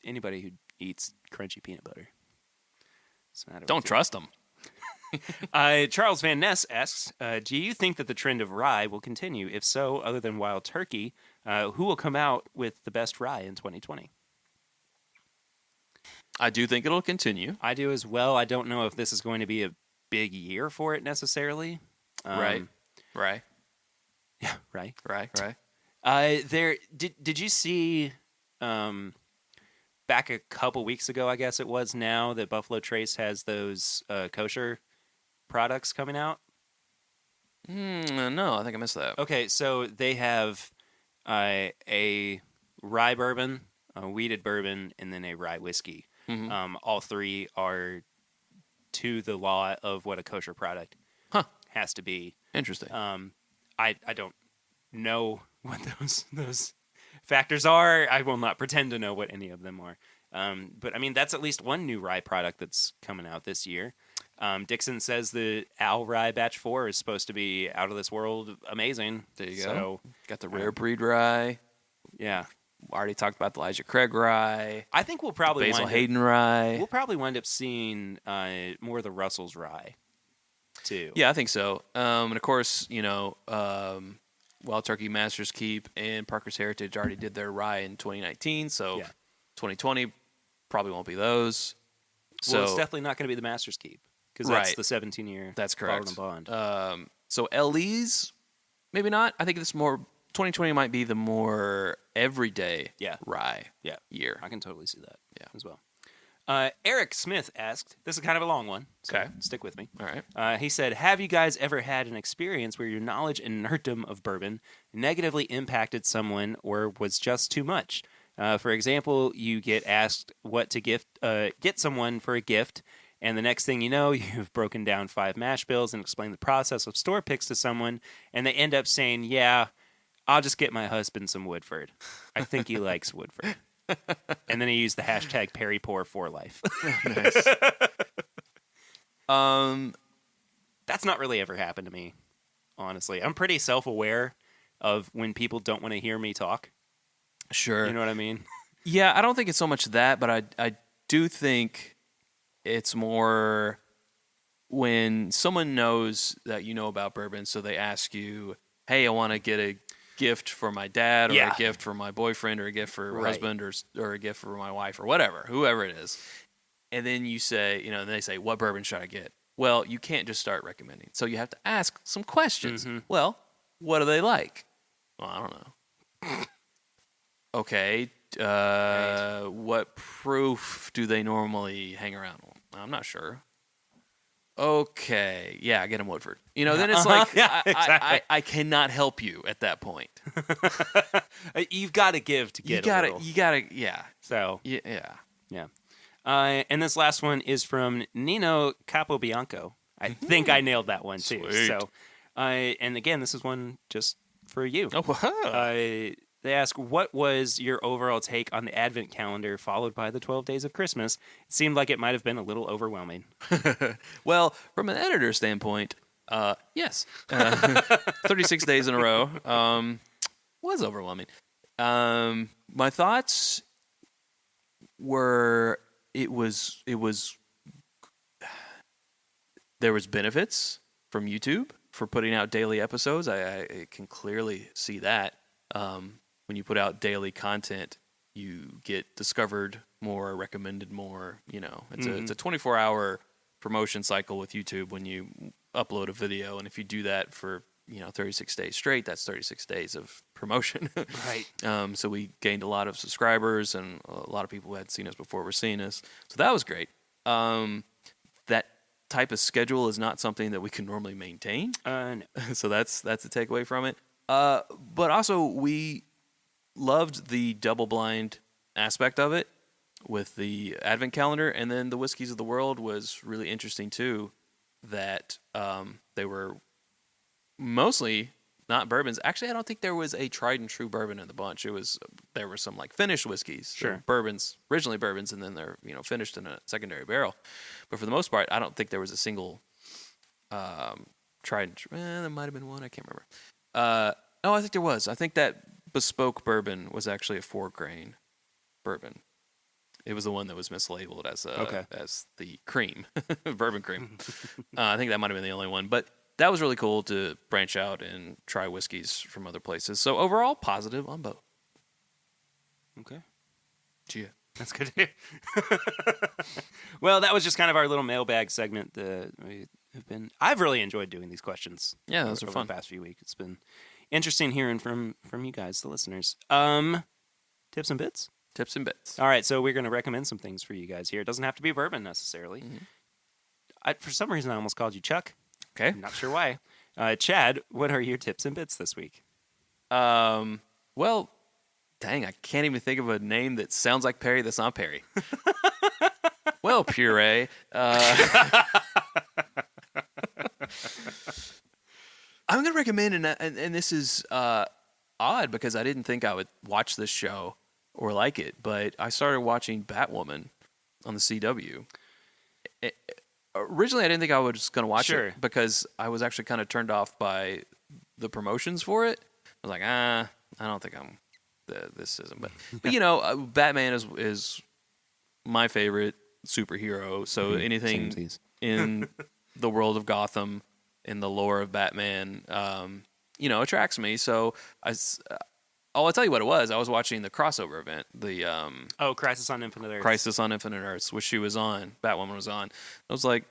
[SPEAKER 2] Anybody who eats crunchy peanut butter.
[SPEAKER 1] Don't trust them.
[SPEAKER 2] Charles Van Ness asks, do you think that the trend of rye will continue? If so, other than Wild Turkey, who will come out with the best rye in 2020?
[SPEAKER 1] I do think it'll continue.
[SPEAKER 2] I do as well. I don't know if this is going to be a big year for it necessarily.
[SPEAKER 1] Right.
[SPEAKER 2] Yeah, right. Did you see back a couple weeks ago, I guess it was now, that Buffalo Trace has those kosher products coming out?
[SPEAKER 1] No, I think I missed that.
[SPEAKER 2] Okay, so they have a rye bourbon, a wheated bourbon, and then a rye whiskey. All three are to the law of what a kosher product has to be.
[SPEAKER 1] Interesting.
[SPEAKER 2] I don't know what those factors are. I will not pretend to know what any of them are. But I mean, that's at least one new rye product that's coming out this year. Dixon says the Al Rye Batch 4 is supposed to be out of this world amazing.
[SPEAKER 1] There you
[SPEAKER 2] go.
[SPEAKER 1] Got the rare breed rye.
[SPEAKER 2] Yeah.
[SPEAKER 1] Already talked about the Elijah Craig rye.
[SPEAKER 2] I think we'll probably
[SPEAKER 1] Basil Hayden rye.
[SPEAKER 2] We'll probably wind up seeing more of the Russell's rye too.
[SPEAKER 1] Yeah, I think so. And of course, Wild Turkey, Master's Keep, and Parker's Heritage already did their rye in 2019, so 2020 probably won't be those.
[SPEAKER 2] Well, it's definitely not going to be the Master's Keep because that's the 17-year.
[SPEAKER 1] That's correct.
[SPEAKER 2] Bond.
[SPEAKER 1] So LEs, maybe not. I think it's more 2020 might be the more everyday rye year.
[SPEAKER 2] I can totally see that as well.
[SPEAKER 4] Eric Smith asked, this is kind of a long one, so stick with me.
[SPEAKER 1] All right.
[SPEAKER 4] He said, have you guys ever had an experience where your knowledge and nerddom of bourbon negatively impacted someone or was just too much? For example, you get asked what to get someone for a gift, and the next thing you know, you've broken down 5 mash bills and explained the process of store picks to someone, and they end up saying, yeah, I'll just get my husband some Woodford. I think he likes Woodford. And then he used the hashtag Perrypour for life.
[SPEAKER 1] Nice.
[SPEAKER 2] That's not really ever happened to me, honestly. I'm pretty self-aware of when people don't want to hear me talk.
[SPEAKER 1] Sure.
[SPEAKER 2] You know what I mean?
[SPEAKER 1] Yeah, I don't think it's so much that, but I do think it's more when someone knows that you know about bourbon, so they ask you, hey, I want to get a gift for my dad or a gift for my boyfriend or a gift for my husband or a gift for my wife or whoever it is. And then you say, and they say, what bourbon should I get? Well, you can't just start recommending. So you have to ask some questions. Mm-hmm. Well, what do they like? Well, I don't know. Okay. What proof do they normally hang around on? I'm not sure. Okay, yeah, get him Woodford. Then it's like exactly. I cannot help you at that point.
[SPEAKER 2] You've got to give to get.
[SPEAKER 1] You gotta, yeah.
[SPEAKER 2] So
[SPEAKER 1] yeah.
[SPEAKER 2] And this last one is from Nino Capobianco. I think I nailed that one too.
[SPEAKER 1] Sweet.
[SPEAKER 2] So, and again, this is one just for you.
[SPEAKER 1] Oh, wow.
[SPEAKER 2] They ask, what was your overall take on the Advent calendar followed by the 12 Days of Christmas? It seemed like it might have been a little overwhelming.
[SPEAKER 1] Well, from an editor standpoint, yes. 36 days in a row was overwhelming. My thoughts were there was benefits from YouTube for putting out daily episodes. I can clearly see that. When you put out daily content, you get discovered more, recommended more. It's a 24-hour promotion cycle with YouTube when you upload a video, and if you do that for 36 days straight, that's 36 days of promotion.
[SPEAKER 2] Right.
[SPEAKER 1] So we gained a lot of subscribers, and a lot of people who hadn't seen us before were seeing us. So that was great. That type of schedule is not something that we can normally maintain.
[SPEAKER 2] No.
[SPEAKER 1] So that's a takeaway from it. But also we loved the double blind aspect of it with the Advent calendar, and then the Whiskeys of the World was really interesting too, that they were mostly not bourbons. Actually, I don't think there was a tried and true bourbon in the bunch. There were some like finished whiskeys,
[SPEAKER 2] sure,
[SPEAKER 1] bourbons, originally bourbons, and then they're finished in a secondary barrel. But for the most part, I don't think there was a single tried and true. There might have been one, I can't remember. No, I think there was. I think that bespoke bourbon was actually a 4-grain bourbon. It was the one that was mislabeled as as the cream, bourbon cream. I think that might have been the only one, but that was really cool to branch out and try whiskeys from other places. So overall, positive on both.
[SPEAKER 2] Okay.
[SPEAKER 1] Gee.
[SPEAKER 2] That's good to hear. Well, that was just kind of our little mailbag segment. I've really enjoyed doing these questions.
[SPEAKER 1] Yeah, those are fun.
[SPEAKER 2] The past few weeks. It's been interesting hearing from you guys, the listeners. Tips and bits?
[SPEAKER 1] Tips and bits.
[SPEAKER 2] All right, so we're going to recommend some things for you guys here. It doesn't have to be bourbon necessarily. Mm-hmm. For some reason, I almost called you Chuck.
[SPEAKER 1] Okay.
[SPEAKER 2] I'm not sure why. Chad, what are your tips and bits this week?
[SPEAKER 1] Well, dang, I can't even think of a name that sounds like Perry that's not Perry. Well, puree. I'm going to recommend, and this is odd because I didn't think I would watch this show or like it, but I started watching Batwoman on the CW. Originally, I didn't think I was going to watch it because I was actually kind of turned off by the promotions for it. I was like, I don't think this isn't. But you know, Batman is my favorite superhero. So anything in the world of Gotham, in the lore of Batman, you know, attracts me. So I'll tell you what it was. I was watching the crossover event, the
[SPEAKER 2] Crisis on Infinite Earths.
[SPEAKER 1] Crisis on Infinite Earths, which she was on. Batwoman was on. I was like,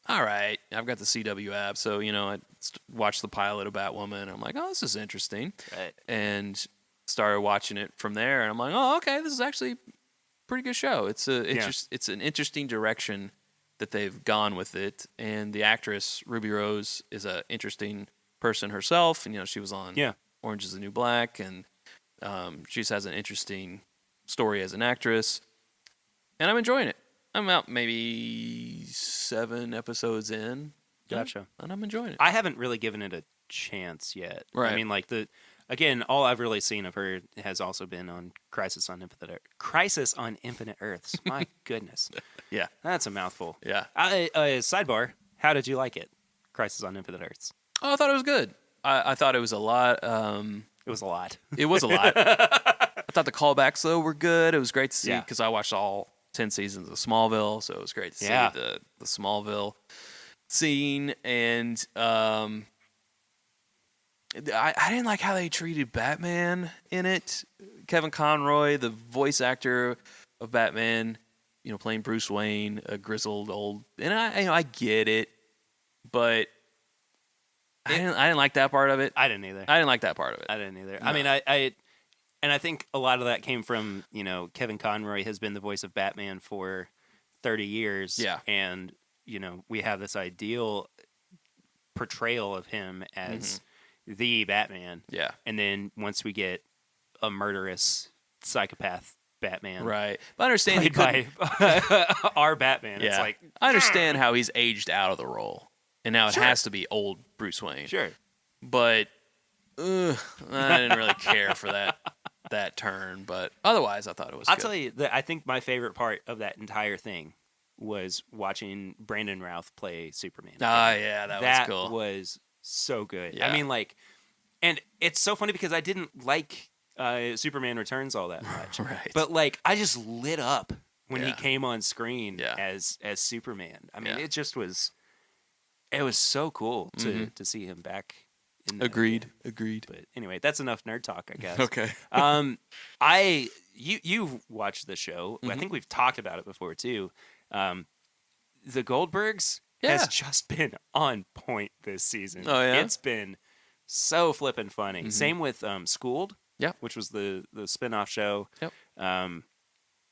[SPEAKER 1] all right, I've got the CW app, so you know, I watched the pilot of Batwoman. I'm like, oh, this is interesting, and started watching it from there. And I'm like, oh, okay, this is actually a pretty good show. It's an interesting direction that they've gone with it, and the actress Ruby Rose is an interesting person herself. And you know, she was on Orange Is the New Black, and she just has an interesting story as an actress, and I'm enjoying it. I'm about maybe 7 episodes in.
[SPEAKER 2] Gotcha.
[SPEAKER 1] And I'm enjoying it.
[SPEAKER 2] I haven't really given it a chance yet.
[SPEAKER 1] Right.
[SPEAKER 2] I mean, like all I've really seen of her has also been on Crisis on Infinite Earths. My goodness.
[SPEAKER 1] Yeah.
[SPEAKER 2] That's a mouthful.
[SPEAKER 1] Yeah.
[SPEAKER 2] Sidebar, how did you like it? Crisis on Infinite Earths.
[SPEAKER 1] Oh, I thought it was good. I thought it was a lot.
[SPEAKER 2] It was a lot.
[SPEAKER 1] It was a lot. I thought the callbacks, though, were good. It was great to see because I watched all 10 seasons of Smallville, so it was great to see the Smallville scene. And I didn't like how they treated Batman in it. Kevin Conroy, the voice actor of Batman, you know, playing Bruce Wayne, a grizzled old, and I get it, but I didn't like that part of it.
[SPEAKER 2] I didn't either.
[SPEAKER 1] I didn't like that part of it.
[SPEAKER 2] I didn't either.
[SPEAKER 1] No.
[SPEAKER 2] I mean, and I think a lot of that came from, you know, Kevin Conroy has been the voice of Batman for 30 years.
[SPEAKER 1] Yeah.
[SPEAKER 2] And, you know, we have this ideal portrayal of him as the Batman.
[SPEAKER 1] Yeah.
[SPEAKER 2] And then once we get a murderous psychopath Batman.
[SPEAKER 1] Right. But I understand
[SPEAKER 2] by our Batman.
[SPEAKER 1] Yeah.
[SPEAKER 2] It's like,
[SPEAKER 1] I understand how he's aged out of the role. And now it has to be old Bruce Wayne.
[SPEAKER 2] Sure.
[SPEAKER 1] But I didn't really care for that turn. But otherwise, I thought it was
[SPEAKER 2] I'll
[SPEAKER 1] good.
[SPEAKER 2] tell you, I think my favorite part of that entire thing was watching Brandon Routh play Superman.
[SPEAKER 1] Yeah, that was cool.
[SPEAKER 2] That was so good.
[SPEAKER 1] Yeah.
[SPEAKER 2] I mean, like, and it's so funny because I didn't like Superman Returns all that much.
[SPEAKER 1] Right.
[SPEAKER 2] But, like, I just lit up when he came on screen
[SPEAKER 1] Yeah.
[SPEAKER 2] as Superman. I mean, it just was... It was so cool to see him back.
[SPEAKER 1] Agreed.
[SPEAKER 2] But anyway, that's enough nerd talk, I guess.
[SPEAKER 1] Okay.
[SPEAKER 2] You've watched the show. I think we've talked about it before too. The Goldbergs has just been on point this season.
[SPEAKER 1] Oh yeah,
[SPEAKER 2] it's been so flippin' funny. Same with Schooled.
[SPEAKER 1] Yeah,
[SPEAKER 2] which was the spinoff show.
[SPEAKER 1] Yep.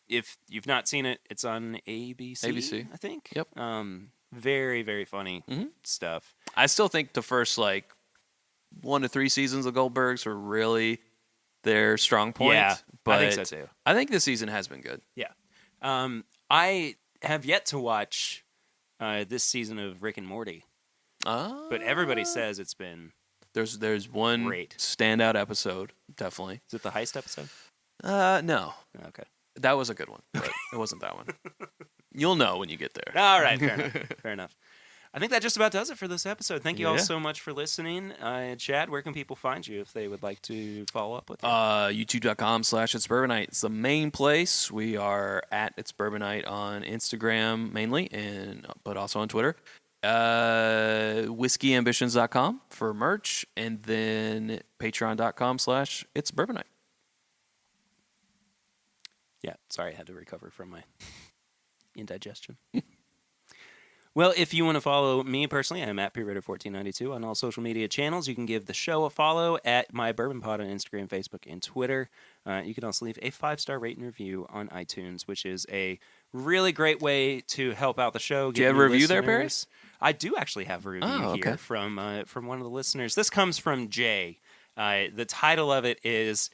[SPEAKER 2] If you've not seen it, it's on ABC. I think.
[SPEAKER 1] Yep.
[SPEAKER 2] Very, very funny stuff.
[SPEAKER 1] I still think the first 1 to 3 seasons of Goldbergs were really their strong point.
[SPEAKER 2] Yeah,
[SPEAKER 1] but
[SPEAKER 2] I think so too.
[SPEAKER 1] I think this season has been good.
[SPEAKER 2] Yeah. I have yet to watch this season of Rick and Morty, but everybody says it's been
[SPEAKER 1] There's one
[SPEAKER 2] great
[SPEAKER 1] standout episode, definitely.
[SPEAKER 2] Is it the heist episode?
[SPEAKER 1] No.
[SPEAKER 2] Okay.
[SPEAKER 1] That was a good one, but it wasn't that one. You'll know when you get there.
[SPEAKER 2] All right, fair enough. Fair enough. I think that just about does it for this episode. Thank you all so much for listening. Chad, where can people find you if they would like to follow up with you?
[SPEAKER 1] YouTube.com/It's Bourbon Night. It's the main place. We are at It's Bourbon Night on Instagram mainly, but also on Twitter. WhiskeyAmbitions.com for merch, and then Patreon.com/It's Bourbon Night.
[SPEAKER 2] Yeah, sorry, I had to recover from my indigestion. Well, if you want to follow me personally, I'm at PRitter1492 on all social media channels. You can give the show a follow at My Bourbon Pod on Instagram, Facebook, and Twitter. You can also leave a 5-star rate and review on iTunes, which is a really great way to help out the show.
[SPEAKER 1] Do you have a review there, Barry?
[SPEAKER 2] I do actually have a review here from one of the listeners. This comes from Jay. The title of it is,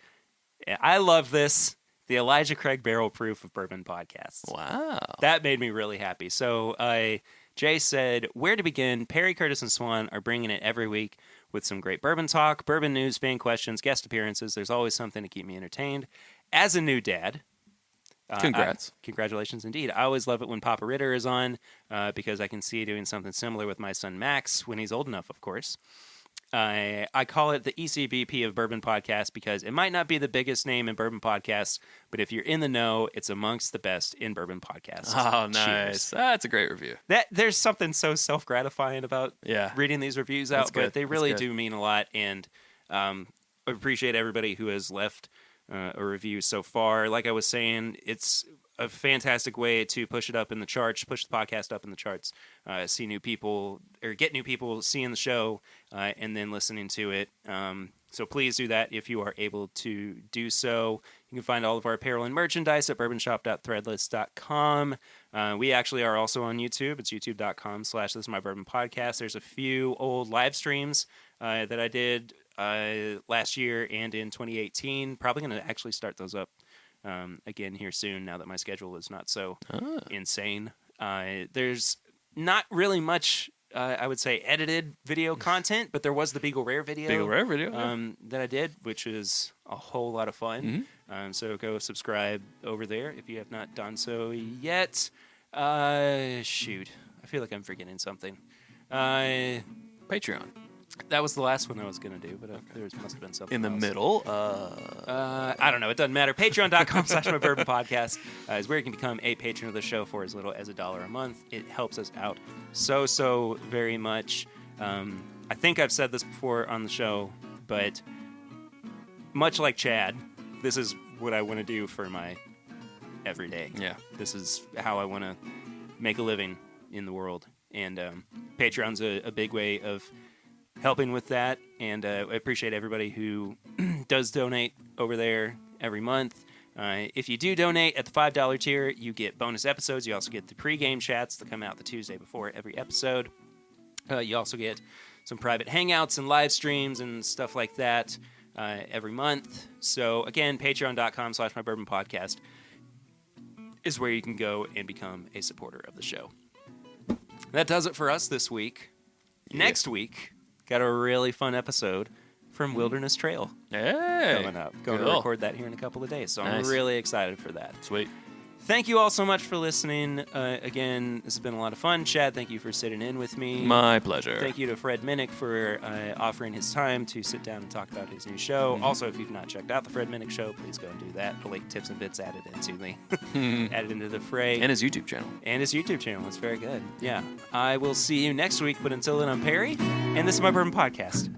[SPEAKER 2] I love this. the Elijah Craig Barrel Proof of Bourbon Podcasts.
[SPEAKER 1] Wow.
[SPEAKER 2] That made me really happy. So Jay said, where to begin? Perry, Curtis, and Swan are bringing it every week with some great bourbon talk, bourbon news, fan questions, guest appearances. There's always something to keep me entertained. As a new dad,
[SPEAKER 1] Congrats.
[SPEAKER 2] Congratulations indeed. I always love it when Papa Ritter is on because I can see doing something similar with my son Max when he's old enough, of course. I call it the ECBP of Bourbon Podcast because it might not be the biggest name in Bourbon Podcasts, but if you're in the know, it's amongst the best in Bourbon Podcasts.
[SPEAKER 1] Oh, nice.
[SPEAKER 2] Cheers.
[SPEAKER 1] That's a great review.
[SPEAKER 2] There's something so self-gratifying about reading these reviews out, but they really do mean a lot, and I appreciate everybody who has left a review so far. Like I was saying, it's a fantastic way to push it up in the charts, push the podcast up in the charts, see new people or get new people seeing the show and then listening to it. So please do that if you are able to do so. You can find all of our apparel and merchandise at bourbonshop.threadless.com. We actually are also on YouTube. It's youtube.com/This Is My Bourbon Podcast. There's a few old live streams that I did last year and in 2018. Probably going to actually start those up again here soon now that my schedule is not so insane. There's not really much, I would say, edited video content, but there was the Beagle Rare video. That I did, which is a whole lot of fun. Mm-hmm. So go subscribe over there if you have not done so yet. Shoot, I feel like I'm forgetting something.
[SPEAKER 1] Patreon.
[SPEAKER 2] That was the last one I was going to do, but there must have been something
[SPEAKER 1] in the
[SPEAKER 2] else.
[SPEAKER 1] middle.
[SPEAKER 2] I don't know. It doesn't matter. Patreon.com/MyBourbonPodcast is where you can become a patron of the show for as little as $1 a month. It helps us out so very much. I think I've said this before on the show, but much like Chad, this is what I want to do for my everyday.
[SPEAKER 1] Yeah.
[SPEAKER 2] This is how I want to make a living in the world. And Patreon's a big way of helping with that, and I appreciate everybody who does donate over there every month. If you do donate at the $5 tier, you get bonus episodes. You also get the pregame chats that come out the Tuesday before every episode. You also get some private hangouts and live streams and stuff like that every month. So again, patreon.com/MyBourbonPodcast is where you can go and become a supporter of the show. That does it for us this week. Next week, got a really fun episode from Wilderness Trail coming up. Going to record that here in a couple of days, so I'm really excited for that.
[SPEAKER 1] Sweet.
[SPEAKER 2] Thank you all so much for listening. Again, this has been a lot of fun. Chad, thank you for sitting in with me.
[SPEAKER 1] My pleasure.
[SPEAKER 2] Thank you to Fred Minnick for offering his time to sit down and talk about his new show. Mm-hmm. Also, if you've not checked out the Fred Minnick Show, please go and do that. I'll link tips and bits added into the fray.
[SPEAKER 1] And his YouTube channel.
[SPEAKER 2] It's very good. Yeah. I will see you next week, but until then, I'm Perry, and this is My Bourbon Podcast.